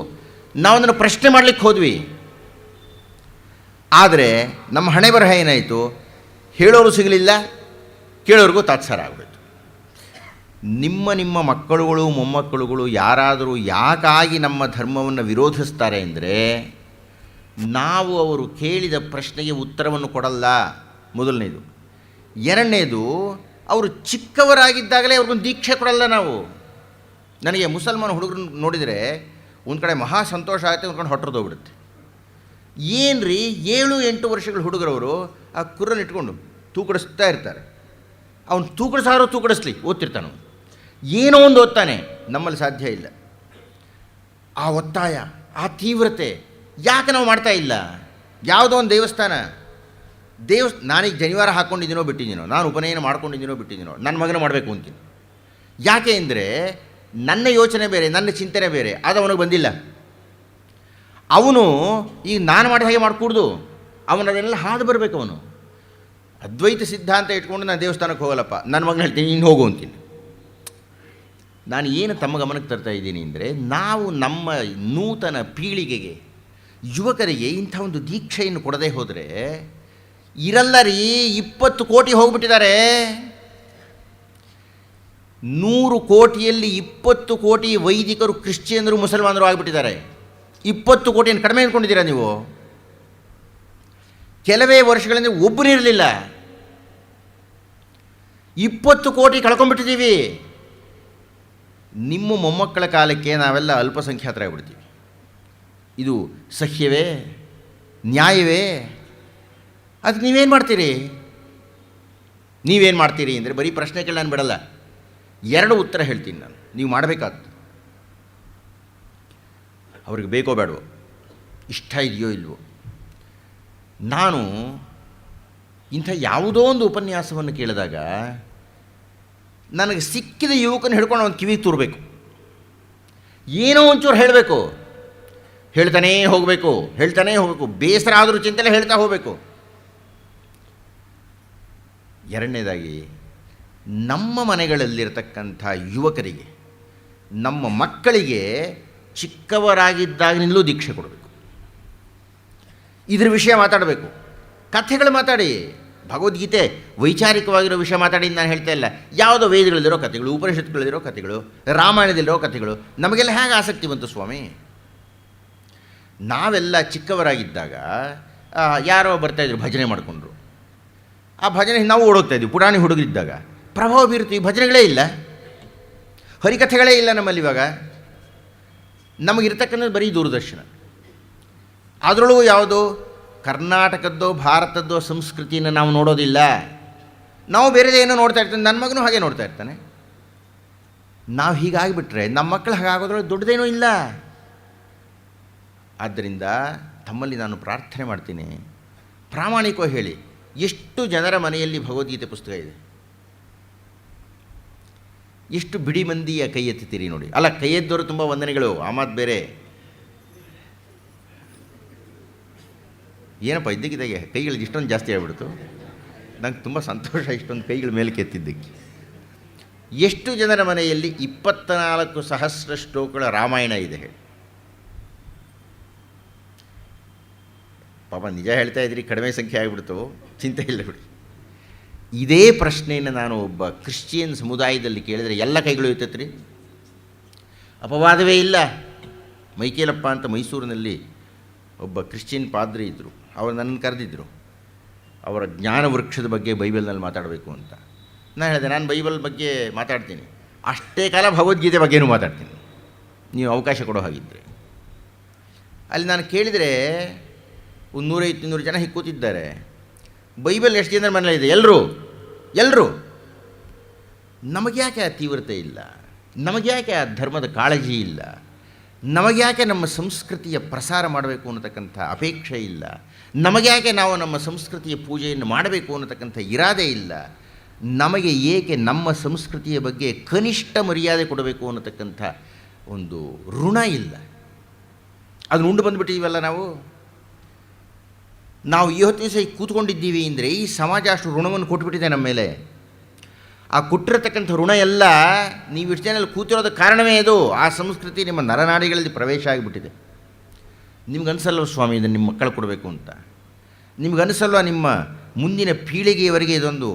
ನಾವು ಅದನ್ನು ಪ್ರಶ್ನೆ ಮಾಡಲಿಕ್ಕೆ ಹೋದ್ವಿ. ಆದರೆ ನಮ್ಮ ಹಣೆ ಬರಹ ಏನಾಯಿತು? ಹೇಳೋರು ಸಿಗಲಿಲ್ಲ, ಕೇಳೋರಿಗೂ ತಾತ್ಸಾರ ಆಗಬೇಕು. ನಿಮ್ಮ ಮಕ್ಕಳುಗಳು ಮೊಮ್ಮಕ್ಕಳುಗಳು ಯಾರಾದರೂ ಯಾಕಾಗಿ ನಮ್ಮ ಧರ್ಮವನ್ನು ವಿರೋಧಿಸ್ತಾರೆ ಅಂದರೆ, ನಾವು ಅವರು ಕೇಳಿದ ಪ್ರಶ್ನೆಗೆ ಉತ್ತರವನ್ನು ಕೊಡಲ್ಲ, ಮೊದಲನೇದು. ಎರಡನೇದು, ಅವರು ಚಿಕ್ಕವರಾಗಿದ್ದಾಗಲೇ ಅವ್ರಿಗೊಂದು ದೀಕ್ಷೆ ಕೊಡಲ್ಲ ನಾವು. ನನಗೆ ಮುಸಲ್ಮಾನ ಹುಡುಗರು ನೋಡಿದರೆ ಒಂದು ಕಡೆ ಮಹಾ ಸಂತೋಷ ಆಗುತ್ತೆ, ಒಂದು ಕಡೆ ಹೊಟ್ಟೋಗ್ಬಿಡುತ್ತೆ. ಏನು ರೀ 7-8 ವರ್ಷಗಳ ಹುಡುಗರವರು ಆ ಕುರ್ರನ್ನು ಇಟ್ಕೊಂಡು ತೂಕಡಿಸ್ತಾ ಇರ್ತಾರೆ. ಅವನು ತೂಕಡಿಸ್ಲಿ, ಓದ್ತಿರ್ತಾನೆ, ಏನೋ ಒಂದು ಓದ್ತಾನೆ. ನಮ್ಮಲ್ಲಿ ಸಾಧ್ಯ ಇಲ್ಲ. ಆ ಒತ್ತಾಯ, ಆ ತೀವ್ರತೆ ಯಾಕೆ ನಾವು ಮಾಡ್ತಾ ಇಲ್ಲ? ಯಾವುದೋ ಒಂದು ದೇವಸ್ಥಾನ ನಾನೀಗ ಜನಿವಾರ ಹಾಕ್ಕೊಂಡಿದ್ದೀನೋ ಬಿಟ್ಟಿದ್ದೀನೋ, ನಾನು ಉಪನಯನ ಮಾಡ್ಕೊಂಡಿದ್ದೀನೋ ಬಿಟ್ಟಿದ್ದೀನೋ, ನನ್ನ ಮಗನ ಮಾಡಬೇಕು ಅಂತೀನಿ. ಯಾಕೆ ಅಂದರೆ ನನ್ನ ಯೋಚನೆ ಬೇರೆ, ನನ್ನ ಚಿಂತನೆ ಬೇರೆ, ಅದು ಅವನಿಗೆ ಬಂದಿಲ್ಲ. ಅವನು ಈಗ ನಾನು ಮಾಡಿದ ಹಾಗೆ ಮಾಡಿಕೊಡ್ದು, ಅವನದನ್ನೆಲ್ಲ ಹಾದು ಬರಬೇಕು. ಅವನು ಅದ್ವೈತ ಸಿದ್ಧಾಂತ ಇಟ್ಕೊಂಡು ನಾನು ದೇವಸ್ಥಾನಕ್ಕೆ ಹೋಗಲ್ಲಪ್ಪ, ನನ್ನ ಮಗನ ಹೇಳ್ತೀನಿ ನೀನು ಹೋಗು ಅಂತೀನಿ. ನಾನು ಏನು ತಮ್ಮ ಗಮನಕ್ಕೆ ತರ್ತಾ ಇದ್ದೀನಿ ಅಂದರೆ, ನಾವು ನಮ್ಮ ನೂತನ ಪೀಳಿಗೆಗೆ, ಯುವಕರಿಗೆ ಇಂಥ ಒಂದು ದೀಕ್ಷೆಯನ್ನು ಕೊಡದೆ ಹೋದರೆ ಇರಲ್ಲ ರೀ. 20 ಕೋಟಿ ಹೋಗ್ಬಿಟ್ಟಿದ್ದಾರೆ. 100 ಕೋಟಿಯಲ್ಲಿ 20 ಕೋಟಿ ವೈದಿಕರು ಕ್ರಿಶ್ಚಿಯನ್ರು ಮುಸಲ್ಮಾನರು ಆಗಿಬಿಟ್ಟಿದ್ದಾರೆ. 20 ಕೋಟಿಯನ್ನು ಕಡಿಮೆ ಅಂದ್ಕೊಂಡಿದ್ದೀರಾ ನೀವು? ಕೆಲವೇ ವರ್ಷಗಳಿಂದ ಒಬ್ಬರು ಇರಲಿಲ್ಲ. 20 ಕೋಟಿ ಕಳ್ಕೊಂಡ್ಬಿಟ್ಟಿದ್ದೀವಿ. ನಿಮ್ಮ ಮೊಮ್ಮಕ್ಕಳ ಕಾಲಕ್ಕೆ ನಾವೆಲ್ಲ ಅಲ್ಪಸಂಖ್ಯಾತರಾಗ್ಬಿಡ್ತೀವಿ. ಇದು ಸಹ್ಯವೇ? ನ್ಯಾಯವೇ? ಅದಕ್ಕೆ ನೀವೇನು ಮಾಡ್ತೀರಿ? ನೀವೇನು ಮಾಡ್ತೀರಿ ಅಂದರೆ ಬರೀ ಪ್ರಶ್ನೆ ಕೇಳಿ ನಾನು ಬಿಡಲ್ಲ, 2 ಉತ್ತರ ಹೇಳ್ತೀನಿ ನಾನು. ನೀವು ಮಾಡಬೇಕಾದ್ದು, ಅವ್ರಿಗೆ ಬೇಕೋ ಬೇಡವೋ, ಇಷ್ಟ ಇದೆಯೋ ಇಲ್ವೋ. ನಾನು ಇಂಥ ಯಾವುದೋ ಒಂದು ಉಪನ್ಯಾಸವನ್ನು ಕೇಳಿದಾಗ ನನಗೆ ಸಿಕ್ಕಿದ ಯುವಕನ ಹಿಡ್ಕೊಂಡು ಒಂದು ಕಿವಿಗೆ ತೂರಬೇಕು, ಏನೋ ಒಂಚೂರು ಹೇಳಬೇಕು, ಹೇಳ್ತಾನೇ ಹೋಗಬೇಕು, ಬೇಸರ ಆದರೂ ಚಿಂತೆಲೆ ಹೇಳ್ತಾ ಹೋಗಬೇಕು. ಎರಡನೇದಾಗಿ, ನಮ್ಮ ಮನೆಗಳಲ್ಲಿರತಕ್ಕಂಥ ಯುವಕರಿಗೆ, ನಮ್ಮ ಮಕ್ಕಳಿಗೆ ಚಿಕ್ಕವರಾಗಿದ್ದಾಗಿನಿಂದಲೂ ದೀಕ್ಷೆ ಕೊಡಬೇಕು. ಇದ್ರ ವಿಷಯ ಮಾತಾಡಬೇಕು. ಕಥೆಗಳು ಮಾತಾಡಿ, ಭಗವದ್ಗೀತೆ ವೈಚಾರಿಕವಾಗಿರೋ ವಿಷಯ ಮಾತಾಡಿ ನಾನು ಹೇಳ್ತಾ ಇಲ್ಲ. ಯಾವುದೋ ವೇದಗಳಲ್ಲಿರೋ ಕಥೆಗಳು, ಉಪನಿಷತ್ತುಗಳಲ್ಲಿರೋ ಕಥೆಗಳು, ರಾಮಾಯಣದಲ್ಲಿರೋ ಕಥೆಗಳು, ನಮಗೆಲ್ಲ ಹೇಗೆ ಆಸಕ್ತಿ ಬಂತು ಸ್ವಾಮಿ? ನಾವೆಲ್ಲ ಚಿಕ್ಕವರಾಗಿದ್ದಾಗ ಯಾರೋ ಬರ್ತಾಯಿದ್ರು, ಭಜನೆ ಮಾಡಿಕೊಂಡ್ರು. ಆ ಭಜನೆ ನಾವು ಓಡೋಗ್ತಾಯಿದ್ವಿ. ಪುರಾಣಿ ಹುಡುಗರಿದ್ದಾಗ ಪ್ರಭಾವ ಬೀರ್ತೀವಿ. ಭಜನೆಗಳೇ ಇಲ್ಲ, ಹರಿಕಥೆಗಳೇ ಇಲ್ಲ ನಮ್ಮಲ್ಲಿ. ಇವಾಗ ನಮಗಿರ್ತಕ್ಕಂಥದ್ದು ಬರೀ ದೂರದರ್ಶನ. ಅದರೊಳಗೂ ಯಾವುದು ಕರ್ನಾಟಕದ್ದೋ ಭಾರತದ್ದೋ ಸಂಸ್ಕೃತಿಯನ್ನು ನಾವು ನೋಡೋದಿಲ್ಲ. ನಾವು ಬೇರೆದೇನೋ ನೋಡ್ತಾ ಇರ್ತಾನೆ. ನನ್ನ ಮಗನೂ ಹಾಗೆ ನೋಡ್ತಾ ಇರ್ತಾನೆ. ನಾವು ಹೀಗಾಗಿಬಿಟ್ರೆ ನಮ್ಮ ಮಕ್ಕಳು ಹಾಗಾಗೋದ್ರೊಳಗೆ ದೊಡ್ಡದೇನೂ ಇಲ್ಲ. ಆದ್ದರಿಂದ ತಮ್ಮಲ್ಲಿ ನಾನು ಪ್ರಾರ್ಥನೆ ಮಾಡ್ತೀನಿ, ಪ್ರಾಮಾಣಿಕವಾಗಿ ಹೇಳಿ, ಎಷ್ಟು ಜನರ ಮನೆಯಲ್ಲಿ ಭಗವದ್ಗೀತೆ ಪುಸ್ತಕ ಇದೆ? ಎಷ್ಟು ಬಿಡಿ ಮಂದಿಯ ಕೈ ಎತ್ತೀರಿ ನೋಡಿ. ಅಲ್ಲ, ಕೈ ಎದ್ದವರು ತುಂಬ ವಂದನೆಗಳು, ಆ ಮಾತು ಬೇರೆ. ಏನಪ್ಪ ಇದ್ದಕ್ಕಿದ್ದಾಗೆ ಕೈಗಳಿಗೆ ಇಷ್ಟೊಂದು ಜಾಸ್ತಿ ಆಗಿಬಿಡ್ತು. ನಂಗೆ ತುಂಬ ಸಂತೋಷ ಇಷ್ಟೊಂದು ಕೈಗಳ ಮೇಲೆ ಕೆತ್ತಿದ್ದಕ್ಕೆ. ಎಷ್ಟು ಜನರ ಮನೆಯಲ್ಲಿ 24,000 ಶ್ಲೋಕಗಳ ರಾಮಾಯಣ ಇದೆ ಹೇಳಿ? ಪಾಪ ನಿಜ ಹೇಳ್ತಾ ಇದ್ರಿ, ಕಡಿಮೆ ಸಂಖ್ಯೆ ಆಗಿಬಿಡ್ತು, ಚಿಂತೆ ಇಲ್ಲ ಬಿಡಿ. ಇದೇ ಪ್ರಶ್ನೆಯನ್ನು ನಾನು ಒಬ್ಬ ಕ್ರಿಶ್ಚಿಯನ್ ಸಮುದಾಯದಲ್ಲಿ ಕೇಳಿದರೆ ಎಲ್ಲ ಕೈಗಳು ಎತ್ತತ್ರಿ, ಅಪವಾದವೇ ಇಲ್ಲ. ಮೈಕೇಲಪ್ಪ ಅಂತ ಮೈಸೂರಿನಲ್ಲಿ ಒಬ್ಬ ಕ್ರಿಶ್ಚಿಯನ್ ಪಾದ್ರಿ ಇದ್ದರು. ಅವರು ನನ್ನನ್ನು ಕರೆದಿದ್ದರು, ಅವರ ಜ್ಞಾನ ವೃಕ್ಷದ ಬಗ್ಗೆ ಬೈಬಲ್ನಲ್ಲಿ ಮಾತಾಡಬೇಕು ಅಂತ. ನಾನು ಹೇಳಿದೆ, ನಾನು ಬೈಬಲ್ ಬಗ್ಗೆ ಮಾತಾಡ್ತೀನಿ, ಅಷ್ಟೇ ಕಾಲ ಭಗವದ್ಗೀತೆ ಬಗ್ಗೆನೂ ಮಾತಾಡ್ತೀನಿ, ನೀವು ಅವಕಾಶ ಕೊಡೋ ಹಾಗಿದ್ದರೆ. ಅಲ್ಲಿ ನಾನು ಕೇಳಿದರೆ ಒಂದು 150-200 ಜನ ಹೀಗೆ ಕೂತಿದ್ದಾರೆ. ಬೈಬಲ್ ಎಷ್ಟು ಜನರ ಮನೇಲಿದೆ? ಎಲ್ಲರೂ. ನಮಗ್ಯಾಕೆ ಆ ತೀವ್ರತೆ ಇಲ್ಲ? ನಮಗ್ಯಾಕೆ ಆ ಧರ್ಮದ ಕಾಳಜಿ ಇಲ್ಲ? ನಮಗ್ಯಾಕೆ ನಮ್ಮ ಸಂಸ್ಕೃತಿಯ ಪ್ರಸಾರ ಮಾಡಬೇಕು ಅನ್ನತಕ್ಕಂಥ ಅಪೇಕ್ಷೆ ಇಲ್ಲ? ನಮಗ್ಯಾಕೆ ನಾವು ನಮ್ಮ ಸಂಸ್ಕೃತಿಯ ಪೂಜೆಯನ್ನು ಮಾಡಬೇಕು ಅನ್ನತಕ್ಕಂಥ ಇರಾದೆ ಇಲ್ಲ? ನಮಗೆ ಏಕೆ ನಮ್ಮ ಸಂಸ್ಕೃತಿಯ ಬಗ್ಗೆ ಕನಿಷ್ಠ ಮರ್ಯಾದೆ ಕೊಡಬೇಕು ಅನ್ನತಕ್ಕಂಥ ಒಂದು ಋಣ ಇಲ್ಲ? ಅದನ್ನು ಉಂಡು ಬಂದುಬಿಟ್ಟಿದ್ದೀವಲ್ಲ ನಾವು ಇವತ್ತು ದಿವಸ ಈಗ ಕೂತ್ಕೊಂಡಿದ್ದೀವಿ ಅಂದರೆ ಈ ಸಮಾಜ ಅಷ್ಟು ಋಣವನ್ನು ಕೊಟ್ಟುಬಿಟ್ಟಿದೆ ನಮ್ಮ ಮೇಲೆ. ಆ ಕೊಟ್ಟಿರತಕ್ಕಂಥ ಋಣ ಎಲ್ಲ ನೀವು ಇಷ್ಟು ಜನ ಕೂತಿರೋದಕ್ಕೆ ಕಾರಣವೇ ಇದು. ಆ ಸಂಸ್ಕೃತಿ ನಿಮ್ಮ ನರನಾಡಿಗಳಲ್ಲಿ ಪ್ರವೇಶ ಆಗಿಬಿಟ್ಟಿದೆ. ನಿಮ್ಗನ್ಸಲ್ವ ಸ್ವಾಮಿ ಇದನ್ನು ನಿಮ್ಮ ಮಕ್ಕಳು ಕೊಡಬೇಕು ಅಂತ? ನಿಮ್ಗನ್ಸಲ್ವ ನಿಮ್ಮ ಮುಂದಿನ ಪೀಳಿಗೆಯವರೆಗೆ ಇದೊಂದು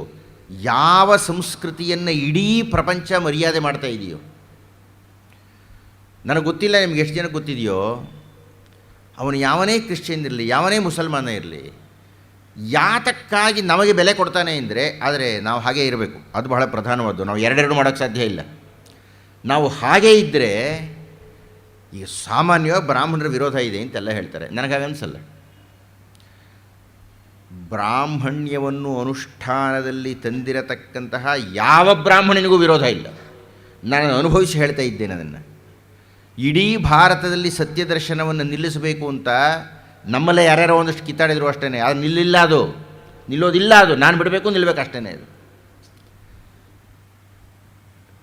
ಯಾವ ಸಂಸ್ಕೃತಿಯನ್ನು ಇಡೀ ಪ್ರಪಂಚ ಮರ್ಯಾದೆ ಮಾಡ್ತಾ ಇದೆಯೋ? ನನಗೆ ಗೊತ್ತಿಲ್ಲ ನಿಮ್ಗೆ ಎಷ್ಟು ಜನಕ್ಕೆ ಗೊತ್ತಿದೆಯೋ, ಅವನು ಯಾವನೇ ಕ್ರಿಶ್ಚಿಯನ್ ಇರಲಿ, ಯಾವನೇ ಮುಸಲ್ಮಾನ ಇರಲಿ, ಯಾತಕ್ಕಾಗಿ ನಮಗೆ ಬೆಲೆ ಕೊಡ್ತಾನೆ ಅಂದರೆ, ಆದರೆ ನಾವು ಹಾಗೇ ಇರಬೇಕು. ಅದು ಬಹಳ ಪ್ರಧಾನವಾದ್ದು. ನಾವು ಎರಡೆರಡು ಮಾಡೋಕ್ಕೆ ಸಾಧ್ಯ ಇಲ್ಲ. ನಾವು ಹಾಗೇ ಇದ್ದರೆ, ಈಗ ಸಾಮಾನ್ಯವಾಗಿ ಬ್ರಾಹ್ಮಣರ ವಿರೋಧ ಇದೆ ಅಂತೆಲ್ಲ ಹೇಳ್ತಾರೆ. ನನಗಾಗನ್ಸಲ್ಲ. ಬ್ರಾಹ್ಮಣ್ಯವನ್ನು ಅನುಷ್ಠಾನದಲ್ಲಿ ತಂದಿರತಕ್ಕಂತಹ ಯಾವ ಬ್ರಾಹ್ಮಣನಿಗೂ ವಿರೋಧ ಇಲ್ಲ. ನಾನು ಅನುಭವಿಸಿ ಹೇಳ್ತಾ ಇದ್ದೇನೆ ಅದನ್ನು. ಇಡೀ ಭಾರತದಲ್ಲಿ ಸತ್ಯದರ್ಶನವನ್ನು ನಿಲ್ಲಿಸಬೇಕು ಅಂತ ನಮ್ಮಲ್ಲೇ ಯಾರ್ಯಾರೋ ಒಂದಷ್ಟು ಕಿತ್ತಾಡಿದ್ರು ಅಷ್ಟೇ. ಅದು ನಿಲ್ಲೋದಿಲ್ಲ. ಅದು ನಾನು ಬಿಡಬೇಕು, ನಿಲ್ಲಬೇಕು ಅಷ್ಟೇ. ಅದು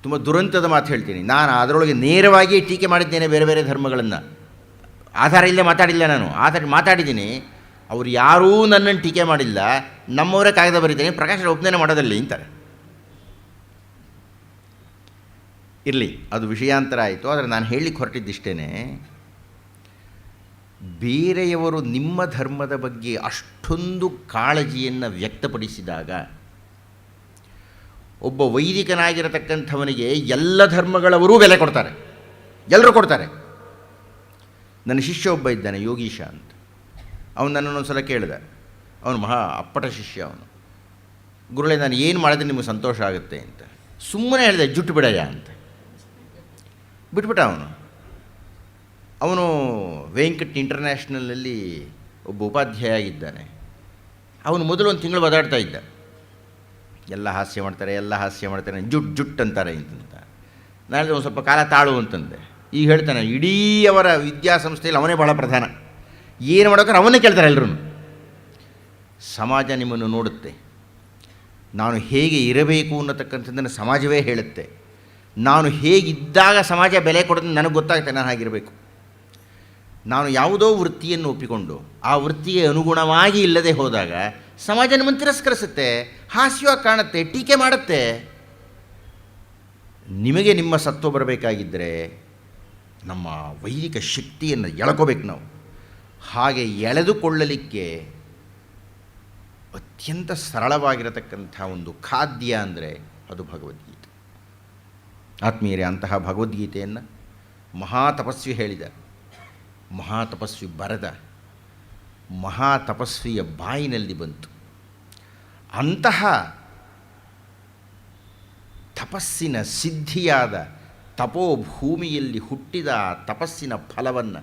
ತುಂಬ ದುರಂತದ ಮಾತು ಹೇಳ್ತೀನಿ. ನಾನು ಅದರೊಳಗೆ ನೇರವಾಗಿ ಟೀಕೆ ಮಾಡಿದ್ದೇನೆ ಬೇರೆ ಬೇರೆ ಧರ್ಮಗಳನ್ನು. ಆಧಾರ ಇಲ್ಲದೆ ಮಾತಾಡಿಲ್ಲ, ನಾನು ಆಧಾರ ಮಾತಾಡಿದ್ದೀನಿ. ಅವ್ರು ಯಾರೂ ನನ್ನನ್ನು ಟೀಕೆ ಮಾಡಿಲ್ಲ, ನಮ್ಮವರೇ ಕಾಗದ ಬರೀತೀನಿ, ಪ್ರಕಾಶ್ ಒಪ್ಪಂದನೆ ಮಾಡೋದಲ್ಲಿ ಅಂತಾರೆ. ಇರಲಿ, ಅದು ವಿಷಯಾಂತರ ಆಯಿತು. ಆದರೆ ನಾನು ಹೇಳಲಿಕ್ಕೆ ಹೊರಟಿದ್ದಿಷ್ಟೇ, ಬೇರೆಯವರು ನಿಮ್ಮ ಧರ್ಮದ ಬಗ್ಗೆ ಅಷ್ಟೊಂದು ಕಾಳಜಿಯನ್ನು ವ್ಯಕ್ತಪಡಿಸಿದಾಗ ಒಬ್ಬ ವೈದಿಕನಾಗಿರತಕ್ಕಂಥವನಿಗೆ ಎಲ್ಲ ಧರ್ಮಗಳವರೂ ಬೆಲೆ ಕೊಡ್ತಾರೆ, ಎಲ್ಲರೂ ಕೊಡ್ತಾರೆ. ನನ್ನ ಶಿಷ್ಯ ಒಬ್ಬ ಇದ್ದಾನೆ, ಯೋಗೀಶ ಅಂತ. ಅವನು ನನ್ನನ್ನು ಸಲ ಕೇಳಿದ. ಅವನು ಮಹಾ ಅಪ್ಪಟ ಶಿಷ್ಯ. ಅವನು, ಗುರುಗಳೇ ನಾನು ಏನು ಮಾಡಿದ್ರೆ ನಿಮಗೆ ಸಂತೋಷ ಆಗುತ್ತೆ ಅಂತ. ಸುಮ್ಮನೆ ಹೇಳಿದೆ, ಜುಟ್ಟು ಬಿಡಯ್ಯ ಅಂತ. ಬಿಟ್ಬಿಟ್ಟ ಅವನು. ಅವನು ವೆಂಕಟ್ ಇಂಟರ್ನ್ಯಾಷನಲ್ನಲ್ಲಿ ಒಬ್ಬ ಉಪಾಧ್ಯಾಯ ಆಗಿದ್ದಾನೆ. ಅವನು ಮೊದಲು ಒಂದು ತಿಂಗಳು ಬದಾಡ್ತಾ ಇದ್ದ, ಎಲ್ಲ ಹಾಸ್ಯ ಮಾಡ್ತಾರೆ, ಎಲ್ಲ ಹಾಸ್ಯ ಮಾಡ್ತಾರೆ, ಜುಟ್ ಅಂತಾರೆ ಇಂತ. ನಾನು ಒಂದು ಸ್ವಲ್ಪ ಕಾಲ ತಾಳು ಅಂತಂದೆ. ಈಗ ಹೇಳ್ತಾನೆ, ಇಡೀ ಅವರ ವಿದ್ಯಾಸಂಸ್ಥೆಯಲ್ಲಿ ಅವನೇ ಭಾಳ ಪ್ರಧಾನ. ಏನು ಮಾಡೋಕ್ರೆ ಅವನ್ನೇ ಕೇಳ್ತಾರೆ ಎಲ್ಲರೂ. ಸಮಾಜ ನಿಮ್ಮನ್ನು ನೋಡುತ್ತೆ. ನಾನು ಹೇಗೆ ಇರಬೇಕು ಅನ್ನತಕ್ಕಂಥದ್ದನ್ನು ಸಮಾಜವೇ ಹೇಳುತ್ತೆ. ನಾನು ಹೇಗಿದ್ದಾಗ ಸಮಾಜ ಬೆಲೆ ಕೊಡೋದು ನನಗೆ ಗೊತ್ತಾಗುತ್ತೆ, ನಾನು ಹಾಗಿರಬೇಕು. ನಾನು ಯಾವುದೋ ವೃತ್ತಿಯನ್ನು ಒಪ್ಪಿಕೊಂಡು ಆ ವೃತ್ತಿಗೆ ಅನುಗುಣವಾಗಿ ಇಲ್ಲದೆ ಹೋದಾಗ ಸಮಾಜ ನಮ್ಮನ್ನು ತಿರಸ್ಕರಿಸುತ್ತೆ, ಹಾಸ್ಯವಾಗಿ ಕಾಣುತ್ತೆ, ಟೀಕೆ ಮಾಡುತ್ತೆ. ನಿಮಗೆ ನಿಮ್ಮ ಸತ್ವ ಬರಬೇಕಾಗಿದ್ದರೆ ನಮ್ಮ ವೈದಿಕ ಶಕ್ತಿಯನ್ನು ಎಳ್ಕೋಬೇಕು ನಾವು. ಹಾಗೆ ಎಳೆದುಕೊಳ್ಳಲಿಕ್ಕೆ ಅತ್ಯಂತ ಸರಳವಾಗಿರತಕ್ಕಂಥ ಒಂದು ಖಾದ್ಯ ಅಂದರೆ ಅದು ಭಗವದ್ಗೀತೆ. ಆತ್ಮೀಯರೇ, ಅಂತಹ ಭಗವದ್ಗೀತೆಯನ್ನು ಮಹಾತಪಸ್ವಿ ಹೇಳಿದ, ಮಹಾತಪಸ್ವಿ ಬರೆದ, ಮಹಾತಪಸ್ವಿಯ ಬಾಯಿನಲ್ಲಿ ಬಂತು. ಅಂತಹ ತಪಸ್ಸಿನ ಸಿದ್ಧಿಯಾದ ತಪೋಭೂಮಿಯಲ್ಲಿ ಹುಟ್ಟಿದ ತಪಸ್ಸಿನ ಫಲವನ್ನು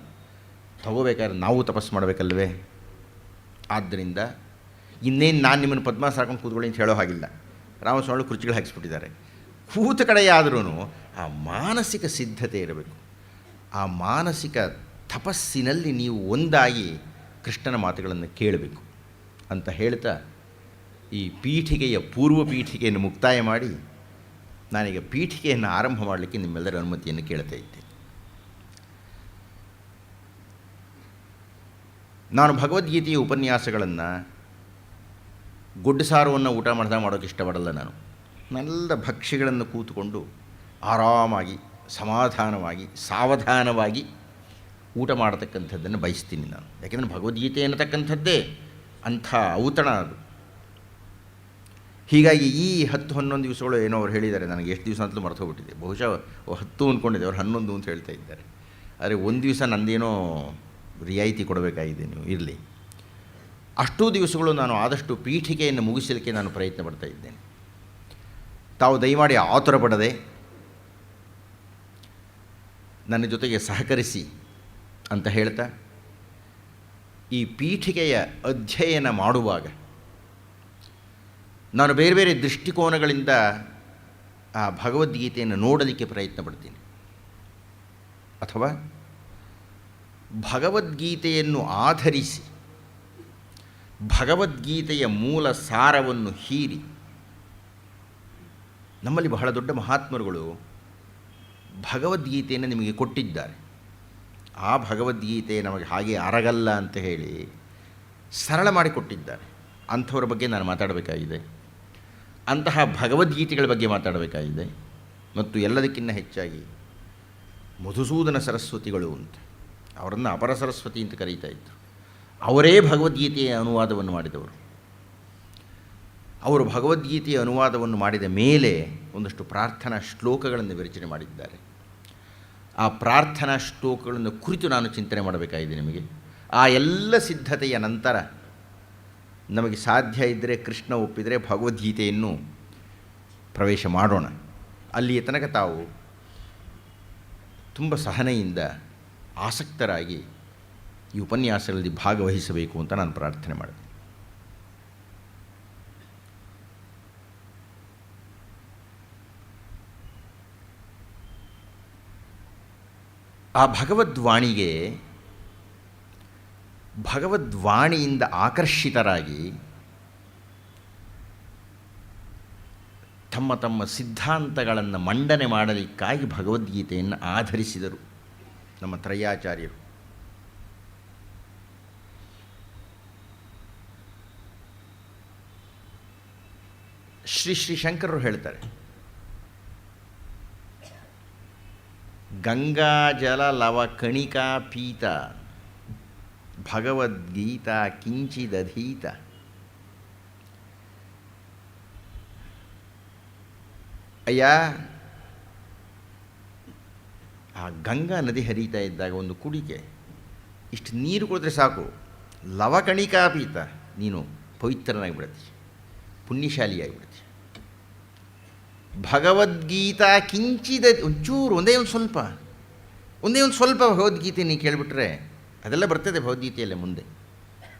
ತಗೋಬೇಕಾದ್ರೆ ನಾವು ತಪಸ್ಸು ಮಾಡಬೇಕಲ್ವೇ? ಆದ್ದರಿಂದ ಇನ್ನೇನು ನಾನು ನಿಮ್ಮನ್ನು ಪದ್ಮಾಸನ ಹಾಕೊಂಡು ಕೂತ್ಕೊಳ್ಳಿ ಅಂತ ಹೇಳೋ ಹಾಗಿಲ್ಲ. ರಾಮಸ್ವಾಮಿ ಕುರ್ಚಿಗಳು ಹಾಕಿಸ್ಬಿಟ್ಟಿದ್ದಾರೆ. ಕೂತ ಕಡೆಯಾದ್ರೂ ಆ ಮಾನಸಿಕ ಸಿದ್ಧತೆ ಇರಬೇಕು. ಆ ಮಾನಸಿಕ ತಪಸ್ಸಿನಲ್ಲಿ ನೀವು ಒಂದಾಗಿ ಕೃಷ್ಣನ ಮಾತುಗಳನ್ನು ಕೇಳಬೇಕು ಅಂತ ಹೇಳ್ತಾ ಈ ಪೀಠಿಕೆಯ ಪೂರ್ವ ಪೀಠಿಕೆಯನ್ನು ಮುಕ್ತಾಯ ಮಾಡಿ ನಾನೀಗ ಪೀಠಿಕೆಯನ್ನು ಆರಂಭ ಮಾಡಲಿಕ್ಕೆ ನಿಮ್ಮೆಲ್ಲರ ಅನುಮತಿಯನ್ನು ಕೇಳ್ತಾ ಇದ್ದೇನೆ. ನಾನು ಭಗವದ್ಗೀತೆಯ ಉಪನ್ಯಾಸಗಳನ್ನು ಗೊಡ್ಡು ಸಾರವನ್ನು ಊಟ ಮಾಡೋಕ್ಕೆ ಇಷ್ಟಪಡಲ್ಲ. ನನ್ನೆಲ್ಲ ಭಕ್ಷ್ಯಗಳನ್ನು ಕೂತುಕೊಂಡು ಆರಾಮಾಗಿ, ಸಮಾಧಾನವಾಗಿ, ಸಾವಧಾನವಾಗಿ ಊಟ ಮಾಡತಕ್ಕಂಥದ್ದನ್ನು ಬಯಸ್ತೀನಿ ನಾನು. ಯಾಕೆಂದರೆ ಭಗವದ್ಗೀತೆ ಅನ್ನತಕ್ಕಂಥದ್ದೇ ಅಂಥ ಔತಣ ಅದು. ಹೀಗಾಗಿ ಈ 10-11 ದಿವಸಗಳು ಏನೋ ಅವ್ರು ಹೇಳಿದ್ದಾರೆ, ನನಗೆ ಎಷ್ಟು ದಿವಸ ಅಂತಲೂ ಮರೆತು ಹೋಗ್ಬಿಟ್ಟಿದೆ. ಬಹುಶಃ 10 ಅಂದ್ಕೊಂಡಿದ್ದೆ, ಅವ್ರು 11 ಅಂತ ಹೇಳ್ತಾ ಇದ್ದಾರೆ. ಆದರೆ ಒಂದು ದಿವಸ ನಂದೇನೋ ರಿಯಾಯಿತಿ ಕೊಡಬೇಕಾಗಿದೆ. ನೀವು ಇರಲಿ, ಅಷ್ಟೂ ದಿವಸಗಳು ನಾನು ಆದಷ್ಟು ಪೀಠಿಕೆಯನ್ನು ಮುಗಿಸಲಿಕ್ಕೆ ನಾನು ಪ್ರಯತ್ನ ಪಡ್ತಾ ಇದ್ದೇನೆ. ತಾವು ದಯಮಾಡಿ ಆತುರ ಪಡದೆ ನನ್ನ ಜೊತೆಗೆ ಸಹಕರಿಸಿ ಅಂತ ಹೇಳ್ತಾ, ಈ ಪೀಠಿಕೆಯ ಅಧ್ಯಯನ ಮಾಡುವಾಗ ನಾನು ಬೇರೆ ಬೇರೆ ದೃಷ್ಟಿಕೋನಗಳಿಂದ ಆ ಭಗವದ್ಗೀತೆಯನ್ನು ನೋಡಲಿಕ್ಕೆ ಪ್ರಯತ್ನ ಪಡ್ತೀನಿ. ಅಥವಾ ಭಗವದ್ಗೀತೆಯನ್ನು ಆಧರಿಸಿ ಭಗವದ್ಗೀತೆಯ ಮೂಲ ಸಾರವನ್ನು ಹೀರಿ, ನಮ್ಮಲ್ಲಿ ಬಹಳ ದೊಡ್ಡ ಮಹಾತ್ಮರುಗಳು ಭಗವದ್ಗೀತೆಯನ್ನು ನಿಮಗೆ ಕೊಟ್ಟಿದ್ದಾರೆ. ಆ ಭಗವದ್ಗೀತೆ ನಮಗೆ ಹಾಗೆ ಅರಗಲ್ಲ ಅಂತ ಹೇಳಿ ಸರಳ ಮಾಡಿಕೊಟ್ಟಿದ್ದಾರೆ. ಅಂಥವ್ರ ಬಗ್ಗೆ ನಾನು ಮಾತಾಡಬೇಕಾಗಿದೆ. ಅಂತಹ ಭಗವದ್ಗೀತೆಗಳ ಬಗ್ಗೆ ಮಾತಾಡಬೇಕಾಗಿದೆ. ಮತ್ತು ಎಲ್ಲದಕ್ಕಿಂತ ಹೆಚ್ಚಾಗಿ ಮಧುಸೂದನ ಸರಸ್ವತಿಗಳು ಅಂತ, ಅವರನ್ನು ಅಪರ ಸರಸ್ವತಿ ಅಂತ ಕರೀತಾ ಇದ್ದರು. ಅವರೇ ಭಗವದ್ಗೀತೆಯ ಅನುವಾದವನ್ನು ಮಾಡಿದವರು. ಅವರು ಭಗವದ್ಗೀತೆಯ ಅನುವಾದವನ್ನು ಮಾಡಿದ ಮೇಲೆ ಒಂದಷ್ಟು ಪ್ರಾರ್ಥನಾ ಶ್ಲೋಕಗಳನ್ನು ವಿರಚನೆ ಮಾಡಿದ್ದಾರೆ. ಆ ಪ್ರಾರ್ಥನಾ ಶ್ಲೋಕಗಳನ್ನು ಕುರಿತು ನಾನು ಚಿಂತನೆ ಮಾಡಬೇಕಾಗಿದೆ ನಿಮಗೆ. ಆ ಎಲ್ಲ ಸಿದ್ಧತೆಯ ನಂತರ ನಮಗೆ ಸಾಧ್ಯ ಇದ್ದರೆ, ಕೃಷ್ಣ ಒಪ್ಪಿದರೆ ಭಗವದ್ಗೀತೆಯನ್ನು ಪ್ರವೇಶ ಮಾಡೋಣ. ಅಲ್ಲಿಯ ತನಕ ತಾವು ತುಂಬ ಸಹನೆಯಿಂದ ಆಸಕ್ತರಾಗಿ ಈ ಉಪನ್ಯಾಸಗಳಲ್ಲಿ ಭಾಗವಹಿಸಬೇಕು ಅಂತ ನಾನು ಪ್ರಾರ್ಥನೆ ಮಾಡಿದೆ. ಆ ಭಗವದ್ವಾಣಿಯಿಂದ ಆಕರ್ಷಿತರಾಗಿ ತಮ್ಮ ತಮ್ಮ ಸಿದ್ಧಾಂತಗಳನ್ನು ಮಂಡನೆ ಮಾಡಲಿಕ್ಕಾಗಿ ಭಗವದ್ಗೀತೆಯನ್ನು ಆಧರಿಸಿದರು ನಮ್ಮ ತ್ರಯಾಚಾರ್ಯರು. ಶ್ರೀ ಶ್ರೀ ಶಂಕರರು ಹೇಳ್ತಾರೆ, ಗಂಗಾಜಲ ಲವ ಕಣಿಕಾ ಪೀತ ಭಗವದ್ಗೀತಾ ಕಿಂಚಿದಧೀತ. ಅಯ್ಯ, ಆ ಗಂಗಾ ನದಿ ಹರಿತಾ ಇದ್ದಾಗ ಒಂದು ಕುಡಿಕೆ ಇಷ್ಟು ನೀರು ಕುಡಿದ್ರೆ ಸಾಕು, ಲವಕಣಿಕಾ ಪೀತ, ನೀನು ಪವಿತ್ರನಾಗಿಬಿಡುತ್ತೆ, ಪುಣ್ಯಶಾಲಿಯಾಗಿಬಿಡುತ್ತೆ. ಭಗವದ್ಗೀತಾ ಕಿಂಚಿದ ಒಂಚೂರು, ಒಂದೇ ಒಂದು ಸ್ವಲ್ಪ ಭಗವದ್ಗೀತೆ ನೀನು ಕೇಳಿಬಿಟ್ರೆ ಅದೆಲ್ಲ ಬರ್ತದೆ ಭಗವದ್ಗೀತೆಯಲ್ಲೇ ಮುಂದೆ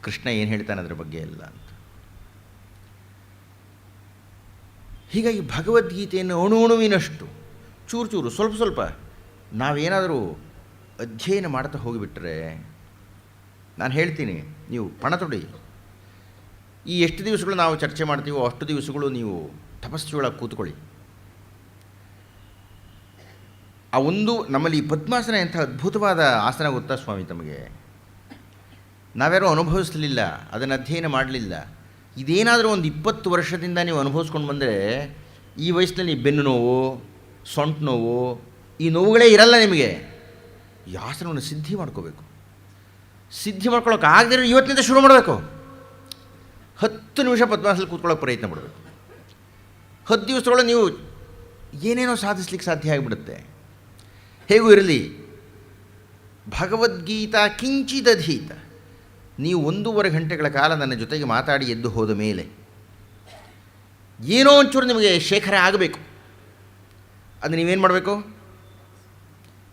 ಕೃಷ್ಣ ಏನು ಹೇಳ್ತಾನೆ ಅದರ ಬಗ್ಗೆ ಎಲ್ಲ ಅಂತ. ಹೀಗಾಗಿ ಭಗವದ್ಗೀತೆಯನ್ನು ಅಣುವಿನಷ್ಟು ಚೂರು ಸ್ವಲ್ಪ ನಾವೇನಾದರೂ ಅಧ್ಯಯನ ಮಾಡ್ತಾ ಹೋಗಿಬಿಟ್ರೆ, ನಾನು ಹೇಳ್ತೀನಿ, ನೀವು ಪಣ ತೊಡಿ. ಈ ಎಷ್ಟು ದಿವಸಗಳು ನಾವು ಚರ್ಚೆ ಮಾಡ್ತೀವೋ ಅಷ್ಟು ದಿವಸಗಳು ನೀವು ತಪಸ್ಸೊಳಗೆ ಕೂತ್ಕೊಳ್ಳಿ. ಆ ಒಂದು ನಮ್ಮಲ್ಲಿ ಈ ಪದ್ಮಾಸನ ಎಂಥ ಅದ್ಭುತವಾದ ಆಸನ ಗೊತ್ತಾ ಸ್ವಾಮಿ ತಮಗೆ? ನಾವ್ಯಾರೂ ಅನುಭವಿಸಲಿಲ್ಲ, ಅದನ್ನು ಅಧ್ಯಯನ ಮಾಡಲಿಲ್ಲ. ಇದೇನಾದರೂ ಒಂದು 20 ವರ್ಷದಿಂದ ನೀವು ಅನುಭವಿಸ್ಕೊಂಡು ಬಂದರೆ ಈ ವಯಸ್ಸಿನಲ್ಲಿ ಬೆನ್ನು ನೋವು, ಸೊಂಟ ನೋವು, ಈ ನೋವುಗಳೇ ಇರಲ್ಲ ನಿಮಗೆ. ಈ ಆಸನವನ್ನು ಸಿದ್ಧಿ ಮಾಡ್ಕೋಬೇಕು. ಸಿದ್ಧಿ ಮಾಡ್ಕೊಳ್ಳೋಕೆ ಆಗದಿರೋ ಇವತ್ತಿನಿಂದ ಶುರು ಮಾಡಬೇಕು. 10 ನಿಮಿಷ ಪದ್ಮಾಸನದಲ್ಲಿ ಕೂತ್ಕೊಳ್ಳೋಕೆ ಪ್ರಯತ್ನ ಪಡಬೇಕು. 10 ದಿವಸದೊಳಗೆ ನೀವು ಏನೇನೋ ಸಾಧಿಸ್ಲಿಕ್ಕೆ ಸಾಧ್ಯ ಆಗಿಬಿಡುತ್ತೆ. ಹೇಗೂ ಇರಲಿ, ಭಗವದ್ಗೀತಾ ಕಿಂಚಿದಧೀತ. ನೀವು 1.5 ಗಂಟೆಗಳ ಕಾಲ ನನ್ನ ಜೊತೆಗೆ ಮಾತಾಡಿ ಎದ್ದು ಹೋದ ಮೇಲೆ ಏನೋ ಒಂಚೂರು ನಿಮಗೆ ಶೇಖರ ಆಗಬೇಕು. ಅದು ನೀವೇನು ಮಾಡಬೇಕು?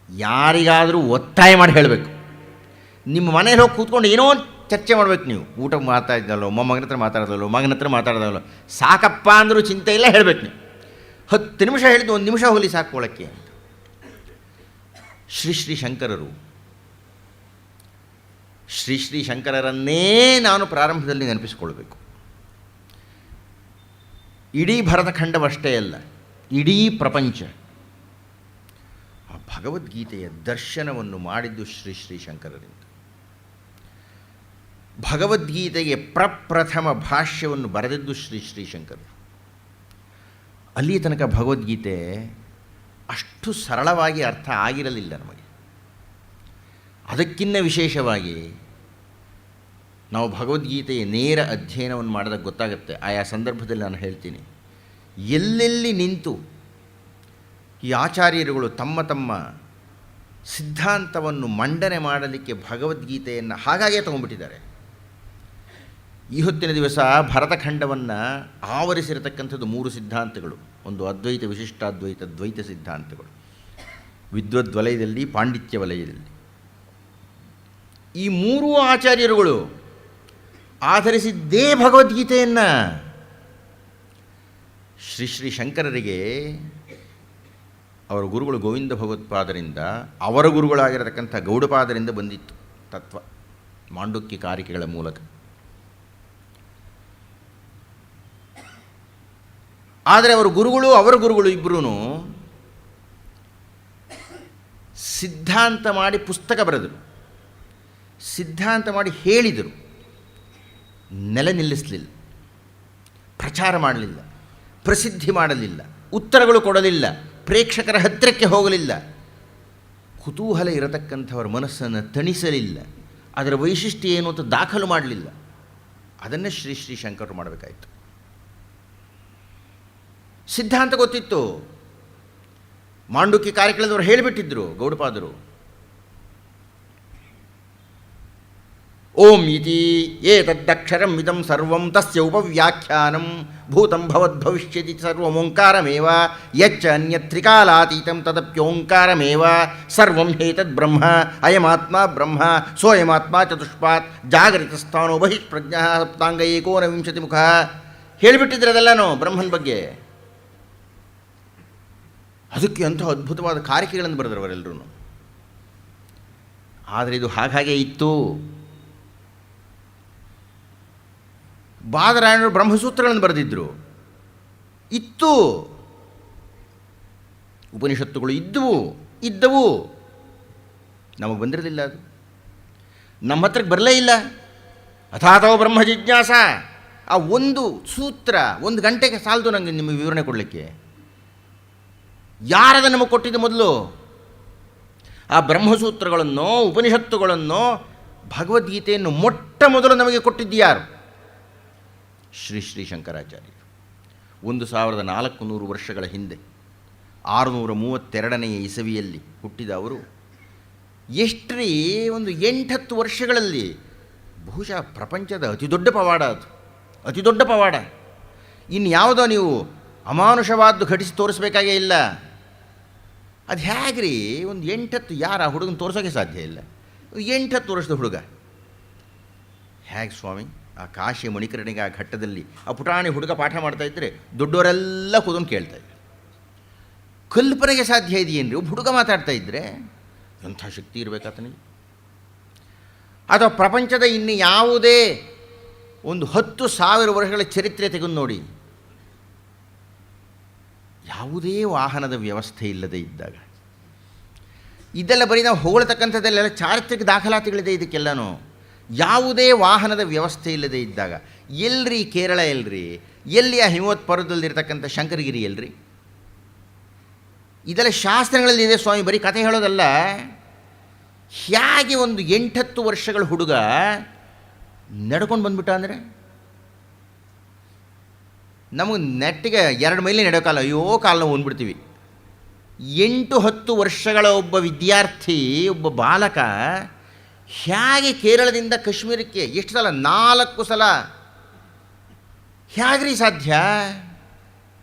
ಯಾರಿಗಾದರೂ ಒತ್ತಾಯ ಮಾಡಿ ಹೇಳಬೇಕು. ನಿಮ್ಮ ಮನೇಲಿ ಹೋಗಿ ಕೂತ್ಕೊಂಡು ಏನೋ ಚರ್ಚೆ ಮಾಡಬೇಕು. ನೀವು ಊಟ ಮಾತಾಡಿದಲ್ಲೋ, ಮೊಮ್ಮಗನ ಹತ್ರ ಮಾತಾಡೋದಲ್ಲೋ, ಮಗನ ಹತ್ರ ಮಾತಾಡೋದಲ್ಲೋ, ಸಾಕಪ್ಪ ಅಂದರೂ ಚಿಂತೆ ಇಲ್ಲ, ಹೇಳಬೇಕು. ನೀವು 10 ನಿಮಿಷ ಹೇಳಿದ್ದು 1 ನಿಮಿಷ ಹೋಗಲಿ ಸಾಕೊಳ್ಳೋಕ್ಕೆ ಅಂತ. ಶ್ರೀ ಶ್ರೀ ಶಂಕರರು, ಶ್ರೀ ಶ್ರೀ ಶಂಕರರನ್ನೇ ನಾನು ಪ್ರಾರಂಭದಲ್ಲಿ ನೆನಪಿಸಿಕೊಳ್ಬೇಕು. ಇಡೀ ಭರತಖಂಡವಷ್ಟೇ ಅಲ್ಲ, ಇಡೀ ಪ್ರಪಂಚ ಆ ಭಗವದ್ಗೀತೆಯ ದರ್ಶನವನ್ನು ಮಾಡಿದ್ದು ಶ್ರೀ ಶ್ರೀ ಶಂಕರರಿಂದ. ಭಗವದ್ಗೀತೆಗೆ ಪ್ರಪ್ರಥಮ ಭಾಷ್ಯವನ್ನು ಬರೆದಿದ್ದು ಶ್ರೀ ಶ್ರೀ ಶಂಕರರು. ಅಲ್ಲಿ ತನಕ ಭಗವದ್ಗೀತೆ ಅಷ್ಟು ಸರಳವಾಗಿ ಅರ್ಥ ಆಗಿರಲಿಲ್ಲ ನಮಗೆ. ಅದಕ್ಕಿಂತ ವಿಶೇಷವಾಗಿ ನಾವು ಭಗವದ್ಗೀತೆಯ ನೇರ ಅಧ್ಯಯನವನ್ನು ಮಾಡಿದಾಗ ಗೊತ್ತಾಗುತ್ತೆ. ಆಯಾ ಸಂದರ್ಭದಲ್ಲಿ ನಾನು ಹೇಳ್ತೀನಿ, ಎಲ್ಲೆಲ್ಲಿ ನಿಂತು ಈ ಆಚಾರ್ಯರುಗಳು ತಮ್ಮ ತಮ್ಮ ಸಿದ್ಧಾಂತವನ್ನು ಮಂಡನೆ ಮಾಡಲಿಕ್ಕೆ ಭಗವದ್ಗೀತೆಯನ್ನು ಹಾಗಾಗೇ ತಗೊಂಡ್ಬಿಟ್ಟಿದ್ದಾರೆ. ಈ ಹೊತ್ತಿನ ದಿವಸ ಭರತಖಂಡವನ್ನು ಆವರಿಸಿರತಕ್ಕಂಥದ್ದು 3 ಸಿದ್ಧಾಂತಗಳು. ಒಂದು ಅದ್ವೈತ, ವಿಶಿಷ್ಟಾದ್ವೈತ, ದ್ವೈತ ಸಿದ್ಧಾಂತಗಳು. ವಿದ್ವದ್ವಲಯದಲ್ಲಿ, ಪಾಂಡಿತ್ಯ ವಲಯದಲ್ಲಿ ಈ 3 ಆಚಾರ್ಯರುಗಳು ಆಧರಿಸಿದ್ದೇ ಭಗವದ್ಗೀತೆಯನ್ನು. ಶ್ರೀ ಶ್ರೀ ಶಂಕರರಿಗೆ ಅವರ ಗುರುಗಳು ಗೋವಿಂದ ಭಗವತ್ಪಾದರಿಂದ, ಅವರ ಗುರುಗಳಾಗಿರತಕ್ಕಂಥ ಗೌಡಪಾದರಿಂದ ಬಂದಿತ್ತು ತತ್ವ, ಮಾಂಡುಕ್ಯ ಕಾರಿಕೆಗಳ ಮೂಲಕ. ಆದರೆ ಅವರ ಗುರುಗಳು ಇಬ್ಬರೂ ಸಿದ್ಧಾಂತ ಮಾಡಿ ಪುಸ್ತಕ ಬರೆದರು, ಸಿದ್ಧಾಂತ ಮಾಡಿ ಹೇಳಿದರು, ನೆಲೆ ನಿಲ್ಲಿಸಲಿಲ್ಲ, ಪ್ರಚಾರ ಮಾಡಲಿಲ್ಲ, ಪ್ರಸಿದ್ಧಿ ಮಾಡಲಿಲ್ಲ, ಉತ್ತರಗಳು ಕೊಡಲಿಲ್ಲ, ಪ್ರೇಕ್ಷಕರ ಹತ್ತಿರಕ್ಕೆ ಹೋಗಲಿಲ್ಲ, ಕುತೂಹಲ ಇರತಕ್ಕಂಥವರ ಮನಸ್ಸನ್ನು ತಣಿಸಲಿಲ್ಲ, ಅದರ ವೈಶಿಷ್ಟ್ಯ ಏನು ಅಂತ ದಾಖಲು ಮಾಡಲಿಲ್ಲ. ಅದನ್ನೇ ಶ್ರೀ ಶ್ರೀ ಶಂಕರರು ಮಾಡಬೇಕಾಯಿತು. ಸಿದ್ಧಾಂತ ಗೊತ್ತಿತ್ತು, ಮಾಂಡುಕ್ಯ ಕಾರ್ಯಕ್ರಮದವರು ಹೇಳಿಬಿಟ್ಟಿದ್ರು ಗೌಡಪಾದರು. ಓಂ ಇತಿ ಏತದ್ದಕ್ಷರಂ ಇದಂ ಸರ್ವಂ ತಸ್ಯ ಉಪವ್ಯಾಖ್ಯಾನಂ ಭೂತಂ ಭವದ್ಭವಿಷ್ಯತಿ ಸರ್ವಮೋಂಕಾರಮೇವ ಯಚ್ಚ ಅನ್ಯತ್ರಿಕಾಲಾತೀತಂ ತದಪ್ಯೋಂಕಾರಮೇವ ಸರ್ವಂ ಹೇತದ್ ಬ್ರಹ್ಮ ಅಯಮಾತ್ಮ ಬ್ರಹ್ಮ ಸೋಯಮಾತ್ಮ ಚತುಷ್ಪಾತ್ ಜಾಗರಿತಸ್ಥಾನೋ ಬಹಿಷ್ಪ್ರಜ್ಞ ಸಪ್ತಾಂಗ ಏಕೋನವಿಂಶತಿ ಮುಖ. ಹೇಳಿಬಿಟ್ಟಿದ್ರೆ ಅದೆಲ್ಲನೋ ಬ್ರಹ್ಮನ ಬಗ್ಗೆ. ಅದಕ್ಕೆ ಅಂಥ ಅದ್ಭುತವಾದ ಕಾರಿಕೆಗಳನ್ನು ಬರೆದರು ಅವರೆಲ್ಲರೂ. ಆದರೆ ಇದು ಹಾಗೆ ಇತ್ತು. ಬಾದರಾಯಣರು ಬ್ರಹ್ಮಸೂತ್ರಗಳನ್ನು ಬರೆದಿದ್ದರು, ಇತ್ತು. ಉಪನಿಷತ್ತುಗಳು ಇದ್ದವು, ನಮಗೆ ಬಂದಿರಲಿಲ್ಲ. ಅದು ನಮ್ಮ ಹತ್ರಕ್ಕೆ ಬರಲೇ ಇಲ್ಲ. ಅಥಾತೋ ಬ್ರಹ್ಮ ಜಿಜ್ಞಾಸ, ಆ ಒಂದು ಸೂತ್ರ 1 ಗಂಟೆಗೆ ಸಾಲದು ನನಗೆ ನಿಮಗೆ ವಿವರಣೆ ಕೊಡಲಿಕ್ಕೆ. ಯಾರದ ನಮಗೆ ಕೊಟ್ಟಿದ್ದು ಮೊದಲು? ಆ ಬ್ರಹ್ಮಸೂತ್ರಗಳನ್ನು, ಉಪನಿಷತ್ತುಗಳನ್ನು, ಭಗವದ್ಗೀತೆಯನ್ನು ಮೊಟ್ಟ ಮೊದಲು ನಮಗೆ ಕೊಟ್ಟಿದ್ದು ಯಾರು? ಶ್ರೀ ಶ್ರೀ ಶಂಕರಾಚಾರ್ಯರು. 1400 ವರ್ಷಗಳ ಹಿಂದೆ 632ನೇ ಇಸವಿಯಲ್ಲಿ ಹುಟ್ಟಿದ ಅವರು ಎಷ್ಟ್ರೀ ಒಂದು 8-10 ವರ್ಷಗಳಲ್ಲಿ ಬಹುಶಃ ಪ್ರಪಂಚದ ಅತಿ ದೊಡ್ಡ ಪವಾಡ ಅದು, ಅತಿ ದೊಡ್ಡ ಪವಾಡ. ಇನ್ನು ಯಾವುದೋ ನೀವು ಅಮಾನುಷವಾದ್ದು ಘಟಿಸಿ ತೋರಿಸ್ಬೇಕಾಗೇ ಇಲ್ಲ. ಅದು ಹೇಗ್ರಿ ಒಂದು 8-10 ಯಾರು ಆ ಹುಡುಗನ ತೋರಿಸೋಕ್ಕೆ ಸಾಧ್ಯ ಇಲ್ಲ. 8-10 ವರ್ಷದ ಹುಡುಗ ಹೇಗೆ ಸ್ವಾಮಿ ಆ ಕಾಶಿ ಮಣಿಕರ್ಣಿಗೆ ಆ ಘಟ್ಟದಲ್ಲಿ ಆ ಪುಟಾಣಿ ಹುಡುಗ ಪಾಠ ಮಾಡ್ತಾಯಿದ್ರೆ ದೊಡ್ಡವರೆಲ್ಲ ಕೂತ್ಕೊಂಡು ಕೇಳ್ತಾಯಿದ್ರು. ಕಲ್ಪನೆಗೆ ಸಾಧ್ಯ ಇದೆಯೇನ್ರಿ? ಒಬ್ಬ ಹುಡುಗ ಮಾತಾಡ್ತಾ ಇದ್ದರೆ ಎಂಥ ಶಕ್ತಿ ಇರಬೇಕಾತನಿಗೆ. ಅಥವಾ ಪ್ರಪಂಚದ ಇನ್ನು ಯಾವುದೇ ಒಂದು 10,000 ವರ್ಷಗಳ ಚರಿತ್ರೆ ತೆಗೆದು ನೋಡಿ, ಯಾವುದೇ ವಾಹನದ ವ್ಯವಸ್ಥೆ ಇಲ್ಲದೆ ಇದ್ದಾಗ, ಇದೆಲ್ಲ ಬರೀ ನಾವು ಹೊಗಳ್ತಕ್ಕಂಥದ್ದೆಲ್ಲ ಚಾರಿತ್ರಿಕ ದಾಖಲಾತಿಗಳಿದೆ ಇದಕ್ಕೆಲ್ಲನೂ. ಯಾವುದೇ ವಾಹನದ ವ್ಯವಸ್ಥೆ ಇಲ್ಲದೆ ಇದ್ದಾಗ ಎಲ್ರಿ ಕೇರಳ, ಎಲ್ಲಿ ಆ ಹಿಮವತ್ ಪರ್ವತದಲ್ಲಿರ್ತಕ್ಕಂಥ ಶಂಕರಗಿರಿ ಎಲ್ರಿ? ಇದೆಲ್ಲ ಶಾಸ್ತ್ರಗಳಲ್ಲಿ ಇದೆ ಸ್ವಾಮಿ, ಬರೀ ಕಥೆ ಹೇಳೋದಲ್ಲ. ಹೇಗೆ ಒಂದು 8-10 ವರ್ಷಗಳ ಹುಡುಗ ನಡ್ಕೊಂಡು ಬಂದ್ಬಿಟ್ಟ ಅಂದರೆ, ನಮಗೆ ನೆಟ್ಟಿಗೆ 2 ಮೈಲಿ ನಡೆಯೋಕಾಲ, ಅಯ್ಯೋ ಕಾಲ ನಾವು ಬಂದ್ಬಿಡ್ತೀವಿ. 8-10 ವರ್ಷಗಳ ಒಬ್ಬ ವಿದ್ಯಾರ್ಥಿ, ಒಬ್ಬ ಬಾಲಕ ಹೇಗೆ ಕೇರಳದಿಂದ ಕಾಶ್ಮೀರಕ್ಕೆ ಎಷ್ಟು ಸಲ? 4 ಸಲ. ಹೇಗ್ರಿ ಸಾಧ್ಯ?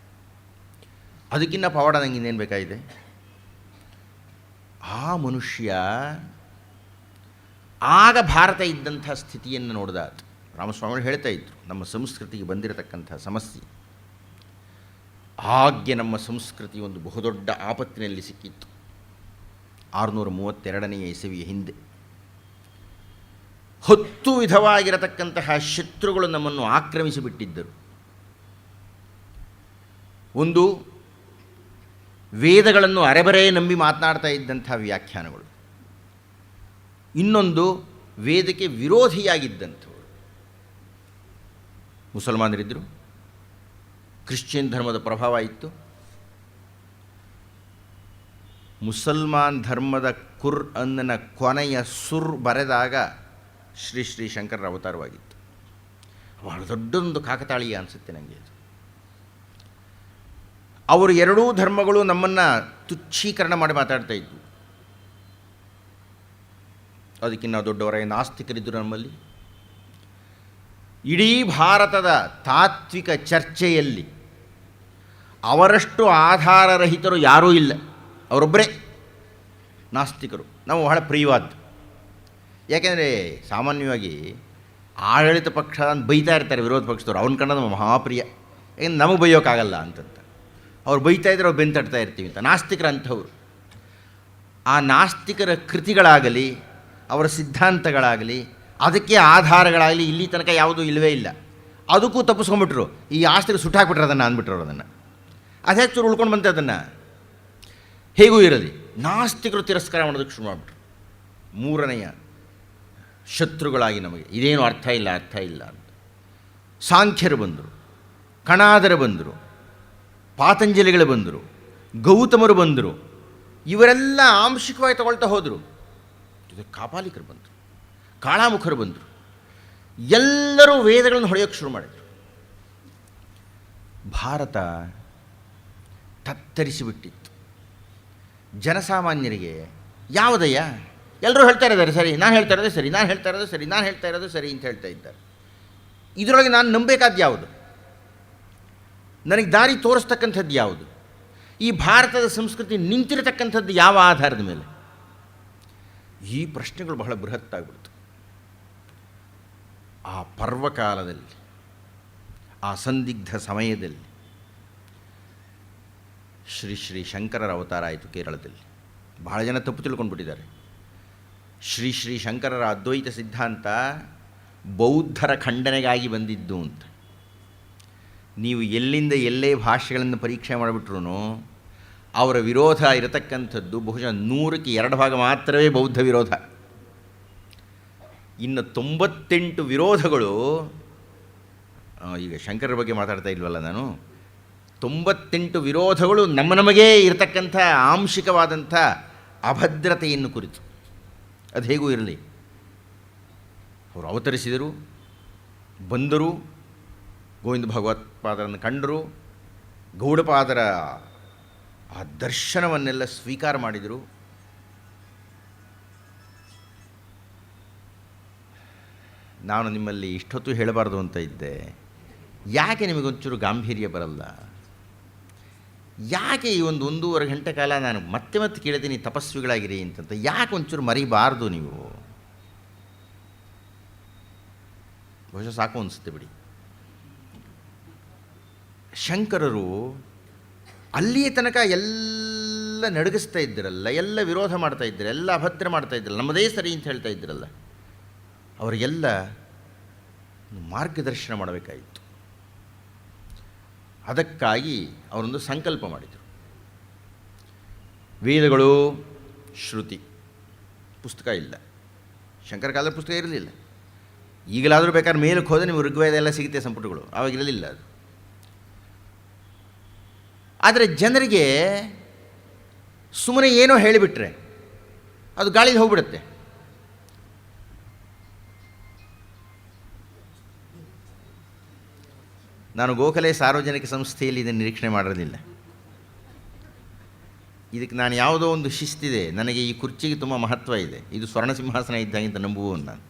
ಅದಕ್ಕಿಂತ ಪವಾಡ ನಂಗೆ ಇನ್ನೇನು ಬೇಕಾಗಿದೆ? ಆ ಮನುಷ್ಯ ಆಗ ಭಾರತ ಇದ್ದಂಥ ಸ್ಥಿತಿಯನ್ನು ನೋಡಿದ. ರಾಮಸ್ವಾಮಿಗಳು ಹೇಳ್ತಾ ಇದ್ರು, ನಮ್ಮ ಸಂಸ್ಕೃತಿಗೆ ಬಂದಿರತಕ್ಕಂಥ ಸಮಸ್ಯೆ, ಆಗ್ಗೆ ನಮ್ಮ ಸಂಸ್ಕೃತಿ ಒಂದು ಬಹುದೊಡ್ಡ ಆಪತ್ತಿನಲ್ಲಿ ಸಿಕ್ಕಿತ್ತು 632ನೇ ಇಸವಿಯ ಹಿಂದೆ. 10 ವಿಧವಾಗಿರತಕ್ಕಂತಹ ಶತ್ರುಗಳು ನಮ್ಮನ್ನು ಆಕ್ರಮಿಸಿಬಿಟ್ಟಿದ್ದರು. ಒಂದು, ವೇದಗಳನ್ನು ಅರೆಬರೇ ನಂಬಿ ಮಾತನಾಡ್ತಾ ಇದ್ದಂಥ ವ್ಯಾಖ್ಯಾನಗಳು. ಇನ್ನೊಂದು, ವೇದಕ್ಕೆ ವಿರೋಧಿಯಾಗಿದ್ದಂಥವರು ಮುಸಲ್ಮಾನರಿದ್ದರು. ಕ್ರಿಶ್ಚಿಯನ್ ಧರ್ಮದ ಪ್ರಭಾವ ಇತ್ತು. ಮುಸಲ್ಮಾನ್ ಧರ್ಮದ ಕುರ್ ಅನ್ನನ ಕೊನೆಯ ಸುರ್ ಬರೆದಾಗ ಶ್ರೀ ಶ್ರೀ ಶಂಕರರ ಅವತಾರವಾಗಿತ್ತು. ಬಹಳ ದೊಡ್ಡದೊಂದು ಕಾಕತಾಳೀಯ ಅನಿಸುತ್ತೆ ನನಗೆ ಅದು. ಅವರು ಎರಡೂ ಧರ್ಮಗಳು ನಮ್ಮನ್ನು ತುಚ್ಛೀಕರಣ ಮಾಡಿ ಮಾತಾಡ್ತಾ ಇದ್ವು. ಅದಕ್ಕಿಂತ ದೊಡ್ಡವರಾಗಿ ನಾಸ್ತಿಕರಿದ್ದರು ನಮ್ಮಲ್ಲಿ. ಇಡೀ ಭಾರತದ ತಾತ್ವಿಕ ಚರ್ಚೆಯಲ್ಲಿ ಅವರಷ್ಟು ಆಧಾರರಹಿತರು ಯಾರೂ ಇಲ್ಲ, ಅವರೊಬ್ಬರೇ ನಾಸ್ತಿಕರು. ನಾವು ಬಹಳ ಪ್ರಿಯವಾದ್ದು. ಯಾಕೆಂದರೆ ಸಾಮಾನ್ಯವಾಗಿ ಆಡಳಿತ ಪಕ್ಷ ಅಂತ ಬೈತಾ ಇರ್ತಾರೆ ವಿರೋಧ ಪಕ್ಷದವ್ರು, ಅವ್ನ ಕಂಡ ನಮ್ಮ ಮಹಾಪ್ರಿಯ, ಏಕೆಂದ್ರೆ ನಮಗೆ ಬೈಯೋಕ್ಕಾಗಲ್ಲ ಅಂತಂತ. ಅವ್ರು ಬೈತಾ ಇದ್ರೆ ಅವ್ರು ಬೆಂತಡ್ತಾ ಇರ್ತೀವಿ ಅಂತ. ನಾಸ್ತಿಕರ ಅಂಥವ್ರು. ಆ ನಾಸ್ತಿಕರ ಕೃತಿಗಳಾಗಲಿ, ಅವರ ಸಿದ್ಧಾಂತಗಳಾಗಲಿ, ಅದಕ್ಕೆ ಆಧಾರಗಳಾಗಲಿ ಇಲ್ಲಿ ತನಕ ಯಾವುದೂ ಇಲ್ಲವೇ ಇಲ್ಲ. ಅದಕ್ಕೂ ತಪ್ಪಿಸ್ಕೊಂಡ್ಬಿಟ್ರು. ಈ ಆಸ್ತಿಗೆ ಸುಟ್ಟಾಕ್ಬಿಟ್ರು ಅದನ್ನು, ಅಂದ್ಬಿಟ್ರು ಅದನ್ನು. ಅದೇ ಚೂರು ಉಳ್ಕೊಂಡು ಬಂತೆ ಅದನ್ನು. ಹೇಗೂ ಇರಲಿ, ನಾಸ್ತಿಕರು ತಿರಸ್ಕಾರ ಮಾಡೋದಕ್ಕೆ ಶುರು ಮಾಡಿಬಿಟ್ರು. 3ನೆಯ ಶತ್ರುಗಳಾಗಿ ನಮಗೆ ಇದೇನು ಅರ್ಥ ಇಲ್ಲ ಅಂತ. ಸಾಂಖ್ಯರು ಬಂದರು, ಕಣಾದರು ಬಂದರು, ಪಾತಂಜಲಿಗಳು ಬಂದರು, ಗೌತಮರು ಬಂದರು. ಇವರೆಲ್ಲ ಆಂಶಿಕವಾಗಿ ತಗೊಳ್ತಾ ಹೋದರು. ಕಾಪಾಲಿಕರು ಬಂದರು, ಕಾಳಾಮುಖರು ಬಂದರು. ಎಲ್ಲರೂ ವೇದಗಳನ್ನು ಹೊಡೆಯೋಕ್ಕೆ ಶುರು ಮಾಡಿದರು. ಭಾರತ ತತ್ತರಿಸಿಬಿಟ್ಟಿತ್ತು. ಜನಸಾಮಾನ್ಯರಿಗೆ ಯಾವುದಯ್ಯ, ಎಲ್ಲರೂ ಹೇಳ್ತಾ ಇದ್ದಾರೆ ಸರಿ, ನಾನು ಹೇಳ್ತಾ ಇರೋದೇ ಸರಿ, ನಾನು ಹೇಳ್ತಾ ಇರೋದು ಸರಿ, ನಾನು ಹೇಳ್ತಾ ಇರೋದು ಸರಿ ಅಂತ ಹೇಳ್ತಾ ಇದ್ದಾರೆ. ಇದರೊಳಗೆ ನಾನು ನಂಬಬೇಕಾದ್ದು ಯಾವುದು? ನನಗೆ ದಾರಿ ತೋರಿಸ್ತಕ್ಕಂಥದ್ದು ಯಾವುದು? ಈ ಭಾರತದ ಸಂಸ್ಕೃತಿ ನಿಂತಿರತಕ್ಕಂಥದ್ದು ಯಾವ ಆಧಾರದ ಮೇಲೆ? ಈ ಪ್ರಶ್ನೆಗಳು ಬಹಳ ಬೃಹತ್ತಾಗ್ಬಿಡ್ತು. ಆ ಪರ್ವಕಾಲದಲ್ಲಿ, ಆ ಸಂದಿಗ್ಧ ಸಮಯದಲ್ಲಿ ಶ್ರೀ ಶ್ರೀ ಶಂಕರರ ಅವತಾರ ಆಯಿತು ಕೇರಳದಲ್ಲಿ. ಬಹಳ ಜನ ತಪ್ಪು ತಿಳ್ಕೊಂಡ್ಬಿಟ್ಟಿದ್ದಾರೆ. ಶ್ರೀ ಶ್ರೀ ಶಂಕರರ ಅದ್ವೈತ ಸಿದ್ಧಾಂತ ಬೌದ್ಧರ ಖಂಡನೆಗಾಗಿ ಬಂದಿದ್ದು ಅಂತ. ನೀವು ಎಲ್ಲಿಂದ ಎಲ್ಲೇ ಭಾಷೆಗಳನ್ನು ಪರೀಕ್ಷೆ ಮಾಡಿಬಿಟ್ರೂ ಅವರ ವಿರೋಧ ಇರತಕ್ಕಂಥದ್ದು ಬಹುಶಃ 100ಕ್ಕೆ 2 ಭಾಗ ಮಾತ್ರವೇ ಬೌದ್ಧ ವಿರೋಧ. ಇನ್ನು 98 ವಿರೋಧಗಳು ಈಗ ಶಂಕರರ ಬಗ್ಗೆ ಮಾತಾಡ್ತಾ ಇಲ್ವಲ್ಲ ನಾನು, 98 ವಿರೋಧಗಳು ನಮಗೇ ಇರತಕ್ಕಂಥ ಆಂಶಿಕವಾದಂಥ ಅಭದ್ರತೆಯನ್ನು ಕುರಿತು. ಅದು ಹೇಗೂ ಇರಲಿ, ಅವರು ಅವತರಿಸಿದರು, ಬಂದರು, ಗೋವಿಂದ ಭಗವತ್ಪಾದರನ್ನು ಕಂಡರು, ಗೌಡಪಾದರ ಆ ದರ್ಶನವನ್ನೆಲ್ಲ ಸ್ವೀಕಾರ ಮಾಡಿದರು. ನಾನು ನಿಮ್ಮಲ್ಲಿ ಇಷ್ಟೊತ್ತು ಹೇಳಬಾರ್ದು ಅಂತ ಇದ್ದೆ. ಯಾಕೆ ನಿಮಗೊಂಚೂರು ಗಾಂಭೀರ್ಯ ಬರಲ್ಲ? ಯಾಕೆ ಈ ಒಂದೂವರೆ ಗಂಟೆ ಕಾಲ ನಾನು ಮತ್ತೆ ಮತ್ತೆ ಕೇಳ್ತೀನಿ ತಪಸ್ವಿಗಳಾಗಿರಿ ಅಂತಂತ, ಯಾಕೆ ಒಂಚೂರು ಮರಿಬಾರ್ದು ನೀವು? ಬಹುಶಃ ಸಾಕು ಅನಿಸುತ್ತೆ ಬಿಡಿ. ಶಂಕರರು ಅಲ್ಲಿಯ ತನಕ ಎಲ್ಲ ನಡಗಿಸ್ತಾ ಇದ್ದರಲ್ಲ, ಎಲ್ಲ ವಿರೋಧ ಮಾಡ್ತಾ ಇದ್ದರು, ಎಲ್ಲ ಅಭದ್ರ ಮಾಡ್ತಾ ಇದ್ರಲ್ಲ, ನಮ್ಮದೇ ಸರಿ ಅಂತ ಹೇಳ್ತಾ ಇದ್ದರಲ್ಲ, ಅವರಿಗೆಲ್ಲ ಮಾರ್ಗದರ್ಶನ ಮಾಡಬೇಕಾಯಿತು. ಅದಕ್ಕಾಗಿ ಅವರೊಂದು ಸಂಕಲ್ಪ ಮಾಡಿದರು. ವೇದಗಳು, ಶ್ರುತಿ, ಪುಸ್ತಕ ಇಲ್ಲ. ಶಂಕರ ಕಾಲದ ಪುಸ್ತಕ ಇರಲಿಲ್ಲ. ಈಗಲಾದರೂ ಬೇಕಾದ್ರೆ ಮೇಲಕ್ಕೆ ಹೋದರೆ ನಿಮಗೆ ಋಗ್ವೇದ ಎಲ್ಲ ಸಿಗುತ್ತೆ, ಸಂಪುಟಗಳು. ಆವಾಗಿರಲಿಲ್ಲ ಅದು. ಆದರೆ ಜನರಿಗೆ ಸುಮ್ಮನೆ ಏನೋ ಹೇಳಿಬಿಟ್ರೆ ಅದು ಗಾಳಿಗೆ ಹೋಗ್ಬಿಡುತ್ತೆ. ನಾನು ಗೋಖಲೆ ಸಾರ್ವಜನಿಕ ಸಂಸ್ಥೆಯಲ್ಲಿ ಇದನ್ನು ನಿರೀಕ್ಷಣೆ ಮಾಡಿರಲಿಲ್ಲ. ಇದಕ್ಕೆ ನಾನು ಯಾವುದೋ ಒಂದು ಶಿಸ್ತಿದೆ, ನನಗೆ ಈ ಕುರ್ಚಿಗೆ ತುಂಬ ಮಹತ್ವ ಇದೆ, ಇದು ಸ್ವರ್ಣ ಸಿಂಹಾಸನ ಇದ್ದಂಗೆ ಅಂತ ನಂಬುವವನು ನಾನು.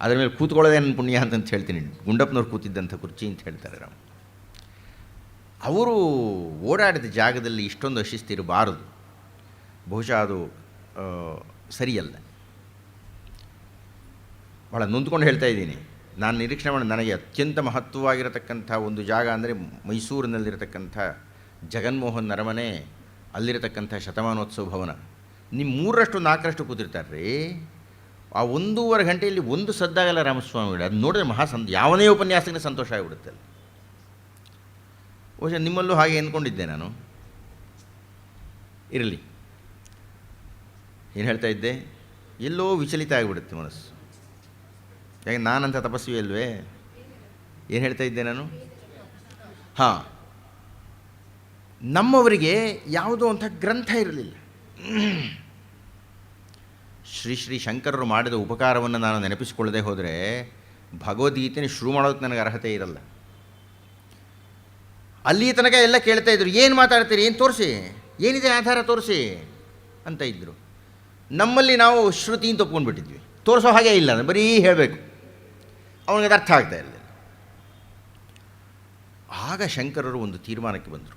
ಅದರ ಮೇಲೆ ಕೂತ್ಕೊಳ್ಳೋದೇ ನನ್ನ ಪುಣ್ಯ ಅಂತಂತ ಹೇಳ್ತೀನಿ. ಗುಂಡಪ್ಪನವ್ರು ಕೂತಿದ್ದಂಥ ಕುರ್ಚಿ ಅಂತ ಹೇಳ್ತಾರೆ ನಾವು. ಅವರು ಓಡಾಡಿದ ಜಾಗದಲ್ಲಿ ಇಷ್ಟೊಂದು ಅಶಿಸ್ತಿರಬಾರದು. ಬಹುಶಃ ಅದು ಸರಿಯಲ್ಲ. ಭಾಳ ನೊಂದ್ಕೊಂಡು ಹೇಳ್ತಾ ಇದ್ದೀನಿ. ನಾನು ನಿರೀಕ್ಷಣೆ ಮಾಡಿ, ನನಗೆ ಅತ್ಯಂತ ಮಹತ್ವವಾಗಿರತಕ್ಕಂಥ ಒಂದು ಜಾಗ ಅಂದರೆ ಮೈಸೂರಿನಲ್ಲಿರತಕ್ಕಂಥ ಜಗನ್ಮೋಹನ್ ಅರಮನೆ, ಅಲ್ಲಿರತಕ್ಕಂಥ ಶತಮಾನೋತ್ಸವ ಭವನ. ನಿಮ್ಮ 3ರಷ್ಟು 4ರಷ್ಟು ಕೂತಿರ್ತಾರೆ ರೀ. ಆ 1.5 ಗಂಟೆಯಲ್ಲಿ ಒಂದು ಸದ್ದಾಗಲ್ಲ ರಾಮಸ್ವಾಮಿಗಳು. ಅದು ನೋಡಿದ್ರೆ ಯಾವನೇ ಉಪನ್ಯಾಸಕ್ಕೆ ಸಂತೋಷ ಆಗಿಬಿಡುತ್ತೆ ಅಲ್ಲಿ. ಬಹುಶಃ ನಿಮ್ಮಲ್ಲೂ ಹಾಗೆ ಅಂದ್ಕೊಂಡಿದ್ದೆ ನಾನು. ಇರಲಿ, ಏನು ಹೇಳ್ತಾ ಇದ್ದೆ, ಎಲ್ಲೋ ವಿಚಲಿತ ಆಗಿಬಿಡುತ್ತೆ ಮನಸ್ಸು. ಯಾಕೆ ನಾನಂಥ ತಪಸ್ವಿ ಅಲ್ವೇ? ಏನು ಹೇಳ್ತಾ ಇದ್ದೆ ನಾನು? ಹಾಂ, ನಮ್ಮವರಿಗೆ ಯಾವುದೋ ಅಂಥ ಗ್ರಂಥ ಇರಲಿಲ್ಲ. ಶ್ರೀ ಶಂಕರರು ಮಾಡಿದ ಉಪಕಾರವನ್ನು ನಾನು ನೆನಪಿಸಿಕೊಳ್ಳದೆ ಹೋದರೆ ಭಗವದ್ಗೀತೆನ ಶುರು ಮಾಡೋದಕ್ಕೆ ನನಗೆ ಅರ್ಹತೆ ಇರಲ್ಲ. ಅಲ್ಲಿ ತನಕ ಎಲ್ಲ ಕೇಳ್ತಾ ಇದ್ರು, ಏನು ಮಾತಾಡ್ತೀರಿ, ಏನು ತೋರಿಸಿ, ಏನಿದೆ ಆಧಾರ ತೋರಿಸಿ ಅಂತ ಇದ್ದರು. ನಮ್ಮಲ್ಲಿ ನಾವು ಶ್ರುತಿ ಅಂತ ಒಪ್ಕೊಂಡ್ಬಿಟ್ಟಿದ್ವಿ. ತೋರಿಸೋ ಹಾಗೆ ಇಲ್ಲ, ಬರೀ ಹೇಳಬೇಕು. ಅವನಿಗೆ ಅದು ಅರ್ಥ ಆಗ್ತಾ ಇರಲಿಲ್ಲ. ಆಗ ಶಂಕರರು ಒಂದು ತೀರ್ಮಾನಕ್ಕೆ ಬಂದರು.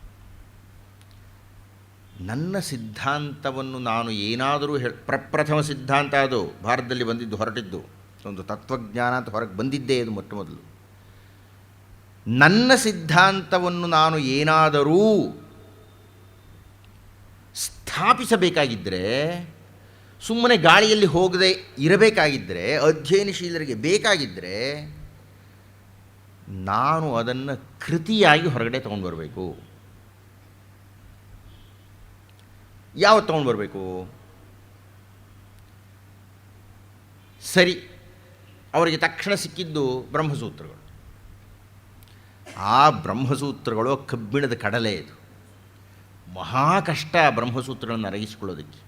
ನನ್ನ ಸಿದ್ಧಾಂತವನ್ನು ನಾನು ಏನಾದರೂ ಪ್ರಪ್ರಥಮ ಸಿದ್ಧಾಂತ ಅದು ಭಾರತದಲ್ಲಿ ಬಂದಿದ್ದು, ಹೊರಟಿದ್ದು ಒಂದು ತತ್ವಜ್ಞಾನ ಅಂತ ಹೊರಗೆ ಬಂದಿದ್ದೇ ಅದು ಮೊಟ್ಟ ಮೊದಲು. ನನ್ನ ಸಿದ್ಧಾಂತವನ್ನು ನಾನು ಏನಾದರೂ ಸ್ಥಾಪಿಸಬೇಕಾಗಿದ್ದರೆ, ಸುಮ್ಮನೆ ಗಾಳಿಯಲ್ಲಿ ಹೋಗದೆ ಇರಬೇಕಾಗಿದ್ದರೆ, ಅಧ್ಯಯನಶೀಲರಿಗೆ ಬೇಕಾಗಿದ್ದರೆ, ನಾನು ಅದನ್ನು ಕೃತಿಯಾಗಿ ಹೊರಗಡೆ ತೊಗೊಂಡು ಬರಬೇಕು. ಯಾವತ್ತು ತೊಗೊಂಡು ಬರಬೇಕು? ಸರಿ, ಅವರಿಗೆ ತಕ್ಷಣ ಸಿಕ್ಕಿದ್ದು ಬ್ರಹ್ಮಸೂತ್ರಗಳು. ಆ ಬ್ರಹ್ಮಸೂತ್ರಗಳು ಕಬ್ಬಿಣದ ಕಡಲೆ. ಇದು ಮಹಾ ಕಷ್ಟ ಬ್ರಹ್ಮಸೂತ್ರಗಳನ್ನು ಅರಗಿಸಿಕೊಳ್ಳೋದಕ್ಕೆ.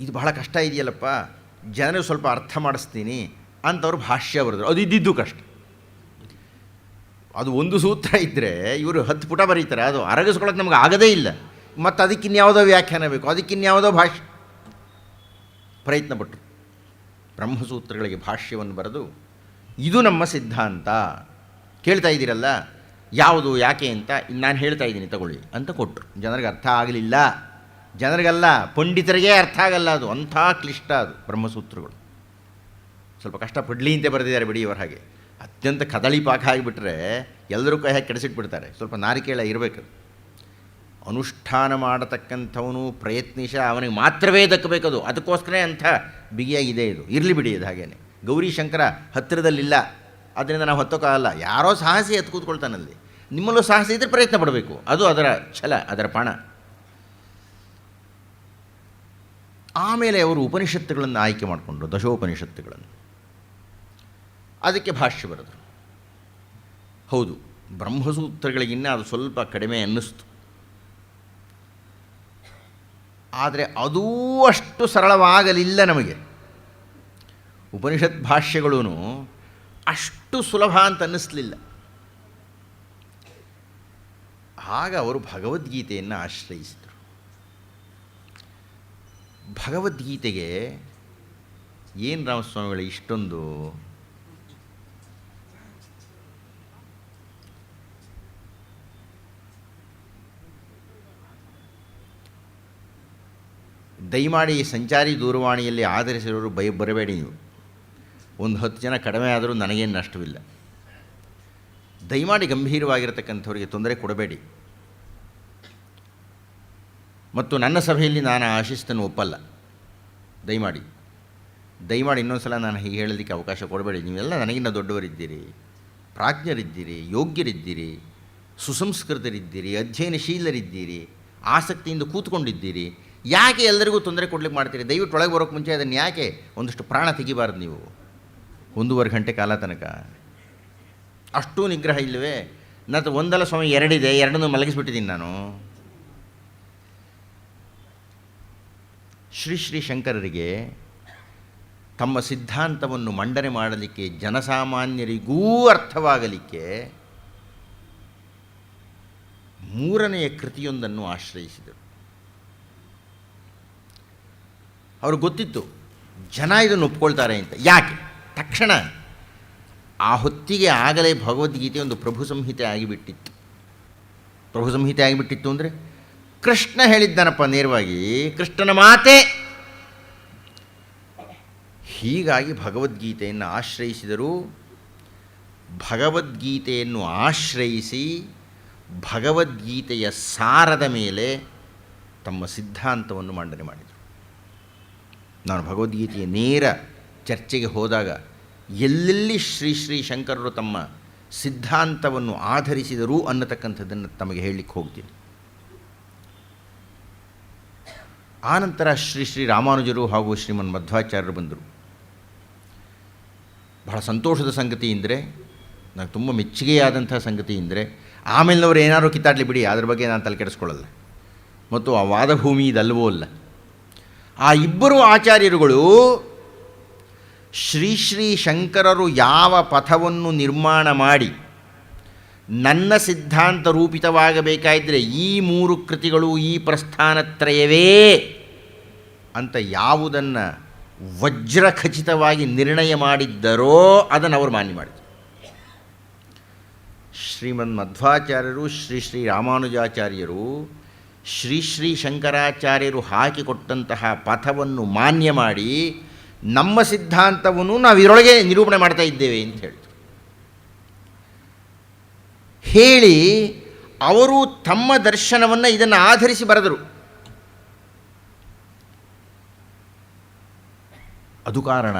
ಇದು ಬಹಳ ಕಷ್ಟ ಇದೆಯಲ್ಲಪ್ಪ, ಜನರು ಸ್ವಲ್ಪ ಅರ್ಥ ಮಾಡಿಸ್ತೀನಿ ಅಂತವ್ರು ಭಾಷ್ಯ ಬರೆದ್ರು. ಅದು ಇದ್ದಿದ್ದು ಕಷ್ಟ. ಅದು ಒಂದು ಸೂತ್ರ ಇದ್ದರೆ ಇವರು 10 ಪುಟ ಬರೀತಾರೆ. ಅದು ಅರಗಿಸ್ಕೊಳ್ಳೋಕೆ ನಮಗೆ ಆಗದೇ ಇಲ್ಲ. ಮತ್ತು ಅದಕ್ಕಿನ್ಯಾವುದೋ ವ್ಯಾಖ್ಯಾನ ಬೇಕು, ಅದಕ್ಕಿನ್ಯಾವುದೋ ಭಾಷ್ಯ. ಪ್ರಯತ್ನಪಟ್ಟರು. ಬ್ರಹ್ಮಸೂತ್ರಗಳಿಗೆ ಭಾಷ್ಯವನ್ನು ಬರೆದು, ಇದು ನಮ್ಮ ಸಿದ್ಧಾಂತ, ಕೇಳ್ತಾ ಇದ್ದೀರಲ್ಲ ಯಾವುದು ಯಾಕೆ ಅಂತ ನಾನು ಹೇಳ್ತಾ ಇದ್ದೀನಿ ತಗೊಳ್ಳಿ ಅಂತ ಕೊಟ್ಟರು. ಜನರಿಗೆ ಅರ್ಥ ಆಗಲಿಲ್ಲ. ಜನರಿಗಲ್ಲ, ಪಂಡಿತರಿಗೆ ಅರ್ಥ ಆಗಲ್ಲ. ಅದು ಅಂಥ ಕ್ಲಿಷ್ಟ ಅದು ಬ್ರಹ್ಮಸೂತ್ರಗಳು. ಸ್ವಲ್ಪ ಕಷ್ಟಪಡಲಿ ಅಂತ ಬರೆದಿದ್ದಾರೆ ಬಿಡಿ. ಇವರ ಹಾಗೆ ಅತ್ಯಂತ ಕದಳಿ ಪಾಕ ಆಗಿಬಿಟ್ರೆ ಎಲ್ಲರೂ ಕೈ ಹಾಕಿ ಕೆಡಿಸಿಟ್ಬಿಡ್ತಾರೆ. ಸ್ವಲ್ಪ ನಾರಿಕೇಳ ಇರಬೇಕು. ಅನುಷ್ಠಾನ ಮಾಡತಕ್ಕಂಥವನು ಪ್ರಯತ್ನಿಸ, ಅವನಿಗೆ ಮಾತ್ರವೇ ದಕ್ಕಬೇಕದು. ಅದಕ್ಕೋಸ್ಕರ ಅಂಥ ಬಿಗಿಯಾಗಿದೆ ಇದು. ಇರಲಿ ಬಿಡಿ, ಅದು ಹಾಗೇನೆ. ಗೌರಿ ಶಂಕರ ಹತ್ತಿರದಲ್ಲಿಲ್ಲ, ಅದರಿಂದ ನಾವು ಹತ್ತೋಕ್ಕಾಗಲ್ಲ. ಯಾರೋ ಸಾಹಸಿ ಹತ್ತು ಕೂತ್ಕೊಳ್ತಾನಲ್ಲಿ. ನಿಮ್ಮಲ್ಲೂ ಸಾಹಸ ಇದ್ದರೆ ಪ್ರಯತ್ನ ಪಡಬೇಕು. ಅದು ಅದರ ಛಲ, ಅದರ ಪಣ. ಆಮೇಲೆ ಅವರು ಉಪನಿಷತ್ತುಗಳನ್ನು ಆಯ್ಕೆ ಮಾಡಿಕೊಂಡ್ರು, ದಶೋಪನಿಷತ್ತುಗಳನ್ನು. ಅದಕ್ಕೆ ಭಾಷ್ಯ ಬರೆದರು. ಹೌದು, ಬ್ರಹ್ಮಸೂತ್ರಗಳಿಗಿನ್ನ ಅದು ಸ್ವಲ್ಪ ಕಡಿಮೆ ಅನ್ನಿಸ್ತು. ಆದರೆ ಅದೂ ಅಷ್ಟು ಸರಳವಾಗಲಿಲ್ಲ ನಮಗೆ. ಉಪನಿಷತ್ ಭಾಷ್ಯಗಳೂ ಅಷ್ಟು ಸುಲಭ ಅಂತ ಅನ್ನಿಸ್ಲಿಲ್ಲ. ಆಗ ಅವರು ಭಗವದ್ಗೀತೆಯನ್ನು ಆಶ್ರಯಿಸಿದರು. ಭಗವದ್ಗೀತೆಗೆ ಏನು ರಾಮಸ್ವಾಮಿಗಳು ಇಷ್ಟೊಂದು ದಯಮಾಡಿ ಸಂಚಾರಿ ದೂರವಾಣಿಯಲ್ಲಿ ಆಧರಿಸಿರೋರು ಬರಬೇಡಿ. ನೀವು ಒಂದು 10 ಜನ ಕಡಿಮೆ ಆದರೂ ನನಗೇನು ನಷ್ಟವಿಲ್ಲ. ದಯಮಾಡಿ ಗಂಭೀರವಾಗಿರತಕ್ಕಂಥವರಿಗೆ ತೊಂದರೆ ಕೊಡಬೇಡಿ. ಮತ್ತು ನನ್ನ ಸಭೆಯಲ್ಲಿ ನಾನು ಆ ಶಿಸ್ತನ್ನು ಒಪ್ಪಲ್ಲ. ದಯಮಾಡಿ ಇನ್ನೊಂದು ಸಲ ನಾನು ಹೀಗೆ ಹೇಳೋದಕ್ಕೆ ಅವಕಾಶ ಕೊಡಬೇಡಿ. ನೀವೆಲ್ಲ ನನಗಿನ್ನ ದೊಡ್ಡವರಿದ್ದೀರಿ, ಪ್ರಾಜ್ಞರಿದ್ದೀರಿ, ಯೋಗ್ಯರಿದ್ದೀರಿ, ಸುಸಂಸ್ಕೃತರಿದ್ದೀರಿ, ಅಧ್ಯಯನಶೀಲರಿದ್ದೀರಿ, ಆಸಕ್ತಿಯಿಂದ ಕೂತ್ಕೊಂಡಿದ್ದೀರಿ. ಯಾಕೆ ಎಲ್ಲರಿಗೂ ತೊಂದರೆ ಕೊಡ್ಲಿಕ್ಕೆ ಮಾಡ್ತೀರಿ? ದಯವಿಟ್ಟು ಒಳಗೆ ಬರೋಕ್ಕೆ ಮುಂಚೆ ಅದನ್ನು ಯಾಕೆ ಒಂದಷ್ಟು ಪ್ರಾಣ ತೆಗಿಬಾರ್ದು ನೀವು? 1.5 ಗಂಟೆ ಕಾಲ ತನಕ ಅಷ್ಟೂ ನಿಗ್ರಹ ಇಲ್ಲವೇ? ನನ್ನ ಒಂದಲ್ಲ ಸ್ವಾಮಿ 2 ಇದೆ, 2 ಮಲಗಿಸ್ಬಿಟ್ಟಿದ್ದೀನಿ ನಾನು. ಶ್ರೀ ಶಂಕರರಿಗೆ ತಮ್ಮ ಸಿದ್ಧಾಂತವನ್ನು ಮಂಡನೆ ಮಾಡಲಿಕ್ಕೆ, ಜನಸಾಮಾನ್ಯರಿಗೂ ಅರ್ಥವಾಗಲಿಕ್ಕೆ 3ನೆಯ ಕೃತಿಯೊಂದನ್ನು ಆಶ್ರಯಿಸಿದರು. ಅವ್ರಿಗೆ ಗೊತ್ತಿತ್ತು ಜನ ಇದನ್ನು ಒಪ್ಕೊಳ್ತಾರೆ ಅಂತ. ಯಾಕೆ? ತಕ್ಷಣ ಆ ಹೊತ್ತಿಗೆ ಆಗಲೇ ಭಗವದ್ಗೀತೆ ಒಂದು ಪ್ರಭು ಸಂಹಿತೆ ಆಗಿಬಿಟ್ಟಿತ್ತು. ಪ್ರಭು ಸಂಹಿತೆ ಆಗಿಬಿಟ್ಟಿತ್ತು ಅಂದರೆ ಕೃಷ್ಣ ಹೇಳಿದ್ದಾನಪ್ಪ ನೇರವಾಗಿ, ಕೃಷ್ಣನ ಮಾತೆ. ಹೀಗಾಗಿ ಭಗವದ್ಗೀತೆಯನ್ನು ಆಶ್ರಯಿಸಿದರು. ಭಗವದ್ಗೀತೆಯನ್ನು ಆಶ್ರಯಿಸಿ ಭಗವದ್ಗೀತೆಯ ಸಾರದ ಮೇಲೆ ತಮ್ಮ ಸಿದ್ಧಾಂತವನ್ನು ಮಂಡನೆ ಮಾಡಿದರು. ನಾನು ಭಗವದ್ಗೀತೆಯ ನೇರ ಚರ್ಚೆಗೆ ಹೋದಾಗ ಎಲ್ಲೆಲ್ಲಿ ಶ್ರೀ ಶಂಕರರು ತಮ್ಮ ಸಿದ್ಧಾಂತವನ್ನು ಆಧರಿಸಿದರು ಅನ್ನತಕ್ಕಂಥದ್ದನ್ನು ತಮಗೆ ಹೇಳಲಿಕ್ಕೆ ಹೋಗ್ತೀನಿ. ಆನಂತರ ಶ್ರೀ ರಾಮಾನುಜರು ಹಾಗೂ ಶ್ರೀಮನ್ ಮಧ್ವಾಚಾರ್ಯರು ಬಂದರು. ಬಹಳ ಸಂತೋಷದ ಸಂಗತಿ ಅಂದರೆ, ನನಗೆ ತುಂಬ ಮೆಚ್ಚುಗೆಯಾದಂಥ ಸಂಗತಿ ಅಂದರೆ, ಆಮೇಲಿನವರು ಏನಾದರೂ ಕಿತ್ತಾಡಲಿ ಬಿಡಿ, ಅದ್ರ ಬಗ್ಗೆ ನಾನು ತಲೆ ಕೆಡಿಸ್ಕೊಳ್ಳಲ್ಲ. ಮತ್ತು ಆ ವಾದಭೂಮಿ ಇದಲ್ವೋ ಅಲ್ಲ. ಆ ಇಬ್ಬರು ಆಚಾರ್ಯರುಗಳು ಶ್ರೀ ಶಂಕರರು ಯಾವ ಪಥವನ್ನು ನಿರ್ಮಾಣ ಮಾಡಿ ನನ್ನ ಸಿದ್ಧಾಂತ ರೂಪಿತವಾಗಬೇಕಾಯಿದ್ರೆ ಈ 3 ಕೃತಿಗಳು, ಈ ಪ್ರಸ್ಥಾನತ್ರಯವೇ ಅಂತ ಯಾವುದನ್ನು ವಜ್ರಖಚಿತವಾಗಿ ನಿರ್ಣಯ ಮಾಡಿದ್ದರೋ ಅದನ್ನು ಅವರು ಮಾನ್ಯ ಮಾಡಿದರು. ಶ್ರೀಮನ್ ಮಧ್ವಾಚಾರ್ಯರು, ಶ್ರೀ ರಾಮಾನುಜಾಚಾರ್ಯರು ಶ್ರೀ ಶಂಕರಾಚಾರ್ಯರು ಹಾಕಿಕೊಟ್ಟಂತಹ ಪಥವನ್ನು ಮಾನ್ಯ ಮಾಡಿ ನಮ್ಮ ಸಿದ್ಧಾಂತವನ್ನು ನಾವು ಇದರೊಳಗೆ ನಿರೂಪಣೆ ಮಾಡ್ತಾ ಇದ್ದೇವೆ ಅಂತ ಹೇಳಿದರು. ಹೇಳಿ ಅವರು ತಮ್ಮ ದರ್ಶನವನ್ನು ಇದನ್ನು ಆಧರಿಸಿ ಬರೆದರು. ಅದು ಕಾರಣ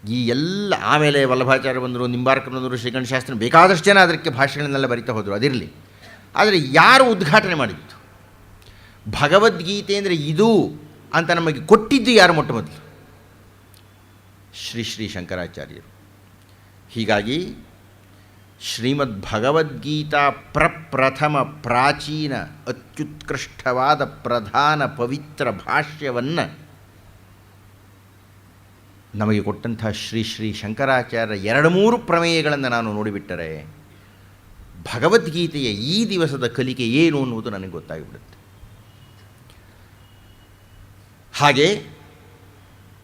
ಈ ಎಲ್ಲ ಆಮೇಲೆ ವಲ್ಲಭಾಚಾರ್ಯ ಬಂದರು, ನಿಂಬಾರ್ಕರ್ ಬಂದರು, ಶ್ರೀಕಂಠ ಶಾಸ್ತ್ರಿ, ಬೇಕಾದಷ್ಟು ಜನ ಅದಕ್ಕೆ ಭಾಷೆಗಳನ್ನೆಲ್ಲ ಬರಿತಾ ಹೋದರು. ಅದಿರಲಿ. ಆದರೆ ಯಾರು ಉದ್ಘಾಟನೆ ಮಾಡಿದ್ದು ಭಗವದ್ಗೀತೆ ಅಂದರೆ ಇದು ಅಂತ ನಮಗೆ ಕೊಟ್ಟಿದ್ದು ಯಾರು? ಮೊಟ್ಟ ಮೊದಲು ಶ್ರೀ ಶಂಕರಾಚಾರ್ಯರು. ಹೀಗಾಗಿ ಶ್ರೀಮದ್ ಭಗವದ್ಗೀತಾ ಪ್ರಪ್ರಥಮ ಪ್ರಾಚೀನ ಅತ್ಯುತ್ಕೃಷ್ಟವಾದ ಪ್ರಧಾನ ಪವಿತ್ರ ಭಾಷ್ಯವನ್ನು ನಮಗೆ ಕೊಟ್ಟಂಥ ಶ್ರೀ ಶಂಕರಾಚಾರ್ಯ 2-3 ಪ್ರಮೇಯಗಳನ್ನು ನಾನು ನೋಡಿಬಿಟ್ಟರೆ ಭಗವದ್ಗೀತೆಯ ಈ ದಿವಸದ ಕಲಿಕೆ ಏನು ಅನ್ನುವುದು ನನಗೆ ಗೊತ್ತಾಗಿಬಿಡುತ್ತೆ. ಹಾಗೆ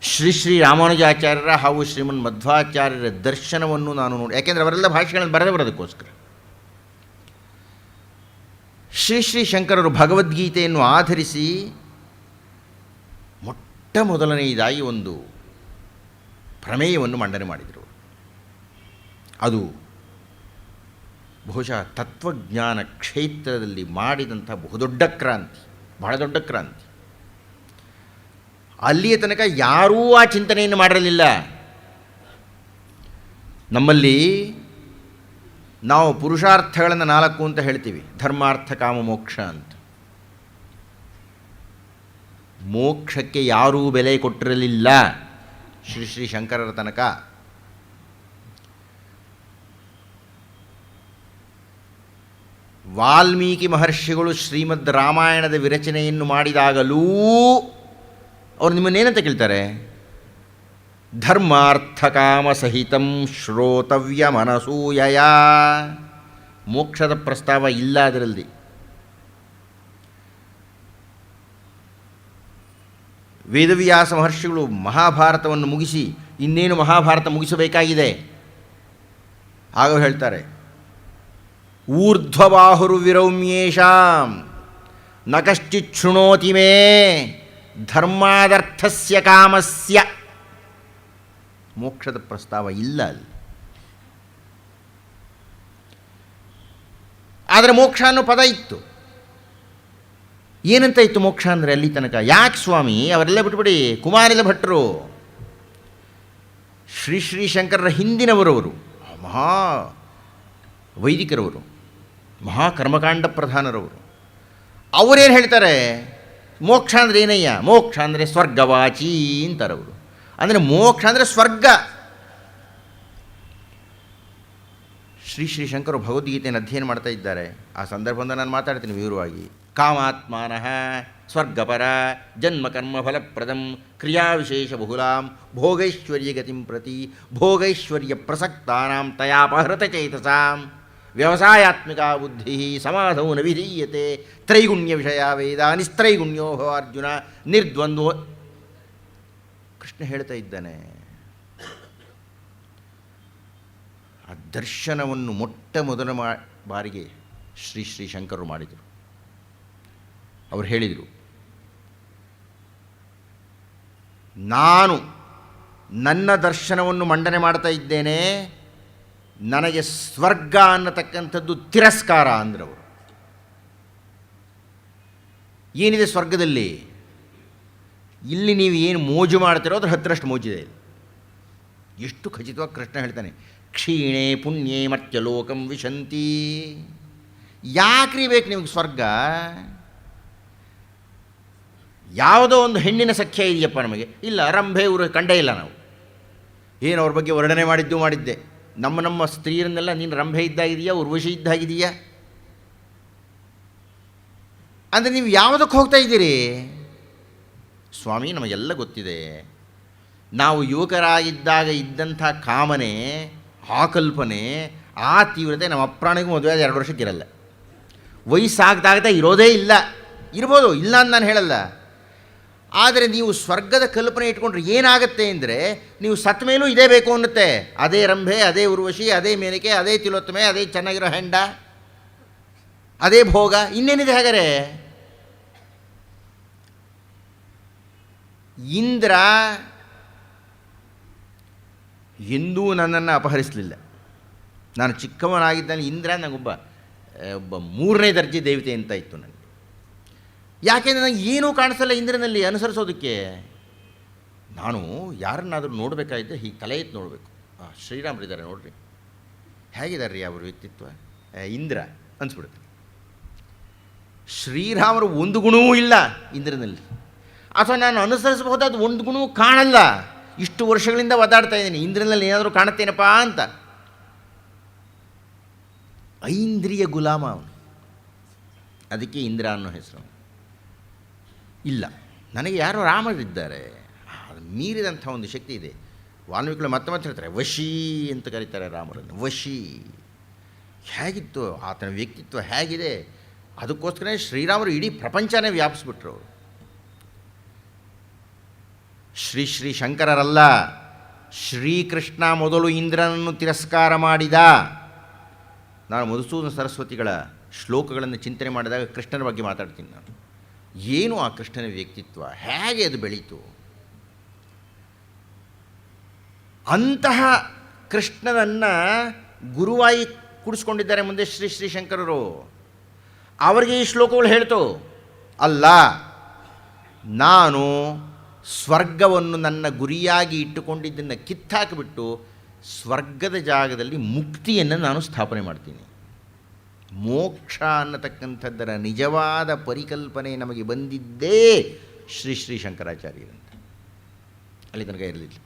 ಶ್ರೀ ರಾಮಾನುಜಾಚಾರ್ಯರ ಹಾಗೂ ಶ್ರೀಮನ್ ಮಧ್ವಾಚಾರ್ಯರ ದರ್ಶನವನ್ನು ನಾನು ನೋಡಿ, ಯಾಕೆಂದರೆ ಅವರೆಲ್ಲ ಭಾಷೆಗಳನ್ನು ಬರೆದೇ ಬರೋದಕ್ಕೋಸ್ಕರ. ಶ್ರೀ ಶಂಕರರು ಭಗವದ್ಗೀತೆಯನ್ನು ಆಧರಿಸಿ ಮೊಟ್ಟ ಮೊದಲನೆಯದಾಗಿ ಒಂದು ಪ್ರಮೇಯವನ್ನು ಮಂಡನೆ ಮಾಡಿದರು. ಅದು ಬಹುಶಃ ತತ್ವಜ್ಞಾನ ಕ್ಷೇತ್ರದಲ್ಲಿ ಮಾಡಿದಂಥ ಬಹುದೊಡ್ಡ ಕ್ರಾಂತಿ, ಬಹಳ ದೊಡ್ಡ ಕ್ರಾಂತಿ. ಅಲ್ಲಿಯ ತನಕ ಯಾರೂ ಆ ಚಿಂತನೆಯನ್ನು ಮಾಡಿರಲಿಲ್ಲ. ನಮ್ಮಲ್ಲಿ ನಾವು ಪುರುಷಾರ್ಥಗಳನ್ನು 4 ಅಂತ ಹೇಳ್ತೀವಿ, ಧರ್ಮಾರ್ಥ ಕಾಮ ಮೋಕ್ಷ ಅಂತ. ಮೋಕ್ಷಕ್ಕೆ ಯಾರೂ ಬೆಲೆ ಕೊಟ್ಟಿರಲಿಲ್ಲ ಶ್ರೀ ಶಂಕರರ ತನಕ. ವಾಲ್ಮೀಕಿ ಮಹರ್ಷಿಗಳು ಶ್ರೀಮದ್ ರಾಮಾಯಣದ ವಿರಚನೆಯನ್ನು ಮಾಡಿದಾಗಲೂ ಅವರು ನಿಮ್ಮನ್ನೇನಂತ ಕೇಳ್ತಾರೆ? ಧರ್ಮಾರ್ಥಕಾಮ ಸಹಿತಂ ಶ್ರೋತವ್ಯ ಮನಸೂಯಯ. ಮೋಕ್ಷದ ಪ್ರಸ್ತಾವ ಇಲ್ಲ ಅದರಲ್ಲಿ. ವೇದವ್ಯಾಸ ಮಹರ್ಷಿಗಳು ಮಹಾಭಾರತವನ್ನು ಮುಗಿಸಿ ಇನ್ನೇನು ಮಹಾಭಾರತ ಮುಗಿಸಬೇಕಾಗಿದೆ. ಆಗ ಹೇಳ್ತಾರೆ, ಊರ್ಧ್ವಬಾಹುರು ವಿರೌಮ್ಯೇಷಾಂ ನ ಕಶ್ಚಿತ್ ಶೃಣೋತಿ ಮೇ ಧರ್ಮಾದರ್ಥಸ್ಯ ಕಾಮಸ್ಯ. ಮೋಕ್ಷದ ಪ್ರಸ್ತಾವ ಇಲ್ಲ ಅಲ್ಲಿ. ಆದರೆ ಮೋಕ್ಷ ಅನ್ನೋ ಪದ ಇತ್ತು. ಏನಂತ ಇತ್ತು ಮೋಕ್ಷ ಅಂದರೆ ಅಲ್ಲಿ ತನಕ? ಯಾಕೆ ಸ್ವಾಮಿ ಅವರೆಲ್ಲ ಬಿಟ್ಬಿಡಿ, ಕುಮಾರಿಲ ಭಟ್ರು, ಶ್ರೀ ಶ್ರೀ ಶಂಕರರ ಹಿಂದಿನವರವರು, ಮಹಾ ವೈದಿಕರವರು, ಮಹಾ ಕರ್ಮಕಾಂಡ ಪ್ರಧಾನರವರು, ಅವರೇನು ಹೇಳ್ತಾರೆ? ಮೋಕ್ಷ ಅಂದರೆ ಏನಯ್ಯ? ಮೋಕ್ಷ ಅಂದರೆ ಸ್ವರ್ಗವಾಚಿ ಅಂತಾರವರು. ಅಂದರೆ ಮೋಕ್ಷ ಅಂದರೆ ಸ್ವರ್ಗ. ಶ್ರೀ ಶ್ರೀ ಶಂಕರು ಭಗವದ್ಗೀತೆಯನ್ನು ಅಧ್ಯಯನ ಮಾಡ್ತಾ ಇದ್ದಾರೆ. ಆ ಸಂದರ್ಭದಿಂದ ನಾನು ಮಾತಾಡ್ತೀನಿ ವಿವರವಾಗಿ. ಕಾಮಾತ್ಮಾನಃ ಸ್ವರ್ಗಪರ ಜನ್ಮಕರ್ಮ ಫಲಪ್ರದಂ ಕ್ರಿಯಾವಿಶೇಷ ಬಹುಲಾಂ ಭೋಗೈಶ್ವರ್ಯ ಗತಿಂ ಪ್ರತಿ ಭೋಗೈಶ್ವರ್ಯ ಪ್ರಸಕ್ತಾನಾಂ ತಯಾಪಹೃತ ಚೇತಸಾಂ ವ್ಯವಸಾಯಾತ್ಮಿಕಾ ಬುದ್ಧಿ ಸಮಾಧೌ ನ ವಿಧೀಯತೆ ತ್ರೈಗುಣ್ಯ ವಿಷಯ ವೇದ ನಿಸ್ತ್ರೈಗುಣ್ಯೋ ಭವ ಅರ್ಜುನ ನಿರ್ದ್ವಂದ್ವೋ. ಕೃಷ್ಣ ಹೇಳ್ತಾ ಇದ್ದಾನೆ, ಆ ದರ್ಶನವನ್ನು ಮೊಟ್ಟ ಮೊದಲ ಬಾರಿಗೆ ಶ್ರೀ ಶ್ರೀ ಶಂಕರರು ಮಾಡಿದರು. ಅವರು ಹೇಳಿದರು, ನಾನು ನನ್ನ ದರ್ಶನವನ್ನು ಮಂಡನೆ ಮಾಡ್ತಾ ಇದ್ದೇನೆ, ನನಗೆ ಸ್ವರ್ಗ ಅನ್ನತಕ್ಕಂಥದ್ದು ತಿರಸ್ಕಾರ ಅಂದ್ರವರು. ಏನಿದೆ ಸ್ವರ್ಗದಲ್ಲಿ? ಇಲ್ಲಿ ನೀವು ಏನು ಮೋಜು ಮಾಡ್ತಿರೋ ಅದ್ರ ಹತ್ತರಷ್ಟು ಮೋಜಿದೆ. ಎಷ್ಟು ಖಚಿತವಾಗಿ ಕೃಷ್ಣ ಹೇಳ್ತಾನೆ, ಕ್ಷೀಣೆ ಪುಣ್ಯೇ ಮರ್ತ್ಯಲೋಕಂ ವಿಶಂತಿ. ಯಾಕ್ರಿ ಬೇಕು ನಿಮಗೆ ಸ್ವರ್ಗ? ಯಾವುದೋ ಒಂದು ಹೆಣ್ಣಿನ ಸಖ್ಯ ಇದೆಯಪ್ಪ ನಮಗೆ. ಇಲ್ಲ, ರಂಭೆ ಇವರು ಕಂಡೇ ಇಲ್ಲ ನಾವು. ಏನು ಅವ್ರ ಬಗ್ಗೆ ವರ್ಣನೆ ಮಾಡಿದ್ದೆ. ನಮ್ಮ ಸ್ತ್ರೀಯರನ್ನೆಲ್ಲ ನೀನು ರಂಭೆ ಇದ್ದಾಗಿದೆಯಾ, ಉರ್ವಶಿ ಇದ್ದಾಗಿದೆಯಾ? ಅಂದರೆ ನೀವು ಯಾವುದಕ್ಕೆ ಹೋಗ್ತಾ ಇದ್ದೀರಿ? ಸ್ವಾಮಿ, ನಮಗೆಲ್ಲ ಗೊತ್ತಿದೆ, ನಾವು ಯುವಕರಾಗಿದ್ದಾಗ ಇದ್ದಂಥ ಕಾಮನೆ, ಆ ಕಲ್ಪನೆ, ಆ ತೀವ್ರತೆ ನಮ್ಮ ಅಪ್ರಾಣಿಗೂ ಮದುವೆ ಆದ 2 ವರ್ಷಕ್ಕಿರಲ್ಲ. ವಯಸ್ಸಾಗ್ದಾಗ್ತಾ ಇರೋದೇ ಇಲ್ಲ. ಇರ್ಬೋದು, ಇಲ್ಲ ಅಂತ ನಾನು ಹೇಳಲ್ಲ. ಆದರೆ ನೀವು ಸ್ವರ್ಗದ ಕಲ್ಪನೆ ಇಟ್ಕೊಂಡ್ರೆ ಏನಾಗುತ್ತೆ ಅಂದರೆ, ನೀವು ಸತ್ತ ಮೇಲೂ ಇದೇ ಬೇಕು ಅನ್ನುತ್ತೆ. ಅದೇ ರಂಭೆ, ಅದೇ ಉರ್ವಶಿ, ಅದೇ ಮೇನಕೆ, ಅದೇ ತಿಲೋತ್ತಮೆ, ಅದೇ ಚೆನ್ನಾಗಿರೋ ಹೆಂಡ, ಅದೇ ಭೋಗ. ಇನ್ನೇನಿದೆ ಹಾಗಾದರೆ? ಇಂದ್ರ ಎಂದೂ ನನ್ನನ್ನು ಅಪಹರಿಸಲಿಲ್ಲ. ನಾನು ಚಿಕ್ಕವನಾಗಿದ್ದಾನೆ ಇಂದ್ರ ನನಗೊಬ್ಬ 3ನೇ ದರ್ಜೆ ದೇವತೆ ಅಂತ ಇತ್ತು ನನಗೆ. ಯಾಕೆಂದರೆ ನನಗೆ ಏನೂ ಕಾಣಿಸಲ್ಲ ಇಂದ್ರನಲ್ಲಿ ಅನುಸರಿಸೋದಕ್ಕೆ. ನಾನು ಯಾರನ್ನಾದರೂ ನೋಡಬೇಕಾಗಿದ್ದರೆ ಹೀಗೆ ತಲೆ ಎತ್ತು ನೋಡಬೇಕು. ಶ್ರೀರಾಮರಿದ್ದಾರೆ ನೋಡ್ರಿ, ಹೇಗಿದ್ದಾರೆ ರೀ ಅವ್ರ ವ್ಯಕ್ತಿತ್ವ, ಇಂದ್ರ ಅನಿಸ್ಬಿಡುತ್ತೆ. ಶ್ರೀರಾಮರು ಒಂದು ಗುಣವೂ ಇಲ್ಲ ಇಂದ್ರನಲ್ಲಿ. ಅಥವಾ ನಾನು ಅನುಸರಿಸಬಹುದಾದ ಒಂದು ಗುಣವೂ ಕಾಣಲ್ಲ. ಇಷ್ಟು ವರ್ಷಗಳಿಂದ ಒದ್ದಾಡ್ತಾ ಇದ್ದೀನಿ, ಇಂದ್ರನಲ್ಲಿ ಏನಾದರೂ ಕಾಣುತ್ತೇನಪ್ಪ ಅಂತ. ಐಂದ್ರಿಯ ಗುಲಾಮ ಅವನು, ಅದಕ್ಕೆ ಇಂದ್ರ ಅನ್ನೋ ಹೆಸರು. ಇಲ್ಲ, ನನಗೆ ಯಾರೋ ರಾಮರಿದ್ದಾರೆ, ಅದು ಮೀರಿದಂಥ ಒಂದು ಶಕ್ತಿ ಇದೆ. ವಾಲ್ಮೀಕಿಗಳು ಮತ್ತೆ ಹೇಳ್ತಾರೆ, ವಶಿ ಅಂತ ಕರೀತಾರೆ ರಾಮರನ್ನು. ವಶಿ ಹೇಗಿತ್ತು ಆತನ ವ್ಯಕ್ತಿತ್ವ, ಹೇಗಿದೆ, ಅದಕ್ಕೋಸ್ಕರ ಶ್ರೀರಾಮರು ಇಡೀ ಪ್ರಪಂಚನೇ ವ್ಯಾಪಿಸ್ಬಿಟ್ರು. ಅವರು ಶ್ರೀ ಶ್ರೀ ಶಂಕರರಲ್ಲ, ಶ್ರೀಕೃಷ್ಣ ಮೊದಲು ಇಂದ್ರನನ್ನು ತಿರಸ್ಕಾರ ಮಾಡಿದ. ನಾನು ಮಧುಸೂದನ ಸರಸ್ವತಿಗಳ ಶ್ಲೋಕಗಳನ್ನು ಚಿಂತನೆ ಮಾಡಿದಾಗ ಕೃಷ್ಣನ ಬಗ್ಗೆ ಮಾತಾಡ್ತೀನಿ ನಾನು. ಏನು ಆ ಕೃಷ್ಣನ ವ್ಯಕ್ತಿತ್ವ, ಹೇಗೆ ಅದು ಬೆಳೀತು? ಅಂತಹ ಕೃಷ್ಣನನ್ನು ಗುರುವಾಗಿ ಕೂಡಿಸ್ಕೊಂಡಿದ್ದಾರೆ ಮುಂದೆ ಶ್ರೀ ಶ್ರೀ ಶಂಕರರು. ಅವರಿಗೆ ಈ ಶ್ಲೋಕಗಳು ಹೇಳ್ತು, ಅಲ್ಲ, ನಾನು ಸ್ವರ್ಗವನ್ನು ನನ್ನ ಗುರಿಯಾಗಿ ಇಟ್ಟುಕೊಂಡಿದ್ದನ್ನು ಕಿತ್ತಾಕಿಬಿಟ್ಟು ಸ್ವರ್ಗದ ಜಾಗದಲ್ಲಿ ಮುಕ್ತಿಯನ್ನು ನಾನು ಸ್ಥಾಪನೆ ಮಾಡ್ತೀನಿ. ಮೋಕ್ಷ ಅನ್ನತಕ್ಕಂಥದ್ದರ ನಿಜವಾದ ಪರಿಕಲ್ಪನೆ ನಮಗೆ ಬಂದಿದ್ದೇ ಶ್ರೀ ಶ್ರೀ ಶಂಕರಾಚಾರ್ಯರಂತೆ. ಅಲ್ಲಿ ತನಕ ಇರಲಿಲ್ಲ.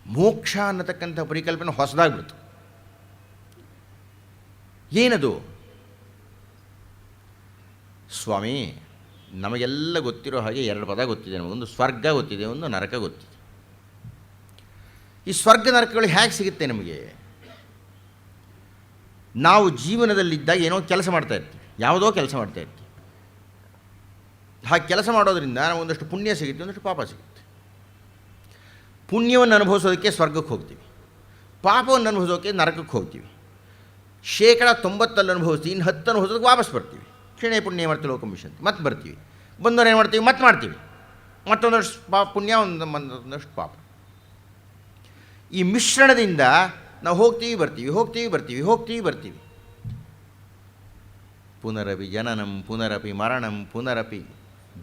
ಮೋಕ್ಷ ಅನ್ನತಕ್ಕಂಥ ಪರಿಕಲ್ಪನೆ ಹೊಸದಾಗ್ಬಿಡ್ತು. ಏನದು? ಸ್ವಾಮಿ, ನಮಗೆಲ್ಲ ಗೊತ್ತಿರೋ ಹಾಗೆ ಎರಡು ಪದ ಗೊತ್ತಿದೆ. ಒಂದು ಸ್ವರ್ಗ ಗೊತ್ತಿದೆ, ಒಂದು ನರಕ ಗೊತ್ತಿದೆ. ಈ ಸ್ವರ್ಗ ನರಕಗಳು ಹೇಗೆ ಸಿಗುತ್ತೆ ನಮಗೆ? ನಾವು ಜೀವನದಲ್ಲಿದ್ದಾಗ ಏನೋ ಕೆಲಸ ಮಾಡ್ತಾ ಇರ್ತೀವಿ, ಯಾವುದೋ ಕೆಲಸ ಮಾಡ್ತಾ ಇರ್ತೀವಿ. ಹಾಗೆ ಕೆಲಸ ಮಾಡೋದ್ರಿಂದ ನಾವು ಒಂದಷ್ಟು ಪುಣ್ಯ ಸಿಗುತ್ತೆ, ಒಂದಷ್ಟು ಪಾಪ ಸಿಗುತ್ತೆ. ಪುಣ್ಯವನ್ನು ಅನುಭವಿಸೋದಕ್ಕೆ ಸ್ವರ್ಗಕ್ಕೆ ಹೋಗ್ತೀವಿ, ಪಾಪವನ್ನು ಅನುಭವಿಸೋಕ್ಕೆ ನರಕಕ್ಕೆ ಹೋಗ್ತೀವಿ. 90% ಅನುಭವಿಸ್ತೀವಿ, ಇನ್ನು 10 ಅನುಭವಿಸೋದಕ್ಕೆ ವಾಪಸ್ ಬರ್ತೀವಿ. ಕ್ಷಣೆ ಪುಣ್ಯ ಮಾಡ್ತೀವಿ ಲೋಕಂ ವಿಶಂತಿ, ಮತ್ತೆ ಬರ್ತೀವಿ. ಬಂದವ್ರು ಏನು ಮಾಡ್ತೀವಿ? ಮತ್ತೆ ಮಾಡ್ತೀವಿ. ಮತ್ತೊಂದಷ್ಟು ಪುಣ್ಯ, ಒಂದಷ್ಟು ಪಾಪ. ಈ ಮಿಶ್ರಣದಿಂದ ನಾವು ಹೋಗ್ತೀವಿ ಬರ್ತೀವಿ. ಪುನರಪಿ ಜನನಂ ಪುನರಪಿ ಮರಣಂ ಪುನರಪಿ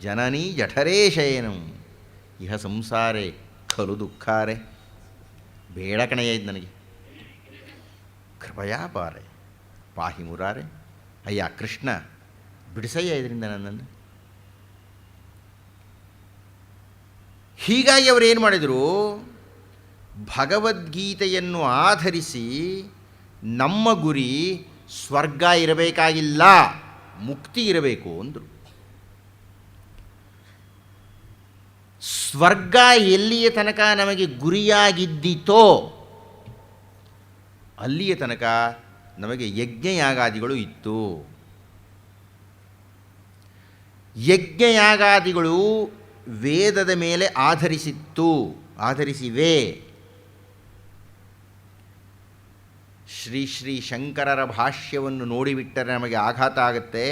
ಜನನೀ ಜಠರೇ ಶಯನಂ ಇಹ ಸಂಸಾರೇ ಖಲು ದುಃಖಾರೆ. ಬೇಡ ಕಣಯ್ಯ ಇದು ನನಗೆ. ಕೃಪಯಾ ಪಾರೆ ಪಾಹಿ ಮುರಾರೆ. ಅಯ್ಯ ಕೃಷ್ಣ, ಬಿಡಿಸಯ್ಯ ಇದರಿಂದ ನನ್ನನ್ನು. ಹೀಗಾಗಿ ಅವರು ಏನು ಮಾಡಿದರು? ಭಗವದ್ಗೀತೆಯನ್ನು ಆಧರಿಸಿ ನಮ್ಮ ಗುರಿ ಸ್ವರ್ಗ ಇರಬೇಕಾಗಿಲ್ಲ, ಮುಕ್ತಿ ಇರಬೇಕು ಅಂದರು. ಸ್ವರ್ಗ ಎಲ್ಲಿಯ ತನಕ ನಮಗೆ ಗುರಿಯಾಗಿದ್ದಿತೋ ಅಲ್ಲಿಯ ತನಕ ನಮಗೆ ಯಜ್ಞಯಾಗಾದಿಗಳು ಇತ್ತು. ಯಜ್ಞಯಾಗಾದಿಗಳು ವೇದದ ಮೇಲೆ ಆಧರಿಸಿವೆ. ಶ್ರೀ ಶಂಕರರ ಭಾಷ್ಯವನ್ನು ನೋಡಿಬಿಟ್ಟರೆ ನಮಗೆ ಆಘಾತ ಆಗುತ್ತೆ.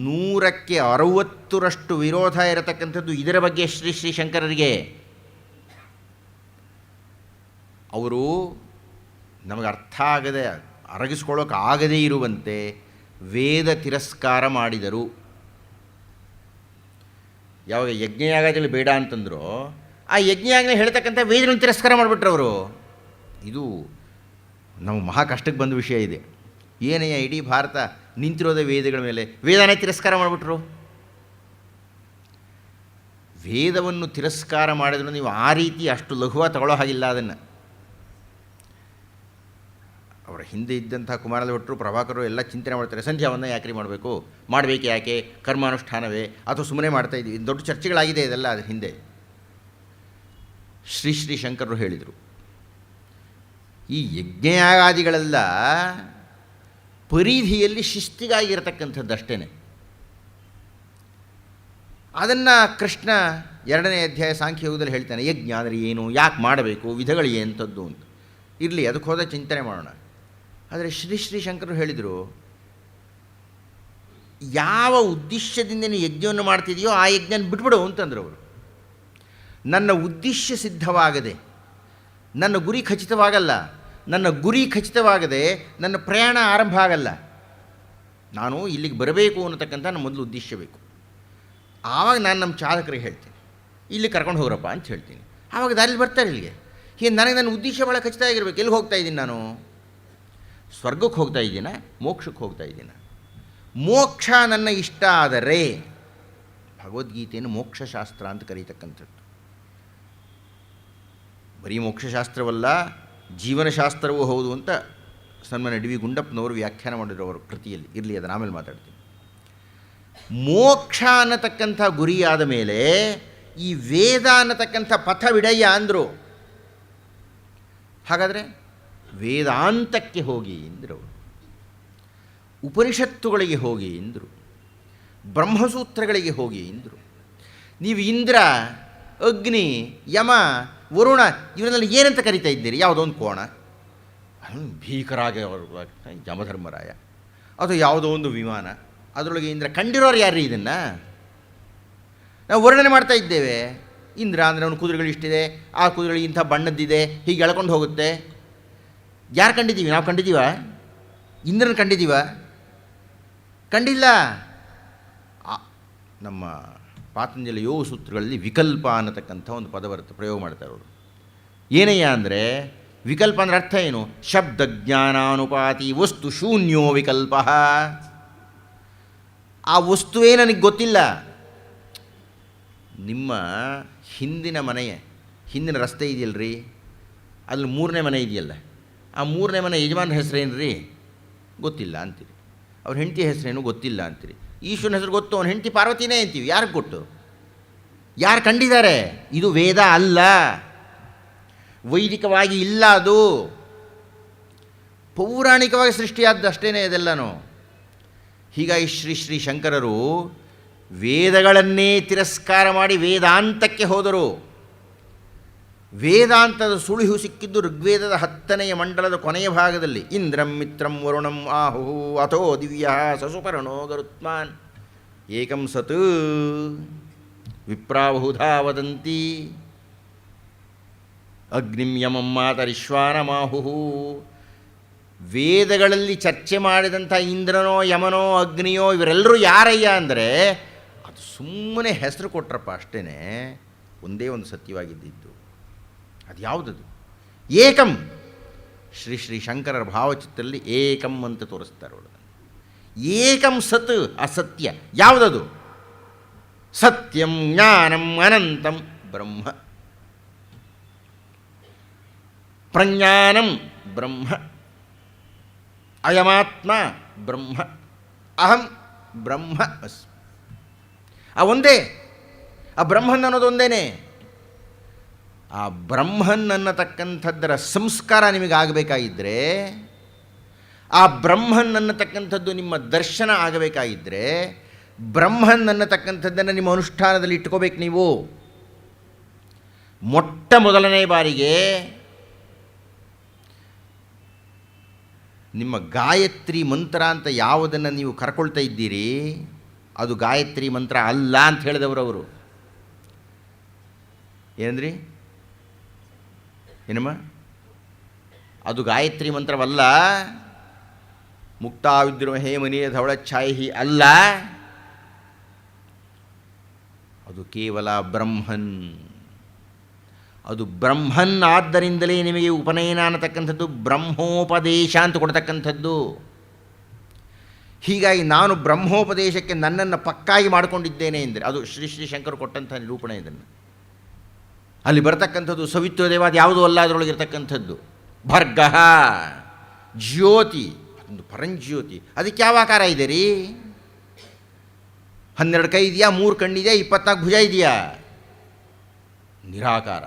100ಕ್ಕೆ 60ರಷ್ಟು ವಿರೋಧ ಇರತಕ್ಕಂಥದ್ದು ಇದರ ಬಗ್ಗೆ ಶ್ರೀ ಶಂಕರರಿಗೆ. ಅವರು ನಮಗೆ ಅರ್ಥ ಆಗದೆ, ಅರಗಿಸ್ಕೊಳ್ಳೋಕ್ಕಾಗದೇ ಇರುವಂತೆ ವೇದ ತಿರಸ್ಕಾರ ಮಾಡಿದರು. ಯಾವಾಗ ಯಜ್ಞಯಾಗದಲ್ಲಿ ಬೇಡ ಅಂತಂದ್ರು, ಆ ಯಜ್ಞಯಾಗಲಿ ಹೇಳ್ತಕ್ಕಂಥ ವೇದಗಳನ್ನು ತಿರಸ್ಕಾರ ಮಾಡಿಬಿಟ್ರು ಅವರು. ಇದು ನಮಗೆ ಮಹಾ ಕಷ್ಟಕ್ಕೆ ಬಂದ ವಿಷಯ ಇದೆ. ಏನಯ್ಯ, ಇಡೀ ಭಾರತ ನಿಂತಿರೋದೇ ವೇದಗಳ ಮೇಲೆ, ವೇದನೇ ತಿರಸ್ಕಾರ ಮಾಡಿಬಿಟ್ರು. ವೇದವನ್ನು ತಿರಸ್ಕಾರ ಮಾಡಿದ್ರು ನೀವು ಆ ರೀತಿ ಅಷ್ಟು ಲಘುವಾಗಿ ತಗೊಳ್ಳೋ ಹಾಗಿಲ್ಲ. ಅದನ್ನು ಅವರ ಹಿಂದೆ ಇದ್ದಂಥ ಕುಮಾರಲ ಭಟ್ರು, ಪ್ರಭಾಕರು ಎಲ್ಲ ಚಿಂತನೆ ಮಾಡ್ತಾರೆ. ಸಂಧ್ಯಾವನ್ನು ಯಾಕ್ರಿ ಮಾಡಬೇಕು, ಮಾಡಬೇಕು ಯಾಕೆ, ಕರ್ಮಾನುಷ್ಠಾನವೇ ಅಥವಾ ಸುಮ್ಮನೆ ಮಾಡ್ತಾಯಿದ್ದೀವಿ, ದೊಡ್ಡ ಚರ್ಚೆಗಳಾಗಿದೆ ಇದೆಲ್ಲ. ಅದ್ರ ಹಿಂದೆ ಶ್ರೀ ಶಂಕರರು ಹೇಳಿದರು, ಈ ಯಜ್ಞಯಾಗಾದಿಗಳೆಲ್ಲ ಪರಿಧಿಯಲ್ಲಿ ಶಿಸ್ತಿಗಾಗಿರತಕ್ಕಂಥದ್ದಷ್ಟೇ. ಅದನ್ನು ಕೃಷ್ಣ 2ನೇ ಅಧ್ಯಾಯ ಸಾಂಖ್ಯಯೋಗದಲ್ಲಿ ಹೇಳ್ತಾನೆ. ಯಜ್ಞ ಅಂದರೆ ಏನು, ಯಾಕೆ ಮಾಡಬೇಕು, ವಿಧಗಳು ಎಂಥದ್ದು ಅಂತ. ಇರಲಿ, ಅದಕ್ಕೆ ಹೋದ ಚಿಂತನೆ ಮಾಡೋಣ. ಆದರೆ ಶ್ರೀ ಶಂಕರರು ಹೇಳಿದರು, ಯಾವ ಉದ್ದೇಶದಿಂದ ನೀವು ಯಜ್ಞವನ್ನು ಮಾಡ್ತಿದೆಯೋ ಆ ಯಜ್ಞನ ಬಿಟ್ಬಿಡು ಅಂತಂದರು ಅವರು. ನನ್ನ ಉದ್ದೇಶ ಸಿದ್ಧವಾಗದೆ, ನನ್ನ ಗುರಿ ಖಚಿತವಾಗಲ್ಲ, ನನ್ನ ಗುರಿ ಖಚಿತವಾಗದೆ ನನ್ನ ಪ್ರಯಾಣ ಆರಂಭ ಆಗಲ್ಲ. ನಾನು ಇಲ್ಲಿಗೆ ಬರಬೇಕು ಅನ್ನತಕ್ಕಂಥ ನನ್ನ ಮೊದಲು ಉದ್ದೇಶ ಬೇಕು. ಆವಾಗ ನಾನು ನಮ್ಮ ಚಾಲಕರಿಗೆ ಹೇಳ್ತೀನಿ, ಇಲ್ಲಿ ಕರ್ಕೊಂಡು ಹೋಗ್ರಪ್ಪ ಅಂತ ಹೇಳ್ತೀನಿ. ಆವಾಗ ದಾರಿಲಿ ಬರ್ತಾರೆ ಇಲ್ಲಿಗೆ. ಹೀಗೆ ನನಗೆ ನನ್ನ ಉದ್ದೇಶ ಭಾಳ ಖಚಿತ ಆಗಿರ್ಬೇಕು. ಎಲ್ಲಿ ಹೋಗ್ತಾ ಇದ್ದೀನಿ ನಾನು? ಸ್ವರ್ಗಕ್ಕೆ ಹೋಗ್ತಾ ಇದ್ದೀನ, ಮೋಕ್ಷಕ್ಕೆ ಹೋಗ್ತಾ ಇದ್ದೀನ? ಮೋಕ್ಷ ನನ್ನ ಇಷ್ಟ ಆದರೆ, ಭಗವದ್ಗೀತೆಯನ್ನು ಮೋಕ್ಷಶಾಸ್ತ್ರ ಅಂತ ಕರೀತಕ್ಕಂಥದ್ದು. ಬರೀ ಮೋಕ್ಷಶಾಸ್ತ್ರವಲ್ಲ, ಜೀವನಶಾಸ್ತ್ರವೂ ಹೌದು ಅಂತ ಸನ್ಮಾನ್ಯ ಡಿ ವಿ ಗುಂಡಪ್ಪನವರು ವ್ಯಾಖ್ಯಾನ ಮಾಡಿದ್ರು ಅವರ ಕೃತಿಯಲ್ಲಿ. ಇರಲಿ, ಅದನ್ನು ಆಮೇಲೆ ಮಾತಾಡ್ತೀನಿ. ಮೋಕ್ಷ ಅನ್ನತಕ್ಕಂಥ ಗುರಿಯಾದ ಮೇಲೆ ಈ ವೇದ ಅನ್ನತಕ್ಕಂಥ ಪಥವಿಡಯ್ಯ ಅಂದರು. ಹಾಗಾದರೆ ವೇದಾಂತಕ್ಕೆ ಹೋಗಿ ಎಂದರು, ಉಪನಿಷತ್ತುಗಳಿಗೆ ಹೋಗಿ ಎಂದರು, ಬ್ರಹ್ಮಸೂತ್ರಗಳಿಗೆ ಹೋಗಿ ಎಂದರು. ನೀವು ಇಂದ್ರ, ಅಗ್ನಿ, ಯಮ, ವರುಣ ಇವರನ್ನೆಲ್ಲ ಏನಂತ ಕರಿತಾ ಇದ್ದೀರಿ? ಯಾವುದೋ ಒಂದು ಕೋಣ, ಭೀಕರಾಗಿ ಯಮಧರ್ಮರಾಯ, ಅಥವಾ ಯಾವುದೋ ಒಂದು ವಿಮಾನ, ಅದರೊಳಗೆ ಇಂದ್ರ. ಕಂಡಿರೋರು ಯಾರು ಇದನ್ನು? ನಾವು ವರ್ಣನೆ ಮಾಡ್ತಾ ಇದ್ದೇವೆ. ಇಂದ್ರ ಅಂದರೆ ಅವನು ಕುದುರೆಗಳು ಇಷ್ಟಿದೆ, ಆ ಕುದುರೆಗಳಿಗೆ ಇಂಥ ಬಣ್ಣದ್ದಿದೆ, ಹೀಗೆ ಎಳ್ಕೊಂಡು ಹೋಗುತ್ತೆ. ಯಾರು ಕಂಡಿದ್ದೀವಿ? ನಾವು ಕಂಡಿದ್ದೀವ? ಇಂದ್ರನ ಕಂಡಿದ್ದೀವ? ಕಂಡಿಲ್ಲ. ನಮ್ಮ ಪಾತಂಜಲಿ ಯೋಗ ಸೂತ್ರಗಳಲ್ಲಿ ವಿಕಲ್ಪ ಅನ್ನತಕ್ಕಂಥ ಒಂದು ಪದ ಬರುತ್ತೆ, ಪ್ರಯೋಗ ಮಾಡ್ತಾರೆ ಅವರು. ಏನಯ್ಯ ಅಂದರೆ, ವಿಕಲ್ಪ ಅಂದರೆ ಅರ್ಥ ಏನು? ಶಬ್ದ ಜ್ಞಾನಾನುಪಾತಿ ವಸ್ತು ಶೂನ್ಯೋ ವಿಕಲ್ಪ. ಆ ವಸ್ತುವೇ ನನಗೆ ಗೊತ್ತಿಲ್ಲ. ನಿಮ್ಮ ಹಿಂದಿನ ಮನೆಯ ಹಿಂದಿನ ರಸ್ತೆ ಇದೆಯಲ್ರಿ, ಅಲ್ಲಿ 3ನೇ ಮನೆ ಇದೆಯಲ್ಲ, ಆ ಮೂರನೇ ಮನೆ ಯಜಮಾನ್ರ ಹೆಸರೇನು ರೀ ಗೊತ್ತಿಲ್ಲ ಅಂತೀರಿ. ಅವ್ರ ಹೆಂಡತಿ ಹೆಸರೇನು ಗೊತ್ತಿಲ್ಲ ಅಂತೀರಿ. ಈಶ್ವರನ ಹೆಸರು ಗೊತ್ತು, ಅವನ ಹೆಂಡತಿ ಪಾರ್ವತಿನೇ ಅಂತೀವಿ. ಯಾರಿಗೆ ಗೊತ್ತು? ಯಾರು ಕಂಡಿದ್ದಾರೆ? ಇದು ವೇದ ಅಲ್ಲ, ವೈದಿಕವಾಗಿ ಇಲ್ಲ, ಅದು ಪೌರಾಣಿಕವಾಗಿ ಸೃಷ್ಟಿಯಾದ್ದು ಅಷ್ಟೇ ಇದೆಲ್ಲನೂ. ಹೀಗಾಗಿ ಶ್ರೀ ಶಂಕರರು ವೇದಗಳನ್ನೇ ತಿರಸ್ಕಾರ ಮಾಡಿ ವೇದಾಂತಕ್ಕೆ ಹೋದರು. ವೇದಾಂತದ ಸುಳಿವು ಸಿಕ್ಕಿದ್ದು ಋಗ್ವೇದದ 10ನೇ ಮಂಡಲದ ಕೊನೆಯ ಭಾಗದಲ್ಲಿ. ಇಂದ್ರಂ ಮಿತ್ರಂ ವರುಣಂ ಆಹು ಅಥೋ ದಿವ್ಯ ಸಸುಪರ್ಣೋ ಗರುತ್ಮಾನ್ ಏಕಂ ಸತ್ ವಿಪ್ರಾಬಹುಧಾ ವದಂತಿ ಅಗ್ನಿಂ ಯಮಂ ಮಾತರಿಶ್ವಾನಮಾಹು. ವೇದಗಳಲ್ಲಿ ಚರ್ಚೆ ಮಾಡಿದಂಥ ಇಂದ್ರನೋ ಯಮನೋ ಅಗ್ನಿಯೋ ಇವರೆಲ್ಲರೂ ಯಾರಯ್ಯ ಅಂದರೆ ಅದು ಸುಮ್ಮನೆ ಹೆಸರು ಕೊಟ್ರಪ್ಪ ಅಷ್ಟೇ. ಒಂದೇ ಒಂದು ಸತ್ಯವಾಗಿದ್ದಿದ್ದು ಅದು ಯಾವುದದು? ಏಕಂ. ಶ್ರೀ ಶಂಕರರ ಭಾವಚಿತ್ರದಲ್ಲಿ ಏಕಂ ಅಂತ ತೋರಿಸ್ತಾರೆ ಅವಳು. ಏಕಂ ಸತ್, ಅಸತ್ಯ ಯಾವುದದು? ಸತ್ಯಂ ಜ್ಞಾನಂ ಅನಂತಂ ಬ್ರಹ್ಮ. ಪ್ರಜ್ಞಾನಂ ಬ್ರಹ್ಮ, ಅಯಮಾತ್ಮ ಬ್ರಹ್ಮ, ಅಹಂ ಬ್ರಹ್ಮ ಅಸ್ಮಿ. ಆ ಒಂದೇ, ಆ ಬ್ರಹ್ಮನ್ ಅನ್ನೋದು ಒಂದೇನೆ. ಆ ಬ್ರಹ್ಮನ್ ಅನ್ನತಕ್ಕಂಥದ್ದರ ಸಂಸ್ಕಾರ ನಿಮಗಾಗಬೇಕಾಗಿದ್ದರೆ, ಆ ಬ್ರಹ್ಮನ್ ಅನ್ನತಕ್ಕಂಥದ್ದು ನಿಮ್ಮ ದರ್ಶನ ಆಗಬೇಕಾಗಿದ್ದರೆ, ಬ್ರಹ್ಮನ್ ಅನ್ನತಕ್ಕಂಥದ್ದನ್ನು ನಿಮ್ಮ ಅನುಷ್ಠಾನದಲ್ಲಿ ಇಟ್ಕೋಬೇಕು ನೀವು. ಮೊಟ್ಟ ಮೊದಲನೇ ಬಾರಿಗೆ ನಿಮ್ಮ ಗಾಯತ್ರಿ ಮಂತ್ರ ಅಂತ ಯಾವುದನ್ನು ನೀವು ಕರ್ಕೊಳ್ತಾ ಇದ್ದೀರಿ ಅದು ಗಾಯತ್ರಿ ಮಂತ್ರ ಅಲ್ಲ ಅಂತ ಹೇಳಿದವರು ಅವರು. ಏನಂದ್ರಿ? ಏನಮ್ಮ? ಅದು ಗಾಯತ್ರಿ ಮಂತ್ರವಲ್ಲ. ಮುಕ್ತಾವಿದ್ರುವ ಹೇಮನಿಯ ಧವಳಚ್ಛಾಯಿ ಅಲ್ಲ, ಅದು ಕೇವಲ ಬ್ರಹ್ಮನ್. ಅದು ಬ್ರಹ್ಮನ್. ಆದ್ದರಿಂದಲೇ ನಿಮಗೆ ಉಪನಯನ ಅನ್ನತಕ್ಕಂಥದ್ದು ಬ್ರಹ್ಮೋಪದೇಶ ಅಂತ ಕೊಡ್ತಕ್ಕಂಥದ್ದು. ಹೀಗಾಗಿ ನಾನು ಬ್ರಹ್ಮೋಪದೇಶಕ್ಕೆ ನನ್ನನ್ನು ಪಕ್ಕಾಗಿ ಮಾಡಿಕೊಂಡಿದ್ದೇನೆ ಎಂದರೆ ಅದು ಶ್ರೀ ಶಂಕರ್ ಕೊಟ್ಟಂಥ ನಿರೂಪಣೆ. ಇದನ್ನು ಅಲ್ಲಿ ಬರ್ತಕ್ಕಂಥದ್ದು ಸವಿತ್ವದೇವ ಅದು ಯಾವುದೂ ಅಲ್ಲ, ಅದರೊಳಗಿರ್ತಕ್ಕಂಥದ್ದು ಭರ್ಗ ಜ್ಯೋತಿ, ಅದೊಂದು ಪರಂಜ್ಯೋತಿ. ಅದಕ್ಕೆ ಯಾವ ಆಕಾರ ಇದೆ ರೀ? 12 ಕೈ ಇದೆಯಾ? 3 ಕಣ್ಣಿದೆಯಾ? 24 ಭುಜ ಇದೆಯಾ? ನಿರಾಕಾರ,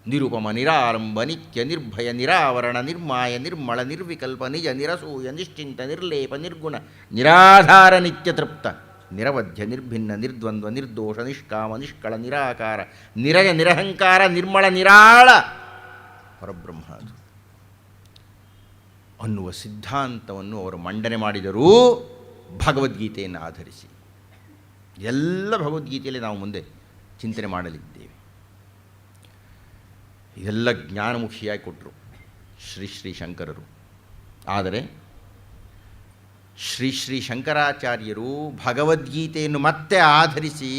ನಿರುಪಮ, ನಿರಾರಂಭ, ನಿತ್ಯ, ನಿರ್ಭಯ, ನಿರಾವರಣ, ನಿರ್ಮಾಯ, ನಿರ್ಮಳ, ನಿರ್ವಿಕಲ್ಪ, ನಿಜ, ನಿರಸೂಯ, ನಿಶ್ಚಿಂತ, ನಿರ್ಲೇಪ, ನಿರ್ಗುಣ, ನಿರಾಧಾರ, ನಿತ್ಯ ತೃಪ್ತ, ನಿರವಧ್ಯ, ನಿರ್ಭಿನ್ನ, ನಿರ್ದ್ವಂದ್ವ, ನಿರ್ದೋಷ, ನಿಷ್ಕಾಮ, ನಿಷ್ಕಳ, ನಿರಾಕಾರ, ನಿರಯ, ನಿರಹಂಕಾರ, ನಿರ್ಮಳ, ನಿರಾಳ ಪರಬ್ರಹ್ಮ ಅದು ಅನ್ನುವ ಸಿದ್ಧಾಂತವನ್ನು ಅವರು ಮಂಡನೆ ಮಾಡಿದರೂ ಭಗವದ್ಗೀತೆಯನ್ನು ಆಧರಿಸಿ. ಎಲ್ಲ ಭಗವದ್ಗೀತೆಯಲ್ಲಿ ನಾವು ಮುಂದೆ ಚಿಂತನೆ ಮಾಡಲಿದ್ದೇವೆ. ಇದೆಲ್ಲ ಜ್ಞಾನಮುಖಿಯಾಗಿ ಕೊಟ್ಟರು ಶ್ರೀ ಶಂಕರರು. ಆದರೆ ಶ್ರೀ ಶಂಕರಾಚಾರ್ಯರು ಭಗವದ್ಗೀತೆಯನ್ನು ಮತ್ತೆ ಆಧರಿಸಿ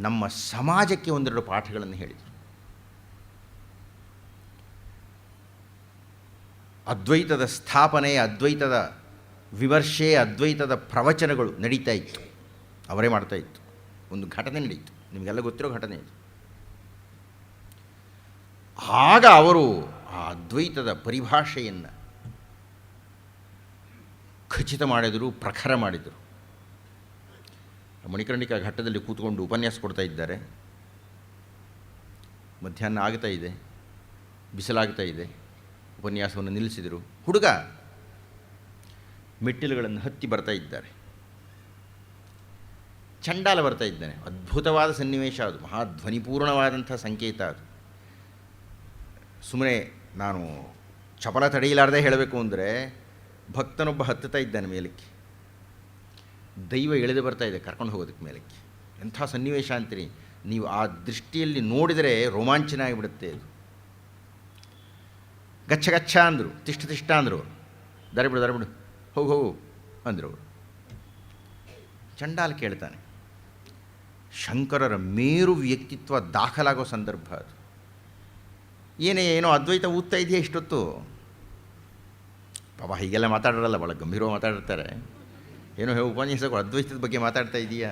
ನಮ್ಮ ಸಮಾಜಕ್ಕೆ ಒಂದೆರಡು ಪಾಠಗಳನ್ನು ಹೇಳಿದರು. ಅದ್ವೈತದ ಸ್ಥಾಪನೆ, ಅದ್ವೈತದ ವಿಮರ್ಶೆ, ಅದ್ವೈತದ ಪ್ರವಚನಗಳು ನಡೀತಾ ಇತ್ತು. ಅವರೇ ಮಾಡ್ತಾ ಇತ್ತು. ಒಂದು ಘಟನೆ ನಡೀತು, ನಿಮಗೆಲ್ಲ ಗೊತ್ತಿರೋ ಘಟನೆ ಇದು. ಆಗ ಅವರು ಆ ಅದ್ವೈತದ ಪರಿಭಾಷೆಯನ್ನು ಖಚಿತ ಮಾಡಿದರು, ಪ್ರಖರ ಮಾಡಿದರು. ಮಣಿಕರ್ಣಿಕಾ ಘಟ್ಟದಲ್ಲಿ ಕೂತ್ಕೊಂಡು ಉಪನ್ಯಾಸ ಕೊಡ್ತಾ ಇದ್ದಾರೆ. ಮಧ್ಯಾಹ್ನ ಆಗ್ತಾ ಇದೆ, ಬಿಸಿಲಾಗ್ತಾ ಇದೆ. ಉಪನ್ಯಾಸವನ್ನು ನಿಲ್ಲಿಸಿದರು. ಹುಡುಗ ಮೆಟ್ಟಿಲುಗಳನ್ನು ಹತ್ತಿ ಬರ್ತಾ ಇದ್ದಾರೆ. ಚಂಡಾಲ ಬರ್ತಾ ಇದ್ದಾನೆ. ಅದ್ಭುತವಾದ ಸನ್ನಿವೇಶ ಅದು, ಮಹಾಧ್ವನಿಪೂರ್ಣವಾದಂಥ ಸಂಕೇತ ಅದು. ಸುಮ್ಮನೆ ನಾನು ಚಪಲ ತಡೆಯಲಾರದೆ ಹೇಳಬೇಕು ಅಂದರೆ, ಭಕ್ತನೊಬ್ಬ ಹತ್ತುತ್ತಾ ಇದ್ದಾನೆ ಮೇಲಕ್ಕೆ, ದೈವ ಎಳೆದು ಬರ್ತಾ ಇದೆ ಕರ್ಕೊಂಡು ಹೋಗೋದಕ್ಕೆ ಮೇಲಕ್ಕೆ. ಎಂಥ ಸನ್ನಿವೇಶ ಅಂತೀರಿ ನೀವು. ಆ ದೃಷ್ಟಿಯಲ್ಲಿ ನೋಡಿದರೆ ರೋಮಾಂಚನ ಆಗಿಬಿಡುತ್ತೆ ಅದು. ಗಚ್ಚ ಗಚ್ಚ ಅಂದರು, ತಿಷ್ಟ ಅಂದರು. ದರಬಿಡು ಹೋಗು ಅಂದರು ಅವರು. ಚಂಡಾಲ ಕೇಳ್ತಾನೆ. ಶಂಕರರ ಮೇರು ವ್ಯಕ್ತಿತ್ವ ದಾಖಲಾಗೋ ಸಂದರ್ಭ ಅದು. ಏನೋ ಅದ್ವೈತ ಓದ್ತಾ ಇದೆಯಾ ಇಷ್ಟೊತ್ತು? ಪಾಪ ಹೀಗೆಲ್ಲ ಮಾತಾಡೋರಲ್ಲ, ಭಾಳ ಗಂಭೀರವಾಗಿ ಮಾತಾಡಿರ್ತಾರೆ. ಏನೋ ಉಪನ್ಯಾಸಗಳು ಅದ್ವೈತದ ಬಗ್ಗೆ ಮಾತಾಡ್ತಾ ಇದೆಯಾ?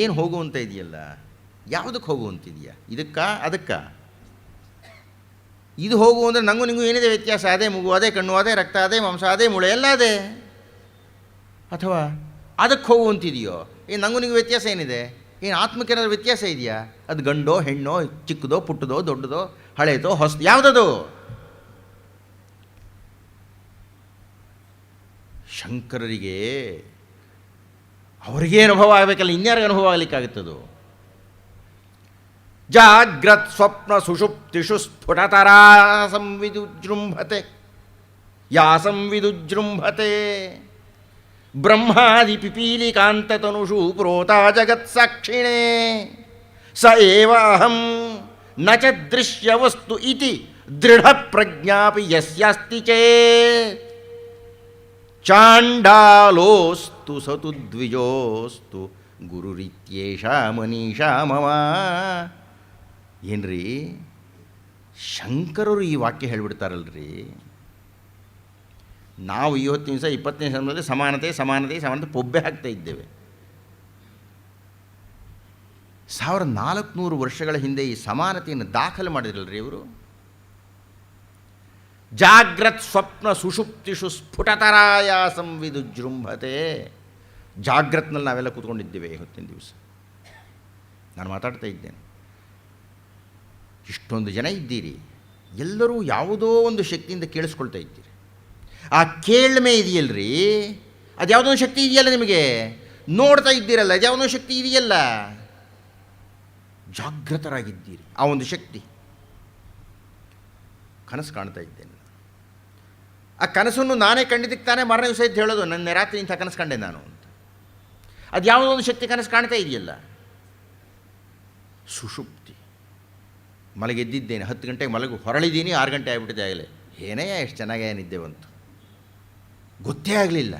ಏನು ಹೋಗುವಂತ ಇದೆಯಲ್ಲ, ಯಾವುದಕ್ಕೆ ಹೋಗುವಂತಿದೆಯಾ? ಇದಕ್ಕಾ ಅದಕ್ಕಾ? ಇದು ಹೋಗು ಅಂದರೆ ನನಗೂ ನಿಮಗೂ ಏನಿದೆ ವ್ಯತ್ಯಾಸ? ಅದೇ ಮಗು, ಅದೇ ಕಣ್ಣು, ಅದೇ ರಕ್ತ, ಅದೇ ಮಾಂಸ, ಅದೇ ಮೂಳೆ, ಎಲ್ಲ ಅದೇ. ಅಥವಾ ಅದಕ್ಕೆ ಹೋಗು ಅಂತಿದೆಯೋ? ಏನು ನನಗೂ ನಿಮಗೂ ವ್ಯತ್ಯಾಸ ಏನಿದೆ? ಏನು ಆತ್ಮಕ್ಕೇನಾದ್ರೂ ವ್ಯತ್ಯಾಸ ಇದೆಯಾ? ಅದು ಗಂಡೋ ಹೆಣ್ಣೋ, ಚಿಕ್ಕದೋ ಪುಟ್ಟದೋ ದೊಡ್ಡದೋ, ಹಳೇದೋ ಹೊಸದು, ಯಾವುದದು? ಶಂಕರರಿಗೆ ಅವರಿಗೇ ಅನುಭವ ಆಗಬೇಕಲ್ಲ, ಇನ್ಯಾರಿಗೆ ಅನುಭವ ಆಗಲಿಕ್ಕಾಗುತ್ತದು? ಜಾಗ್ರತ್ ಸ್ವಪ್ನ ಸುಷುಪ್ತಿಷು ಸ್ಫುಟತರಾ ಸಂವಿದುಜೃಂಭತೆ ಯಾ ಸಂವಿದುಜೃಂಭತೆ ಬ್ರಹ್ಮಾದಿ ಪಿಪೀಲಿಕಾಂತತನುಷು ಪ್ರೋತಾ ಜಗತ್ಸಾಕ್ಷಿಣೇ ಸ ಏವ ಅಹಂ ನ ಚ ದೃಶ್ಯವಸ್ತು ಇತಿ ದೃಢ ಪ್ರಜ್ಞಾಪಿ ಯಸ್ಯಾಸ್ತಿ ಚೇತ್ ಚಾಂಡಾಲೋಸ್ತು ಸತು ದ್ವಿಜೋಸ್ತು ಗುರುರಿತ್ಯೇಷ ಮನೀಷಾ ಮಮ. ಏನ್ರಿ ಶಂಕರರು ಈ ವಾಕ್ಯ ಹೇಳಿಬಿಡ್ತಾರಲ್ರಿ. ನಾವು ಇವತ್ತಿನ ದಿವಸ 20ನೇ ಶತಮಾನದಲ್ಲಿ ಸಮಾನತೆ ಸಮಾನತೆ ಸಮಾನತೆ ಪೊಬ್ಬೆ ಹಾಕ್ತಾ ಇದ್ದೇವೆ. 1400 ವರ್ಷಗಳ ಹಿಂದೆ ಈ ಸಮಾನತೆಯನ್ನು ದಾಖಲೆ ಮಾಡಿದ್ರಲ್ರಿ ಇವರು. ಜಾಗ್ರತ್ ಸ್ವಪ್ನ ಸುಷುಪ್ತಿಷು ಸ್ಫುಟತರಾಯ ಸಂವಿದುಜೃಂಭತೆ. ಜಾಗ್ರತ್ನಲ್ಲಿ ನಾವೆಲ್ಲ ಕೂತ್ಕೊಂಡಿದ್ದೇವೆ ಇವತ್ತಿನ ದಿವಸ. ನಾನು ಮಾತಾಡ್ತಾ ಇದ್ದೇನೆ. ಇಷ್ಟೊಂದು ಜನ ಇದ್ದೀರಿ, ಎಲ್ಲರೂ ಯಾವುದೋ ಒಂದು ಶಕ್ತಿಯಿಂದ ಕೇಳಿಸ್ಕೊಳ್ತಾ ಇದ್ದೀರಿ. ಆ ಕೇಳ್ಮೆ ಇದೆಯಲ್ರಿ, ಅದು ಯಾವುದೋ ಒಂದು ಶಕ್ತಿ ಇದೆಯಲ್ಲ, ನಿಮಗೆ ನೋಡ್ತಾ ಇದ್ದೀರಲ್ಲ, ಅದು ಯಾವುದೋ ಶಕ್ತಿ ಇದೆಯಲ್ಲ, ಜಾಗೃತರಾಗಿದ್ದೀರಿ. ಆ ಒಂದು ಶಕ್ತಿ. ಕನಸು ಕಾಣ್ತಾ ಇದ್ದೇನೆ. ಆ ಕನಸನ್ನು ನಾನೇ ಕಂಡಿದ್ದಕ್ಕೆ ತಾನೇ ಮಾರನೇ ದಿವಸ ಇದ್ದು ಹೇಳೋದು, ನನ್ನ ರಾತ್ರಿ ಇಂಥ ಕನಸು ಕಂಡೆ ನಾನು ಅಂತ. ಅದು ಯಾವುದೋ ಒಂದು ಶಕ್ತಿ ಕನಸು ಕಾಣ್ತಾ ಇದೆಯಲ್ಲ. ಸುಷುಪ್ತಿ. ಮಲಗೆದ್ದಿದ್ದೇನೆ, 10 ಗಂಟೆಗೆ ಮಲಗು, ಹೊರಳಿದ್ದೀನಿ, 6 ಗಂಟೆ ಆಗಿಬಿಟ್ಟಿದೆ ಆಗಲೇ. ಏನೇ ಎಷ್ಟು ಚೆನ್ನಾಗಿ ಏನಿದ್ದೇವಂತು ಗೊತ್ತೇ ಆಗಲಿಲ್ಲ.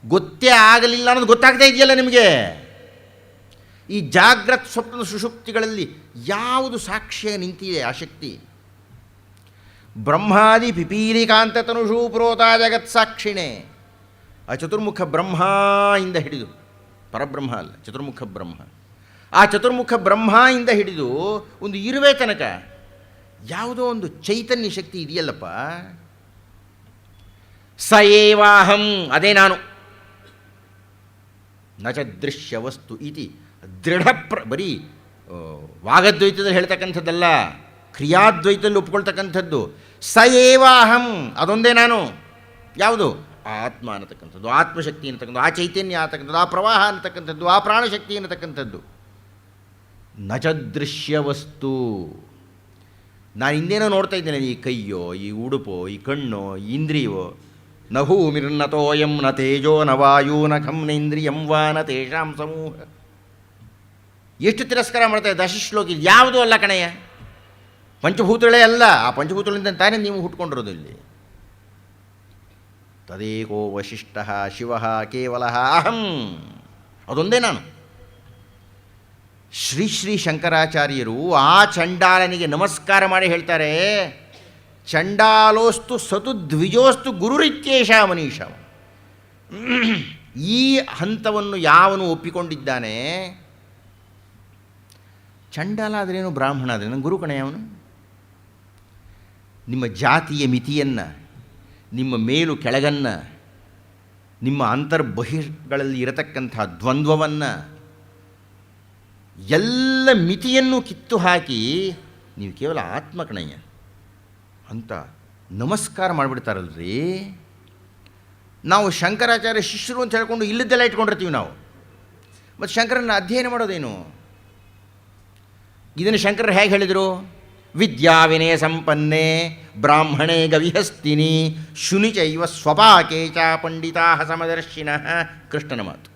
ಗೊತ್ತೇ ಆಗಲಿಲ್ಲ ಅನ್ನೋದು ಗೊತ್ತಾಗ್ತಾ ಇದೆಯಲ್ಲ ನಿಮಗೆ. ಈ ಜಾಗ್ರತ್ ಸ್ವಪ್ನದ ಸುಷುಪ್ತಿಗಳಲ್ಲಿ ಯಾವುದು ಸಾಕ್ಷಿಯಾಗಿ ನಿಂತಿದೆ ಆ ಶಕ್ತಿ? ಬ್ರಹ್ಮಾದಿ ಪಿಪೀಲಿಕಾಂತ ತನುಷೂ ಪ್ರೋತಾ ಜಗತ್ ಸಾಕ್ಷಿಣೆ. ಆ ಚತುರ್ಮುಖ ಬ್ರಹ್ಮ ಇಂದ ಹಿಡಿದು, ಪರಬ್ರಹ್ಮ ಅಲ್ಲ, ಚತುರ್ಮುಖ ಬ್ರಹ್ಮ. ಆ ಚತುರ್ಮುಖ ಬ್ರಹ್ಮ ಇಂದ ಹಿಡಿದು ಒಂದು ಇರುವೆ ತನಕ ಯಾವುದೋ ಒಂದು ಚೈತನ್ಯ ಶಕ್ತಿ ಇದೆಯಲ್ಲಪ್ಪ. ಸ ಏವಾಹಂ, ಅದೇ ನಾನು. ನ ಚ ದೃಶ್ಯ ವಸ್ತು ಇತಿ ದೃಢ ಬರೀ ವಾಗದ್ವೈತದಲ್ಲಿ ಹೇಳ್ತಕ್ಕಂಥದ್ದಲ್ಲ, ಕ್ರಿಯಾದ್ವೈತದಲ್ಲಿ ಒಪ್ಕೊಳ್ತಕ್ಕಂಥದ್ದು. ಸ ಏವಾಹಂ, ಅದೊಂದೇ ನಾನು. ಯಾವುದು? ಆತ್ಮ ಅನ್ನತಕ್ಕಂಥದ್ದು, ಆತ್ಮಶಕ್ತಿ ಅನ್ನತಕ್ಕಂಥದ್ದು, ಆ ಚೈತನ್ಯ ಅನ್ನತಕ್ಕಂಥದ್ದು, ಆ ಪ್ರವಾಹ ಅನ್ನತಕ್ಕಂಥದ್ದು, ಆ ಪ್ರಾಣಶಕ್ತಿ ಅನ್ನತಕ್ಕಂಥದ್ದು. ನ ಚ ದೃಶ್ಯ ವಸ್ತು. ನಾನು ಇನ್ನೇನೋ ನೋಡ್ತಾ ಇದ್ದೇನೆ, ಈ ಕೈಯೋ, ಈ ಉಡುಪೋ, ಈ ಕಣ್ಣೋ, ಈ ಇಂದ್ರಿಯವೋ. ನ ಭೂಮಿರ್ನತೋಯಂ ನ ತೇಜೋ ನ ವಾಯು ನ ಖಂ ನ ಇಂದ್ರಿಯಂ ವಾ ನ ತೇಷಾಂ ಸಮೂಹ. ಎಷ್ಟು ತಿರಸ್ಕಾರ ಮಾಡ್ತಾರೆ ದಶಶ್ಲೋಕಿ. ಯಾವುದೂ ಅಲ್ಲ ಕಣಯ್ಯ, ಪಂಚಭೂತಗಳೇ ಅಲ್ಲ. ಆ ಪಂಚಭೂತಗಳಿಂದ ತಾನೇ ನೀವು ಹುಟ್ಕೊಂಡಿರೋದು ಇಲ್ಲಿ. ತದೇಕೋ ವಶಿಷ್ಠ ಶಿವ ಕೇವಲ ಅಹಂ, ಅದೊಂದೇ ನಾನು. ಶ್ರೀ ಶ್ರೀ ಶಂಕರಾಚಾರ್ಯರು ಆ ಚಂಡಾಲನಿಗೆ ನಮಸ್ಕಾರ ಮಾಡಿ ಹೇಳ್ತಾರೆ, ಚಂಡಾಲೋಸ್ತು ಸತು ದ್ವಿಜೋಸ್ತು ಗುರುರಿತ್ಯೇಷ ಮನೀಷ. ಈ ಹಂತವನ್ನು ಯಾವನು ಒಪ್ಪಿಕೊಂಡಿದ್ದಾನೆ, ಚಂಡಾಲ ಆದ್ರೇನು, ಬ್ರಾಹ್ಮಣ ಆದ್ರೇನು, ಗುರು ಕಣೆ ಅವನು. ನಿಮ್ಮ ಜಾತಿಯ ಮಿತಿಯನ್ನು, ನಿಮ್ಮ ಮೇಲು ಕೆಳಗನ್ನು, ನಿಮ್ಮ ಅಂತರ್ಬಹಿರ್ಗಳಲ್ಲಿ ಇರತಕ್ಕಂಥ ದ್ವಂದ್ವವನ್ನು, ಎಲ್ಲ ಮಿತಿಯನ್ನು ಕಿತ್ತು ಹಾಕಿ ನೀವು ಕೇವಲ ಆತ್ಮಕಣಯ್ಯ ಅಂತ ನಮಸ್ಕಾರ ಮಾಡಿಬಿಡ್ತಾರಲ್ರಿ. ನಾವು ಶಂಕರಾಚಾರ್ಯ ಶಿಷ್ಯರು ಅಂತ ಹೇಳ್ಕೊಂಡು ಇಲ್ಲದ್ದೆಲ್ಲ ಇಟ್ಕೊಂಡಿರ್ತೀವಿ ನಾವು. ಮತ್ತು ಶಂಕರನ್ನ ಅಧ್ಯಯನ ಮಾಡೋದೇನು? ಇದನ್ನು ಶಂಕರರು ಹೇಗೆ ಹೇಳಿದರು? ವಿದ್ಯಾ ವಿನಯ ಸಂಪನ್ನೆ ಬ್ರಾಹ್ಮಣೇ ಗವಿಹಸ್ತಿನಿ ಶುನಿಚೈವ ಸ್ವಪಾಕೆ ಚ ಪಂಡಿತಾ ಸಮದರ್ಶಿನಃ. ಕೃಷ್ಣನ ಮಾತು.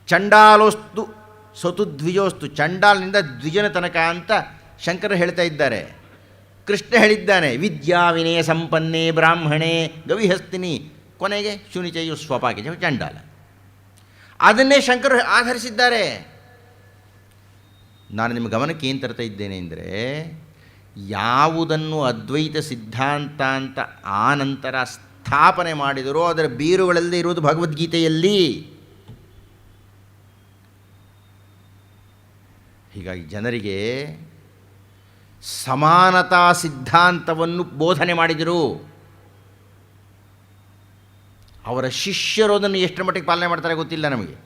ಚಂಡಾಲೋಸ್ತು ಸತು ದ್ವಿಜೋಸ್ತು, ಚಂಡಾಲನಿಂದ ದ್ವಿಜನ ತನಕ ಅಂತ ಶಂಕರ ಹೇಳ್ತಾ ಇದ್ದಾರೆ. ಕೃಷ್ಣ ಹೇಳಿದ್ದಾನೆ ವಿದ್ಯಾ ವಿನಯ ಸಂಪನ್ನೆ ಬ್ರಾಹ್ಮಣೇ ಗವಿಹಸ್ತಿನಿ, ಕೊನೆಗೆ ಶುನಿಚೈವ ಸ್ವಪಾಕೆ ಚಂಡಾಲ. ಅದನ್ನೇ ಶಂಕರು ಆಧರಿಸಿದ್ದಾರೆ. ನಾನು ನಿಮ್ಮ ಗಮನಕ್ಕೆ ಏನು ತರ್ತಾ ಇದ್ದೇನೆ ಅಂದರೆ, ಯಾವುದನ್ನು ಅದ್ವೈತ ಸಿದ್ಧಾಂತ ಅಂತ ಆ ನಂತರ ಸ್ಥಾಪನೆ ಮಾಡಿದರೋ ಅದರ ಬೇರುಗಳಲ್ಲೇ ಇರುವುದು ಭಗವದ್ಗೀತೆಯಲ್ಲಿ. ಹೀಗಾಗಿ ಜನರಿಗೆ ಸಮಾನತಾ ಸಿದ್ಧಾಂತವನ್ನು ಬೋಧನೆ ಮಾಡಿದರು. ಅವರ ಶಿಷ್ಯರು ಅದನ್ನು ಎಷ್ಟರ ಮಟ್ಟಿಗೆ ಪಾಲನೆ ಮಾಡ್ತಾರೆ ಗೊತ್ತಿಲ್ಲ ನಮಗೆ.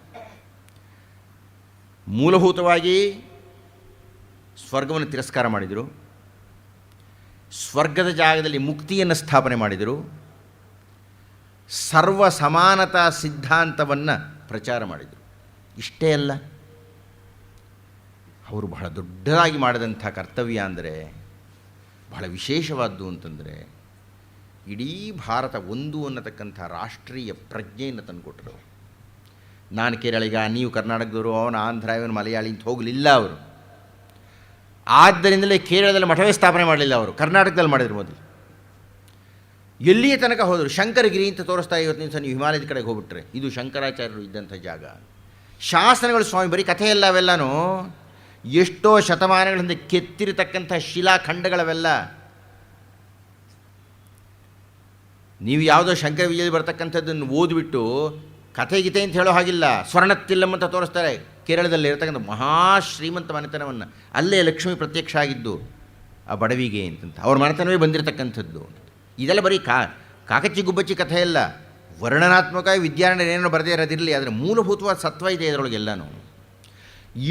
ಮೂಲಭೂತವಾಗಿ ಸ್ವರ್ಗವನ್ನು ತಿರಸ್ಕಾರ ಮಾಡಿದರು, ಸ್ವರ್ಗದ ಜಾಗದಲ್ಲಿ ಮುಕ್ತಿಯನ್ನು ಸ್ಥಾಪನೆ ಮಾಡಿದರು, ಸರ್ವ ಸಮಾನತಾ ಸಿದ್ಧಾಂತವನ್ನು ಪ್ರಚಾರ ಮಾಡಿದರು. ಇಷ್ಟೇ ಅಲ್ಲ, ಅವರು ಬಹಳ ದೊಡ್ಡದಾಗಿ ಮಾಡಿದಂಥ ಕರ್ತವ್ಯ ಅಂದರೆ, ಬಹಳ ವಿಶೇಷವಾದ್ದು ಅಂತಂದರೆ, ಇಡೀ ಭಾರತ ಒಂದು ಅನ್ನತಕ್ಕಂಥ ರಾಷ್ಟ್ರೀಯ ಪ್ರಜ್ಞೆಯನ್ನು ತಂದುಕೊಟ್ಟರು. ನಾನು ಕೇರಳಿಗ, ನೀವು ಕರ್ನಾಟಕದವರು, ಅವನು ಆಂಧ್ರ, ಇವನು ಮಲಯಾಳಿ ಅಂತ ಹೋಗಲಿಲ್ಲ ಅವರು. ಆದ್ದರಿಂದಲೇ ಕೇರಳದಲ್ಲಿ ಮಠವೇ ಸ್ಥಾಪನೆ ಮಾಡಲಿಲ್ಲ ಅವರು, ಕರ್ನಾಟಕದಲ್ಲಿ ಮಾಡಿದ್ರು ಮೊದಲು. ಎಲ್ಲಿಯ ತನಕ ಹೋದರು? ಶಂಕರಗಿರಿ ಅಂತ ತೋರಿಸ್ತಾ ಇವತ್ತಿನ ದಿವಸ ನೀವು ಹಿಮಾಲಯದ ಕಡೆಗೆ ಹೋಗ್ಬಿಟ್ರೆ ಇದು ಶಂಕರಾಚಾರ್ಯರು ಇದ್ದಂಥ ಜಾಗ. ಶಾಸನಗಳು ಸ್ವಾಮಿ ಬರೀ ಕಥೆಯಲ್ಲ ಅವೆಲ್ಲನೂ, ಎಷ್ಟೋ ಶತಮಾನಗಳ ಹಿಂದೆ ಕೆತ್ತಿರತಕ್ಕಂಥ ಶಿಲಾಖಂಡಗಳವೆಲ್ಲ. ನೀವು ಯಾವುದೋ ಶಂಕರ ವಿಜಯದಲ್ಲಿ ಬರ್ತಕ್ಕಂಥದ್ದನ್ನು ಓದಿಬಿಟ್ಟು ಕಥೆಗೀತೆ ಅಂತ ಹೇಳೋ ಹಾಗಿಲ್ಲ. ಸ್ವರ್ಣತ್ತಿಲ್ಲಂ ಅಂತ ತೋರಿಸ್ತಾರೆ ಕೇರಳದಲ್ಲಿ ಇರತಕ್ಕಂಥ ಮಹಾಶ್ರೀಮಂತ ಮನೆತನವನ್ನು. ಅಲ್ಲೇ ಲಕ್ಷ್ಮೀ ಪ್ರತ್ಯಕ್ಷ ಆಗಿದ್ದು ಆ ಬಡವಿಗೆ ಅಂತಂತ ಅವ್ರ ಮನೆತನವೇ ಬಂದಿರತಕ್ಕಂಥದ್ದು. ಇದೆಲ್ಲ ಬರೀ ಕಾಕಚ್ಚಿ ಗುಬ್ಬಚ್ಚಿ ಕಥೆ ಅಲ್ಲ, ವರ್ಣನಾತ್ಮಕ ವಿದ್ಯಾರಣ್ಯರೇನೋ ಬರದೇ ಇರೋದಿರಲಿ, ಆದರೆ ಮೂಲಭೂತವಾದ ಸತ್ವ ಇದೆ ಇದರೊಳಗೆಲ್ಲನೂ.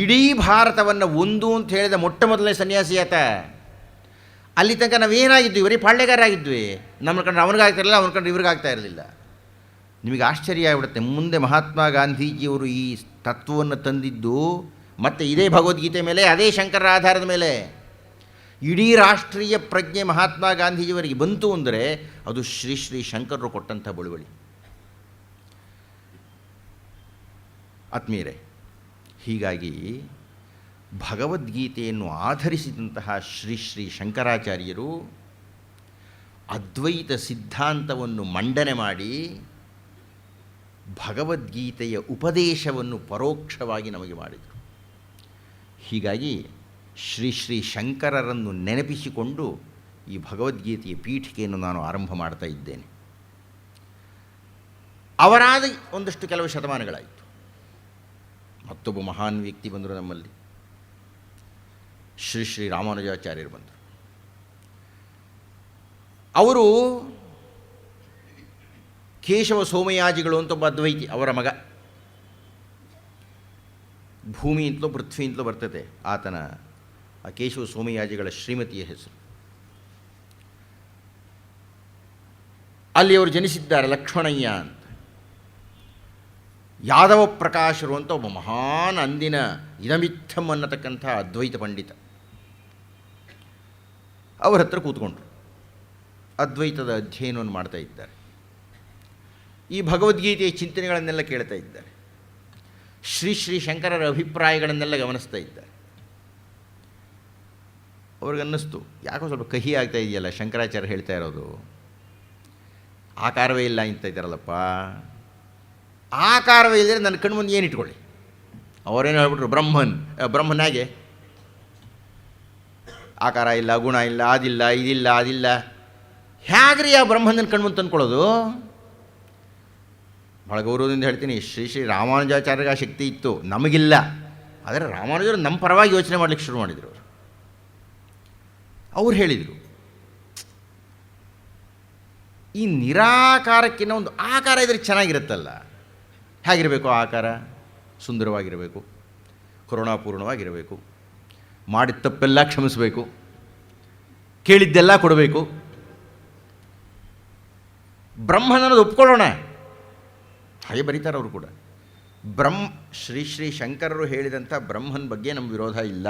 ಇಡೀ ಭಾರತವನ್ನು ಒಂದು ಅಂತ ಹೇಳಿದ ಮೊಟ್ಟ ಮೊದಲನೇ ಸನ್ಯಾಸಿ ಆತ. ಅಲ್ಲಿ ತನಕ ನಾವೇನಾಗಿದ್ವಿ? ಬರೀ ಪಾಳ್ಯಗಾರಾಗಿದ್ವಿ. ನಮ್ಮ ಕಂಡ್ರೆ ಅವನಿಗಾಗ್ತಿರಲಿಲ್ಲ, ಅವನ ಕಂಡ್ರೆ ಇವ್ರಿಗಾಗ್ತಾ ಇರಲಿಲ್ಲ. ನಿಮಗೆ ಆಶ್ಚರ್ಯ ಆಗಿಬಿಡುತ್ತೆ. ಮುಂದೆ ಮಹಾತ್ಮ ಗಾಂಧೀಜಿಯವರು ಈ ತತ್ವವನ್ನು ತಂದಿದ್ದು ಮತ್ತು ಇದೇ ಭಗವದ್ಗೀತೆ ಮೇಲೆ, ಅದೇ ಶಂಕರರ ಆಧಾರದ ಮೇಲೆ ಇಡೀ ರಾಷ್ಟ್ರೀಯ ಪ್ರಜ್ಞೆ ಮಹಾತ್ಮ ಗಾಂಧೀಜಿಯವರಿಗೆ ಬಂತು ಅಂದರೆ ಅದು ಶ್ರೀ ಶ್ರೀ ಶಂಕರರು ಕೊಟ್ಟಂಥ ಬಳುವಳಿ. ಆತ್ಮೀಯರೇ, ಹೀಗಾಗಿ ಭಗವದ್ಗೀತೆಯನ್ನು ಆಧರಿಸಿದಂತಹ ಶ್ರೀ ಶ್ರೀ ಶಂಕರಾಚಾರ್ಯರು ಅದ್ವೈತ ಸಿದ್ಧಾಂತವನ್ನು ಮಂಡನೆ ಮಾಡಿ ಭಗವದ್ಗೀತೆಯ ಉಪದೇಶವನ್ನು ಪರೋಕ್ಷವಾಗಿ ನಮಗೆ ಮಾಡಿದರು. ಹೀಗಾಗಿ ಶ್ರೀ ಶ್ರೀ ಶಂಕರರನ್ನು ನೆನಪಿಸಿಕೊಂಡು ಈ ಭಗವದ್ಗೀತೆಯ ಪೀಠಿಕೆಯನ್ನು ನಾನು ಆರಂಭ ಮಾಡ್ತಾ ಇದ್ದೇನೆ. ಅವರಾದ ಒಂದಷ್ಟು ಕೆಲವು ಶತಮಾನಗಳಾಯಿತು. ಮತ್ತೊಬ್ಬ ಮಹಾನ್ ವ್ಯಕ್ತಿ ಬಂದರು ನಮ್ಮಲ್ಲಿ, ಶ್ರೀ ಶ್ರೀ ರಾಮಾನುಜಾಚಾರ್ಯರು ಬಂದರು. ಅವರು ಕೇಶವ ಸೋಮಯಾಜಿಗಳು ಅಂತ ಒಬ್ಬ ಅದ್ವೈತಿ, ಅವರ ಮಗ. ಭೂಮಿ ಅಂತಲೋ ಪೃಥ್ವಿ ಅಂತಲೋ ಬರ್ತದೆ ಆತನ, ಆ ಕೇಶವ ಸೋಮಯಾಜಿಗಳ ಶ್ರೀಮತಿಯ ಹೆಸರು. ಅಲ್ಲಿ ಅವರು ಜನಿಸಿದ್ದಾರೆ, ಲಕ್ಷ್ಮಣಯ್ಯ ಅಂತ. ಯಾದವ ಪ್ರಕಾಶರು ಅಂತ ಒಬ್ಬ ಮಹಾನ್ ಅಂದಿನ ಇದಮಿತ್ತಂ ಅನ್ನತಕ್ಕಂಥ ಅದ್ವೈತ ಪಂಡಿತ. ಅವರ ಹತ್ರ ಕೂತ್ಕೊಂಡ್ರು, ಅದ್ವೈತದ ಅಧ್ಯಯನವನ್ನು ಮಾಡ್ತಾ ಇದ್ದಾರೆ. ಈ ಭಗವದ್ಗೀತೆಯ ಚಿಂತನೆಗಳನ್ನೆಲ್ಲ ಕೇಳ್ತಾ ಇದ್ದಾರೆ. ಶ್ರೀ ಶ್ರೀ ಶಂಕರರ ಅಭಿಪ್ರಾಯಗಳನ್ನೆಲ್ಲ ಗಮನಿಸ್ತಾ ಇದ್ದಾರೆ. ಅವ್ರಿಗನ್ನಿಸ್ತು, ಯಾಕೋ ಸ್ವಲ್ಪ ಕಹಿ ಆಗ್ತಾ ಇದೆಯಲ್ಲ ಶಂಕರಾಚಾರ್ಯ ಹೇಳ್ತಾ ಇರೋದು, ಆಕಾರವೇ ಇಲ್ಲ ಅಂತ ಇದ್ದಾರಲ್ಲಪ್ಪ. ಆಕಾರವೇ ಇಲ್ಲದೆ ನನ್ನ ಕಣ್ಣು ಮುಂದೆ ಏನು ಇಟ್ಕೊಳ್ಳಿ. ಅವರೇನು ಹೇಳ್ಬಿಟ್ರು, ಬ್ರಹ್ಮನಾಗೆ ಆಕಾರ ಇಲ್ಲ, ಗುಣ ಇಲ್ಲ, ಅದಿಲ್ಲ, ಇದಿಲ್ಲ, ಅದಿಲ್ಲ. ಹೇಗ್ರಿ ಆ ಬ್ರಹ್ಮನ ಕಣ್ಮುಂದೆ ತಂದ್ಕೊಳ್ಳೋದು? ಭಾಳ ಗೌರವದಿಂದ ಹೇಳ್ತೀನಿ, ಶ್ರೀ ಶ್ರೀ ರಾಮಾನುಜಾಚಾರ್ಯರಿಗೆ ಆ ಶಕ್ತಿ ಇತ್ತು, ನಮಗಿಲ್ಲ. ಆದರೆ ರಾಮಾನುಜರು ನಮ್ಮ ಪರವಾಗಿ ಯೋಚನೆ ಮಾಡಲಿಕ್ಕೆ ಶುರು ಮಾಡಿದರು. ಅವ್ರು ಹೇಳಿದರು, ಈ ನಿರಾಕಾರಕ್ಕಿಂತ ಒಂದು ಆಕಾರ ಇದ್ರೆ ಚೆನ್ನಾಗಿರುತ್ತಲ್ಲ. ಹೇಗಿರಬೇಕು ಆಕಾರ? ಸುಂದರವಾಗಿರಬೇಕು, ಕರುಣಾಪೂರ್ಣವಾಗಿರಬೇಕು, ಮಾಡಿದ ತಪ್ಪೆಲ್ಲ ಕ್ಷಮಿಸಬೇಕು, ಕೇಳಿದ್ದೆಲ್ಲ ಕೊಡಬೇಕು. ಬ್ರಹ್ಮನನ್ನೋದು ಒಪ್ಕೊಳ್ಳೋಣ. ಹಾಗೆ ಬರೀತಾರೆ ಅವರು ಕೂಡ. ಶ್ರೀ ಶ್ರೀ ಶಂಕರರು ಹೇಳಿದಂಥ ಬ್ರಹ್ಮನ ಬಗ್ಗೆ ನಮ್ಮ ವಿರೋಧ ಇಲ್ಲ.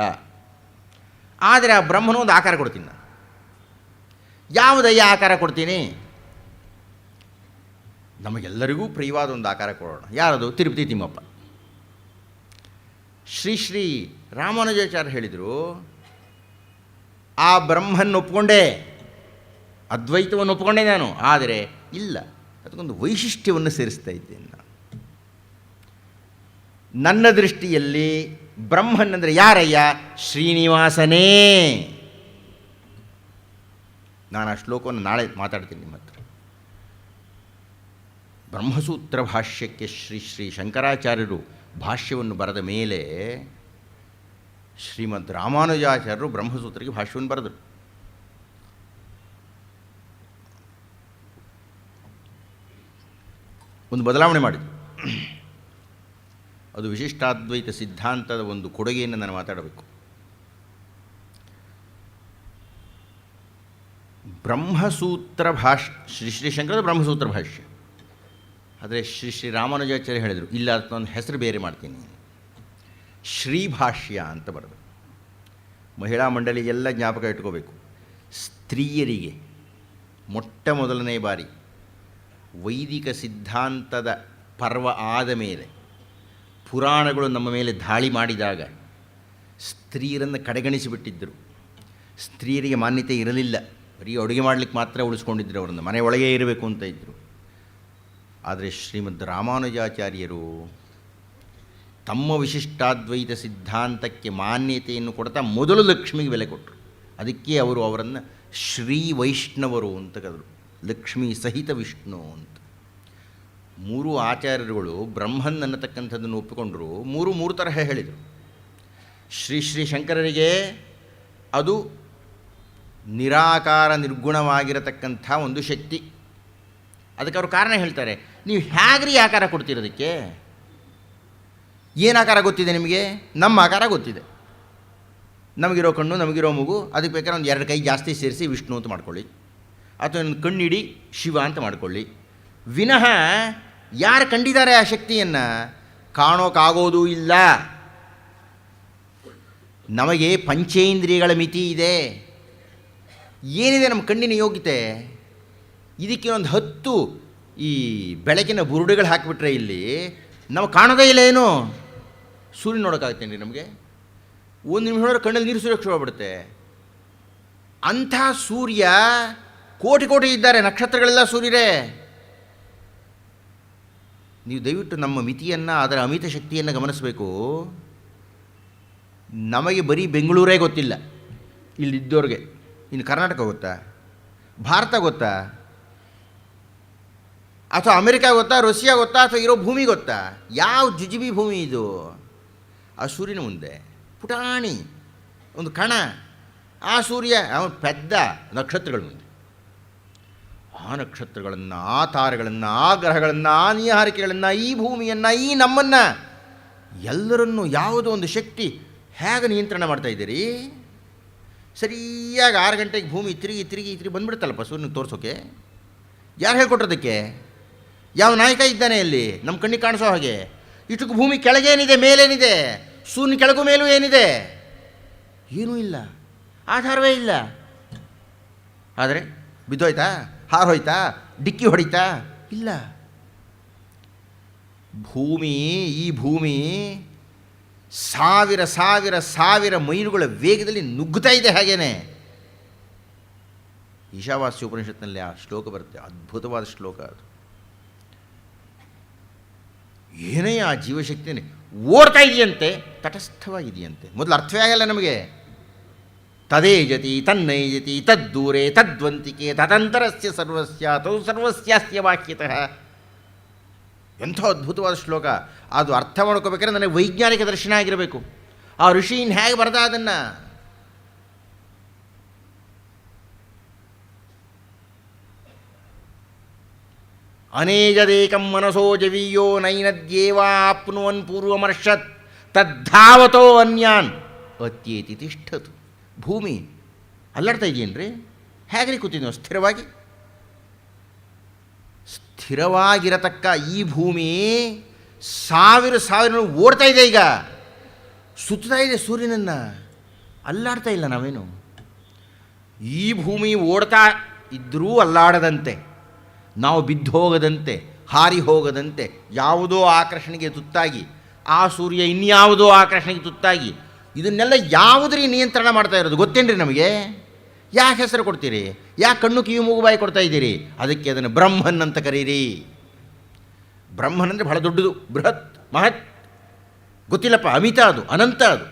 ಆದರೆ ಆ ಬ್ರಹ್ಮನ ಒಂದು ಆಕಾರ ಕೊಡ್ತೀನಿ ನಾನು. ಯಾವುದಯ್ಯ ಆಕಾರ ಕೊಡ್ತೀನಿ? ನಮಗೆಲ್ಲರಿಗೂ ಪ್ರಿಯವಾದ ಒಂದು ಆಕಾರ ಕೊಡೋಣ. ಯಾರದು? ತಿರುಪತಿ ತಿಮ್ಮಪ್ಪ. ಶ್ರೀ ಶ್ರೀ ರಾಮಾನುಜಾಚಾರ್ಯ ಹೇಳಿದರು, ಆ ಬ್ರಹ್ಮನ್ನು ಒಪ್ಕೊಂಡೆ, ಅದ್ವೈತವನ್ನು ಒಪ್ಕೊಂಡೆ ನಾನು. ಆದರೆ ಇಲ್ಲ, ಅದಕ್ಕೊಂದು ವೈಶಿಷ್ಟ್ಯವನ್ನು ಸೇರಿಸ್ತಾ ಇದ್ದೇನೆ ನಾನು. ನನ್ನ ದೃಷ್ಟಿಯಲ್ಲಿ ಬ್ರಹ್ಮನ್ ಅಂದರೆ ಯಾರಯ್ಯ? ಶ್ರೀನಿವಾಸನೇ. ನಾನು ಆ ಶ್ಲೋಕವನ್ನು ನಾಳೆ ಮಾತಾಡ್ತೀನಿ ನಿಮ್ಮ ಹತ್ರ. ಬ್ರಹ್ಮಸೂತ್ರ ಭಾಷ್ಯಕ್ಕೆ ಶ್ರೀ ಶ್ರೀ ಶಂಕರಾಚಾರ್ಯರು ಭಾಷ್ಯವನ್ನು ಬರೆದ ಮೇಲೆ ಶ್ರೀಮದ್ ರಾಮಾನುಜಾಚಾರ್ಯರು ಬ್ರಹ್ಮಸೂತ್ರಕ್ಕೆ ಭಾಷ್ಯವನ್ನು ಬರೆದರು. ಒಂದು ಬದಲಾವಣೆ ಮಾಡಿದರು. ಅದು ವಿಶಿಷ್ಟಾದ್ವೈತ ಸಿದ್ಧಾಂತದ ಒಂದು ಕೊಡುಗೆಯನ್ನು ನಾನು ಮಾತಾಡಬೇಕು. ಬ್ರಹ್ಮಸೂತ್ರ ಭಾಷ್ಯ, ಶ್ರೀ ಶಂಕರದ ಬ್ರಹ್ಮಸೂತ್ರ ಭಾಷ್ಯ. ಆದರೆ ಶ್ರೀ ರಾಮಾನುಜಾಚಾರ್ಯ ಹೇಳಿದರು, ಇಲ್ಲ ಅದಕ್ಕೊಂದು ಹೆಸರು ಬೇರೆ ಮಾಡ್ತೀನಿ, ಶ್ರೀಭಾಷ್ಯ ಅಂತ ಬರೆದು. ಮಹಿಳಾ ಮಂಡಳಿಗೆಲ್ಲ ಜ್ಞಾಪಕ ಇಟ್ಕೋಬೇಕು, ಸ್ತ್ರೀಯರಿಗೆ ಮೊಟ್ಟ ಮೊದಲನೇ ಬಾರಿ ವೈದಿಕ ಸಿದ್ಧಾಂತದ ಪರ್ವ ಆದ ಮೇಲೆ ಪುರಾಣಗಳು ನಮ್ಮ ಮೇಲೆ ದಾಳಿ ಮಾಡಿದಾಗ ಸ್ತ್ರೀಯರನ್ನು ಕಡೆಗಣಿಸಿಬಿಟ್ಟಿದ್ದರು. ಸ್ತ್ರೀಯರಿಗೆ ಮಾನ್ಯತೆ ಇರಲಿಲ್ಲ, ಬರೀ ಅಡುಗೆ ಮಾಡಲಿಕ್ಕೆ ಮಾತ್ರ ಉಳಿಸ್ಕೊಂಡಿದ್ದರು, ಅವರನ್ನು ಮನೆ ಒಳಗೇ ಇರಬೇಕು ಅಂತ ಇದ್ದರು. ಆದರೆ ಶ್ರೀಮದ್ ರಾಮಾನುಜಾಚಾರ್ಯರು ತಮ್ಮ ವಿಶಿಷ್ಟಾದ್ವೈತ ಸಿದ್ಧಾಂತಕ್ಕೆ ಮಾನ್ಯತೆಯನ್ನು ಕೊಡ್ತಾ ಮೊದಲು ಲಕ್ಷ್ಮಿಗೆ ಬೆಲೆ ಕೊಟ್ಟರು. ಅದಕ್ಕೆ ಅವರು ಅವರನ್ನು ಶ್ರೀ ವೈಷ್ಣವರು ಅಂತ ಕರೆದರು, ಲಕ್ಷ್ಮೀ ಸಹಿತ ವಿಷ್ಣು ಅಂತ. ಮೂರು ಆಚಾರ್ಯರುಗಳು ಬ್ರಹ್ಮನ್ ಅನ್ನತಕ್ಕಂಥದ್ದನ್ನು ಒಪ್ಪಿಕೊಂಡರು. ಮೂರು ತರಹ ಹೇಳಿದರು. ಶ್ರೀ ಶಂಕರರಿಗೆ ಅದು ನಿರಾಕಾರ ನಿರ್ಗುಣವಾಗಿರತಕ್ಕಂಥ ಒಂದು ಶಕ್ತಿ. ಅದಕ್ಕೆ ಅವರು ಕಾರಣ ಹೇಳ್ತಾರೆ, ನೀವು ಹೇಗ್ರಿ ಆಕಾರ ಕೊಡ್ತಿರೋದಕ್ಕೆ? ಏನು ಆಕಾರ ಗೊತ್ತಿದೆ ನಿಮಗೆ? ನಮ್ಮ ಆಕಾರ ಗೊತ್ತಿದೆ. ನಮಗಿರೋ ಕಣ್ಣು, ನಮಗಿರೋ ಮೂಗು, ಅದಕ್ಕೆ ಬೇಕಾದ್ರೆ ಒಂದು 2 ಕೈ ಜಾಸ್ತಿ ಸೇರಿಸಿ ವಿಷ್ಣು ಅಂತ ಮಾಡ್ಕೊಳ್ಳಿ, ಅಥವಾ ಒಂದು ಕಣ್ಣಿಡಿ ಶಿವ ಅಂತ ಮಾಡ್ಕೊಳ್ಳಿ. ವಿನಃ ಯಾರು ಕಂಡಿದ್ದಾರೆ ಆ ಶಕ್ತಿಯನ್ನು? ಕಾಣೋಕ್ಕಾಗೋದೂ ಇಲ್ಲ. ನಮಗೆ ಪಂಚೇಂದ್ರಿಯಗಳ ಮಿತಿ ಇದೆ. ಏನಿದೆ ನಮ್ಮ ಕಣ್ಣಿನ ಯೋಗ್ಯತೆ? ಇದಕ್ಕೆ ಒಂದು 10 ಈ ಬೆಳಕಿನ ಬುರುಡೆಗಳು ಹಾಕಿಬಿಟ್ರೆ ಇಲ್ಲಿ ನಾವು ಕಾಣೋದೇ ಇಲ್ಲ. ಏನು ಸೂರ್ಯ ನೋಡೋಕ್ಕಾಗ್ತೇನೆ ರೀ ನಮಗೆ? ಒಂದು ನಿಮಿಷ ನೋಡಿದ್ರೆ ಕಣ್ಣಲ್ಲಿ ನೀರು ಸುರಕ್ಷೆ ಹೋಗ್ಬಿಡುತ್ತೆ. ಅಂಥ ಸೂರ್ಯ ಕೋಟಿ ಕೋಟಿ ಇದ್ದಾರೆ, ನಕ್ಷತ್ರಗಳೆಲ್ಲ ಸೂರ್ಯರೇ. ನೀವು ದಯವಿಟ್ಟು ನಮ್ಮ ಮಿತಿಯನ್ನು, ಅದರ ಅಮಿತ ಶಕ್ತಿಯನ್ನು ಗಮನಿಸಬೇಕು. ನಮಗೆ ಬರೀ ಬೆಂಗಳೂರೇ ಗೊತ್ತಿಲ್ಲ ಇಲ್ಲಿದ್ದವ್ರಿಗೆ. ಇನ್ನು ಕರ್ನಾಟಕ ಗೊತ್ತಾ? ಭಾರತ ಗೊತ್ತಾ? ಅಥವಾ ಅಮೆರಿಕ ಗೊತ್ತಾ? ರಷ್ಯಾ ಗೊತ್ತಾ? ಅಥವಾ ಇರೋ ಭೂಮಿ ಗೊತ್ತಾ? ಯಾವ ಜುಜಿಬಿ ಭೂಮಿ ಇದು? ಆ ಸೂರ್ಯನ ಮುಂದೆ ಪುಟಾಣಿ ಒಂದು ಕಣ. ಆ ಸೂರ್ಯ ಅವನ ಪೆದ್ದ ನಕ್ಷತ್ರಗಳ ಮುಂದೆ. ಆ ನಕ್ಷತ್ರಗಳನ್ನು, ಆ ತಾರೆಗಳನ್ನು, ಆ ಗ್ರಹಗಳನ್ನು, ಆ ನೀಹಾರಿಕೆಗಳನ್ನು, ಈ ಭೂಮಿಯನ್ನು, ಈ ನಮ್ಮನ್ನು ಎಲ್ಲರನ್ನೂ ಯಾವುದೋ ಒಂದು ಶಕ್ತಿ ಹೇಗೆ ನಿಯಂತ್ರಣ ಮಾಡ್ತಾಯಿದ್ದೀರಿ? ಸರಿಯಾಗಿ 6 ಗಂಟೆಗೆ ಭೂಮಿ ತಿರುಗಿ ಬಂದುಬಿಡುತ್ತಲ್ಲಪ್ಪ ಸೂರ್ಯನಿಗೆ ತೋರಿಸೋಕೆ. ಯಾರು ಹೇಳ್ಕೊಟ್ರೋದಕ್ಕೆ? ಯಾವ ನಾಯಕ ಇದ್ದಾನೆ ಅಲ್ಲಿ ನಮ್ಮ ಕಣ್ಣಿಗೆ ಕಾಣಿಸೋ ಹಾಗೆ? ಇಷ್ಟಕ್ಕೆ ಭೂಮಿ ಕೆಳಗೇನಿದೆ, ಮೇಲೇನಿದೆ? ಸೂರ್ಯನ ಕೆಳಗೂ ಮೇಲೂ ಏನಿದೆ? ಏನೂ ಇಲ್ಲ, ಆಧಾರವೇ ಇಲ್ಲ. ಆದರೆ ಬಿದ್ದೋಯ್ತಾ? ಹಾರೋಯ್ತಾ? ಡಿಕ್ಕಿ ಹೊಡಿತಾ? ಇಲ್ಲ. ಭೂಮಿ, ಈ ಭೂಮಿ ಸಾವಿರ ಸಾವಿರ ಸಾವಿರ ಮೈಲುಗಳ ವೇಗದಲ್ಲಿ ನುಗ್ಗುತ್ತಾ ಇದೆ. ಹಾಗೇನೆ ಈಶಾವಾಸ್ಯ ಉಪನಿಷತ್ನಲ್ಲಿ ಆ ಶ್ಲೋಕ ಬರುತ್ತೆ, ಅದ್ಭುತವಾದ ಶ್ಲೋಕ ಅದು. ಏನೇ ಆ ಜೀವಶಕ್ತಿನೇ ಓಡ್ತಾ ಇದೆಯಂತೆ, ತಟಸ್ಥವಾಗಿದೆಯಂತೆ. ಮೊದಲು ಅರ್ಥವೇ ಆಗಲ್ಲ ನಮಗೆ. ತದೇಜತಿ ತನ್ನೈಜತಿ ತದ್ದೂರೆ ತದ್ವಂತಿಕೆ ತದಂತರಸ್ಯ ಸರ್ವಸ್ಯ ತೌ ಸರ್ವಸ್ಯಾಸ್ಯ ವಾಕ್ಯತಃ. ಎಂಥ ಅದ್ಭುತವಾದ ಶ್ಲೋಕ ಅದು. ಅರ್ಥ ಮಾಡ್ಕೋಬೇಕಾದ್ರೆ ನನಗೆ ವೈಜ್ಞಾನಿಕ ದರ್ಶನ ಆಗಿರಬೇಕು. ಆ ಋಷಿ ಇನ್ನು ಹೇಗೆ ಬರ್ದ ಅದನ್ನು? ಅನೇಜದೇಕಂ ಮನಸೋ ಜವೀಯೋ ನೈನದ್ಯೇವಾಪ್ನುವನ್ ಪೂರ್ವಮರ್ಷತ್ ತದ್ಧಾವತೋ ಅನ್ಯಾನ್ ಅತ್ಯೇತಿ ತಿಷ್ಠತು. ಭೂಮಿ ಅಲ್ಲಾಡ್ತಾ ಇದೆಯೇನ್ರಿ? ಹೇಗ್ರಿ ಕೂತಿದ್ವಿ ನಾವು ಸ್ಥಿರವಾಗಿ? ಸ್ಥಿರವಾಗಿರತಕ್ಕ ಈ ಭೂಮಿ ಸಾವಿರ ಓಡ್ತಾ ಇದೆ. ಈಗ ಸುತ್ತಾ ಇದೆ ಸೂರ್ಯನನ್ನು, ಅಲ್ಲಾಡ್ತಾ ಇಲ್ಲ ನಾವೇನು. ಈ ಭೂಮಿ ಓಡ್ತಾ ಇದ್ದರೂ ಅಲ್ಲಾಡದಂತೆ, ನಾವು ಬಿದ್ದು ಹೋಗದಂತೆ, ಹಾರಿ ಹೋಗದಂತೆ, ಯಾವುದೋ ಆಕರ್ಷಣೆಗೆ ತುತ್ತಾಗಿ, ಆ ಸೂರ್ಯ ಇನ್ಯಾವುದೋ ಆಕರ್ಷಣೆಗೆ ತುತ್ತಾಗಿ, ಇದನ್ನೆಲ್ಲ ಯಾವುದರಿ ನಿಯಂತ್ರಣ ಮಾಡ್ತಾ ಇರೋದು ಗೊತ್ತೇನ್ರಿ ನಮಗೆ? ಯಾಕೆ ಹೆಸರು ಕೊಡ್ತೀರಿ? ಯಾಕೆ ಕಣ್ಣು ಕಿವಿ ಮೂಗು ಬಾಯಿ ಕೊಡ್ತಾ ಇದ್ದೀರಿ? ಅದಕ್ಕೆ ಅದನ್ನು ಬ್ರಹ್ಮನ್ ಅಂತ ಕರೀರಿ. ಬ್ರಹ್ಮನ್ ಅಂದರೆ ಬಹಳ ದೊಡ್ಡದು, ಬೃಹತ್, ಮಹತ್, ಗೊತ್ತಿಲ್ಲಪ್ಪ, ಅಮಿತ, ಅದು ಅನಂತ. ಅದು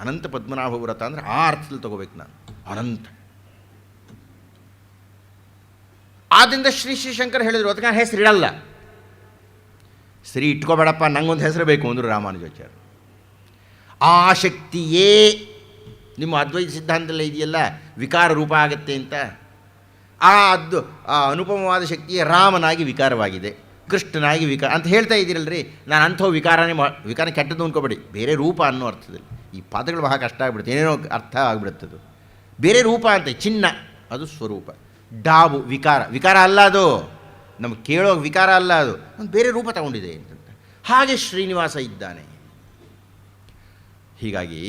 ಅನಂತ ಪದ್ಮನಾಭ ವ್ರತ ಅಂದರೆ ಆ ಅರ್ಥದಲ್ಲಿ ತಗೋಬೇಕು ನಾನು, ಅನಂತ. ಆದ್ದರಿಂದ ಶ್ರೀ ಶಂಕರ್ ಹೇಳಿದರು, ಅದಕ್ಕೆ ನಾನು ಹೆಸರು ಇಡಲ್ಲ. ಸರಿ ಇಟ್ಕೋಬೇಡಪ್ಪ, ನಂಗೊಂದು ಹೆಸರು ಬೇಕು ಅಂದರು ರಾಮಾನುಜಾಚಾರ್ಯ. ಆ ಶಕ್ತಿಯೇ ನಿಮ್ಮ ಅದ್ವೈತ ಸಿದ್ಧಾಂತದಲ್ಲೇ ಇದೆಯಲ್ಲ ವಿಕಾರ ರೂಪ ಆಗುತ್ತೆ ಅಂತ. ಆ ಅನುಪಮವಾದ ಶಕ್ತಿಯೇ ರಾಮನಾಗಿ ವಿಕಾರವಾಗಿದೆ, ಕೃಷ್ಣನಾಗಿ ವಿಕಾರ ಅಂತ ಹೇಳ್ತಾ ಇದ್ದೀರಲ್ರಿ. ನಾನು ಅಂಥವು ವಿಕಾರ ಕೆಟ್ಟದ್ದು ಅಂದ್ಕೋಬೇಡಿ, ಬೇರೆ ರೂಪ ಅನ್ನೋ ಅರ್ಥದಲ್ಲಿ. ಈ ಪದಗಳು ಬಹಳ ಕಷ್ಟ ಆಗಿಬಿಡುತ್ತೆ, ಏನೇನೋ ಅರ್ಥ ಆಗಿಬಿಡುತ್ತದು. ಬೇರೆ ರೂಪ ಅಂತ, ಚಿನ್ನ ಅದು ಸ್ವರೂಪ, ಡಾಬು ವಿಕಾರ ಅಲ್ಲ ಅದು, ನಮಗೆ ಕೇಳೋ ವಿಕಾರ ಅಲ್ಲ ಅದು, ಒಂದು ಬೇರೆ ರೂಪ ತಗೊಂಡಿದೆ ಅಂತ. ಹಾಗೆ ಶ್ರೀನಿವಾಸ ಇದ್ದಾನೆ. ಹೀಗಾಗಿ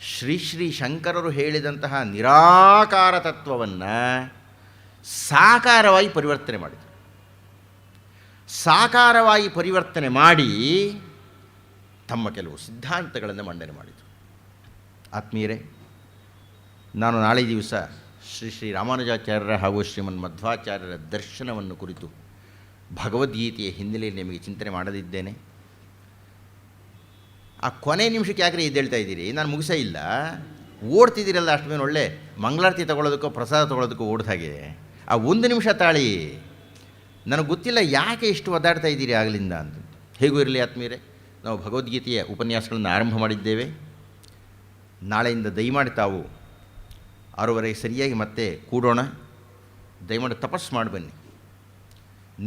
ಶ್ರೀ ಶಂಕರರು ಹೇಳಿದಂತಹ ನಿರಾಕಾರ ತತ್ವವನ್ನು ಸಾಕಾರವಾಗಿ ಪರಿವರ್ತನೆ ಮಾಡಿದರು. ಸಾಕಾರವಾಗಿ ಪರಿವರ್ತನೆ ಮಾಡಿ ತಮ್ಮ ಕೆಲವು ಸಿದ್ಧಾಂತಗಳನ್ನು ಮಂಡನೆ ಮಾಡಿದರು. ಆತ್ಮೀಯರೇ, ನಾನು ನಾಳೆ ದಿವಸ ಶ್ರೀ ರಾಮಾನುಜಾಚಾರ್ಯರ ಹಾಗೂ ಶ್ರೀಮನ್ ಮಧ್ವಾಚಾರ್ಯರ ದರ್ಶನವನ್ನು ಕುರಿತು ಭಗವದ್ಗೀತೆಯ ಹಿನ್ನೆಲೆಯಲ್ಲಿ ನಿಮಗೆ ಚಿಂತನೆ ಮಾಡಲಿದ್ದೇನೆ. ಆ ಕೊನೆ ನಿಮಿಷಕ್ಕೆ ಯಾಕ್ರೆ ಎದ್ದೇಳ್ತಾ ಇದ್ದೀರಿ? ನಾನು ಮುಗಿಸೇ ಇಲ್ಲ, ಓಡ್ತಿದ್ದೀರಲ್ಲ ಅಷ್ಟು ಮೇಲೆ. ಒಳ್ಳೆ ಮಂಗಳಾರತಿ ತೊಗೊಳೋದಕ್ಕೋ ಪ್ರಸಾದ ತೊಗೊಳೋದಕ್ಕೋ ಓಡ್ದ ಹಾಗೆ ಆ ಒಂದು ನಿಮಿಷ ತಾಳಿ. ನನಗೆ ಗೊತ್ತಿಲ್ಲ ಯಾಕೆ ಇಷ್ಟು ಒದ್ದಾಡ್ತಾ ಇದ್ದೀರಿ ಆಗಲಿಂದ ಅಂತ. ಹೇಗೂ ಇರಲಿ ಆತ್ಮೀಯರೇ, ನಾವು ಭಗವದ್ಗೀತೆಯ ಉಪನ್ಯಾಸಗಳನ್ನು ಆರಂಭ ಮಾಡಿದ್ದೇವೆ. ನಾಳೆಯಿಂದ ದಯಮಾಡಿ ತಾವು 6:30 ಸರಿಯಾಗಿ ಮತ್ತೆ ಕೂಡೋಣ. ದಯಮಾಡಿ ತಪಸ್ಸು ಮಾಡಿ ಬನ್ನಿ,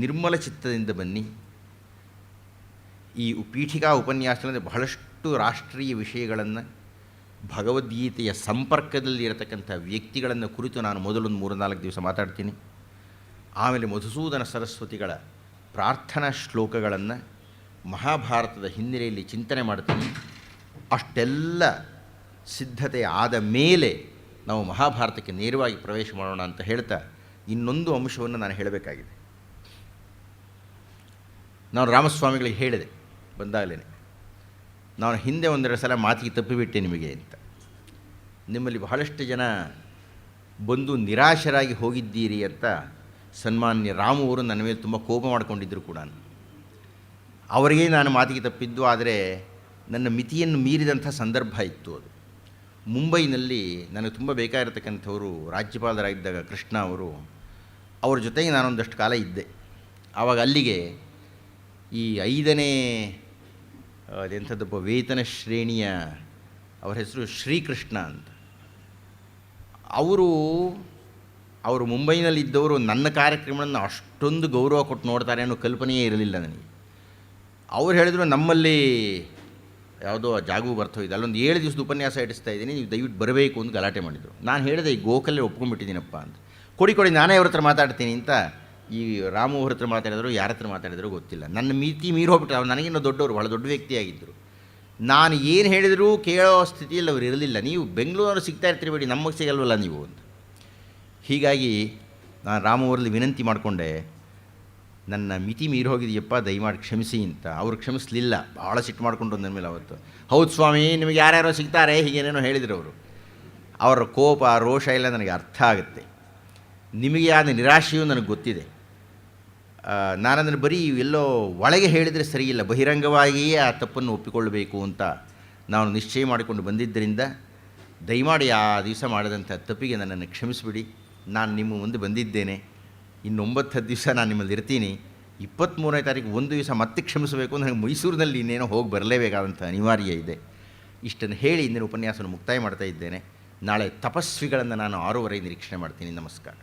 ನಿರ್ಮಲ ಚಿತ್ತದಿಂದ ಬನ್ನಿ. ಈ ಪೀಠಿಕಾ ಉಪನ್ಯಾಸಗಳಲ್ಲಿ ಬಹಳಷ್ಟು ರಾಷ್ಟ್ರೀಯ ವಿಷಯಗಳನ್ನು, ಭಗವದ್ಗೀತೆಯ ಸಂಪರ್ಕದಲ್ಲಿ ಇರತಕ್ಕಂಥ ವ್ಯಕ್ತಿಗಳನ್ನು ಕುರಿತು ನಾನು ಮೊದಲೊಂದು 3-4 ದಿವಸ ಮಾತಾಡ್ತೀನಿ. ಆಮೇಲೆ ಮಧುಸೂದನ ಸರಸ್ವತಿಗಳ ಪ್ರಾರ್ಥನಾ ಶ್ಲೋಕಗಳನ್ನು ಮಹಾಭಾರತದ ಹಿನ್ನೆಲೆಯಲ್ಲಿ ಚಿಂತನೆ ಮಾಡ್ತೀನಿ. ಅಷ್ಟೆಲ್ಲ ಸಿದ್ಧತೆ ಆದ ಮೇಲೆ ನಾವು ಮಹಾಭಾರತಕ್ಕೆ ನೇರವಾಗಿ ಪ್ರವೇಶ ಮಾಡೋಣ ಅಂತ ಹೇಳ್ತಾ ಇನ್ನೊಂದು ಅಂಶವನ್ನು ನಾನು ಹೇಳಬೇಕಾಗಿದೆ. ನಾನು ರಾಮಸ್ವಾಮಿಗಳಿಗೆ ಹೇಳಿದೆ ಬಂದಾಗಲೇ, ನಾನು ಹಿಂದೆ 1-2 ಸಲ ಮಾತಿಗೆ ತಪ್ಪಿಬಿಟ್ಟೆ ನಿಮಗೆ ಅಂತ. ನಿಮ್ಮಲ್ಲಿ ಬಹಳಷ್ಟು ಜನ ಬಂದು ನಿರಾಶರಾಗಿ ಹೋಗಿದ್ದೀರಿ ಅಂತ ಸನ್ಮಾನ್ಯ ರಾಮು ಅವರು ನನ್ನ ಮೇಲೆ ತುಂಬ ಕೋಪ ಮಾಡಿಕೊಂಡಿದ್ದರು ಕೂಡ. ಅವರಿಗೆ ನಾನು ಮಾತಿಗೆ ತಪ್ಪಿದ್ದು, ಆದರೆ ನನ್ನ ಮಿತಿಯನ್ನು ಮೀರಿದಂಥ ಸಂದರ್ಭ ಇತ್ತು ಅದು. ಮುಂಬೈನಲ್ಲಿ ನನಗೆ ತುಂಬ ಬೇಕಾಗಿರತಕ್ಕಂಥವರು ರಾಜ್ಯಪಾಲರಾಗಿದ್ದಾಗ ಕೃಷ್ಣ ಅವರು, ಅವ್ರ ಜೊತೆಗೆ ನಾನೊಂದಷ್ಟು ಕಾಲ ಇದ್ದೆ. ಆವಾಗ ಅಲ್ಲಿಗೆ ಈ 5ನೇ ಅದೆಂಥದ್ದಪ್ಪ ವೇತನ ಶ್ರೇಣಿಯ, ಅವರ ಹೆಸರು ಶ್ರೀಕೃಷ್ಣ ಅಂತ. ಅವರು ಮುಂಬೈನಲ್ಲಿದ್ದವರು ನನ್ನ ಕಾರ್ಯಕ್ರಮವನ್ನು ಅಷ್ಟೊಂದು ಗೌರವ ಕೊಟ್ಟು ನೋಡ್ತಾರೆ ಅನ್ನೋ ಕಲ್ಪನೆಯೇ ಇರಲಿಲ್ಲ ನನಗೆ. ಅವ್ರು ಹೇಳಿದ್ರು, ನಮ್ಮಲ್ಲಿ ಯಾವುದೋ ಜಾಗು ಬರ್ತೋಯ್ತು, ಅಲ್ಲೊಂದು 7 ದಿವಸದ ಉಪನ್ಯಾಸ ಇಡಿಸ್ತಾ ಇದ್ದೀನಿ, ನೀವು ದಯವಿಟ್ಟು ಬರಬೇಕು ಅಂತ ಗಲಾಟೆ ಮಾಡಿದರು. ನಾನು ಹೇಳಿದೆ, ಈ ಗೋಕಲ್ಲೇ ಒಪ್ಕೊಂಡ್ಬಿಟ್ಟಿದ್ದೀನಪ್ಪ ಅಂತ. ಕೊಡಿ ನಾನೇ ಅವ್ರ ಹತ್ರ ಮಾತಾಡ್ತೀನಿ ಅಂತ. ಈ ರಾಮು ಅವ್ರ ಹತ್ರ ಮಾತಾಡಿದ್ರು, ಯಾರ ಹತ್ರ ಮಾತಾಡಿದ್ರು ಗೊತ್ತಿಲ್ಲ. ನನ್ನ ಮಿತಿ ಮೀರಿ ಹೋಗ್ಬಿಟ್ರೆ. ಅವ್ರು ನನಗಿನ್ನೂ ದೊಡ್ಡವರು, ಭಾಳ ದೊಡ್ಡ ವ್ಯಕ್ತಿಯಾಗಿದ್ದರು. ನಾನು ಏನು ಹೇಳಿದರೂ ಕೇಳೋ ಸ್ಥಿತಿಯಲ್ಲಿ ಅವ್ರು ಇರಲಿಲ್ಲ. ನೀವು ಬೆಂಗಳೂರು ಸಿಗ್ತಾ ಇರ್ತೀರಿ ಬಿಡಿ, ನಮಗೆ ಸಿಗಲ್ವಲ್ಲ ನೀವು ಅಂತ. ಹೀಗಾಗಿ ನಾನು ರಾಮು ಅವರಲ್ಲಿ ವಿನಂತಿ ಮಾಡಿಕೊಂಡೆ, ನನ್ನ ಮಿತಿ ಮೀರಿ ಹೋಗಿದೆಯಪ್ಪ, ದಯಮಾಡಿ ಕ್ಷಮಿಸಿ ಅಂತ. ಅವರು ಕ್ಷಮಿಸಲಿಲ್ಲ, ಭಾಳ ಸಿಟ್ಟು ಮಾಡಿಕೊಂಡು ನನ್ನ ಮೇಲೆ ಅವತ್ತು. ಹೌದು ಸ್ವಾಮಿ, ನಿಮಗೆ ಯಾರ್ಯಾರೋ ಸಿಗ್ತಾರೆ ಹೀಗೇನೇನೋ ಹೇಳಿದರು ಅವರು. ಅವರ ಕೋಪ ರೋಷ ಎಲ್ಲ ನನಗೆ ಅರ್ಥ ಆಗುತ್ತೆ. ನಿಮಗೆ ಆದ ನಿರಾಶೆಯೂ ನನಗೆ ಗೊತ್ತಿದೆ. ನಾನದನ್ನು ಬರೀ ಎಲ್ಲೋ ಒಳಗೆ ಹೇಳಿದರೆ ಸರಿಯಿಲ್ಲ, ಬಹಿರಂಗವಾಗಿಯೇ ಆ ತಪ್ಪನ್ನು ಒಪ್ಪಿಕೊಳ್ಳಬೇಕು ಅಂತ ನಾನು ನಿಶ್ಚಯ ಮಾಡಿಕೊಂಡು ಬಂದಿದ್ದರಿಂದ ದಯಮಾಡಿ ಆ ದಿವಸ ಮಾಡಿದಂಥ ತಪ್ಪಿಗೆ ನನ್ನನ್ನು ಕ್ಷಮಿಸಿಬಿಡಿ. ನಾನು ನಿಮ್ಮ ಮುಂದೆ ಬಂದಿದ್ದೇನೆ. ಇನ್ನು 9-10 ದಿವಸ ನಾನು ನಿಮ್ಮಲ್ಲಿ ಇರ್ತೀನಿ. 23ನೇ ತಾರೀಕು ಒಂದು ದಿವಸ ಮತ್ತೆ ಕ್ಷಮಿಸಬೇಕು. ನನಗೆ ಮೈಸೂರಿನಲ್ಲಿ ಇನ್ನೇನೋ ಹೋಗಿ ಬರಲೇಬೇಕಾದಂಥ ಅನಿವಾರ್ಯ ಇದೆ. ಇಷ್ಟನ್ನು ಹೇಳಿ ಇಂದಿನ ಉಪನ್ಯಾಸವನ್ನು ಮುಕ್ತಾಯ ಮಾಡ್ತಾ ಇದ್ದೇನೆ. ನಾಳೆ ತಪಸ್ವಿಗಳನ್ನು ನಾನು 6:30 ನಿರೀಕ್ಷಣೆ ಮಾಡ್ತೀನಿ. ನಮಸ್ಕಾರ.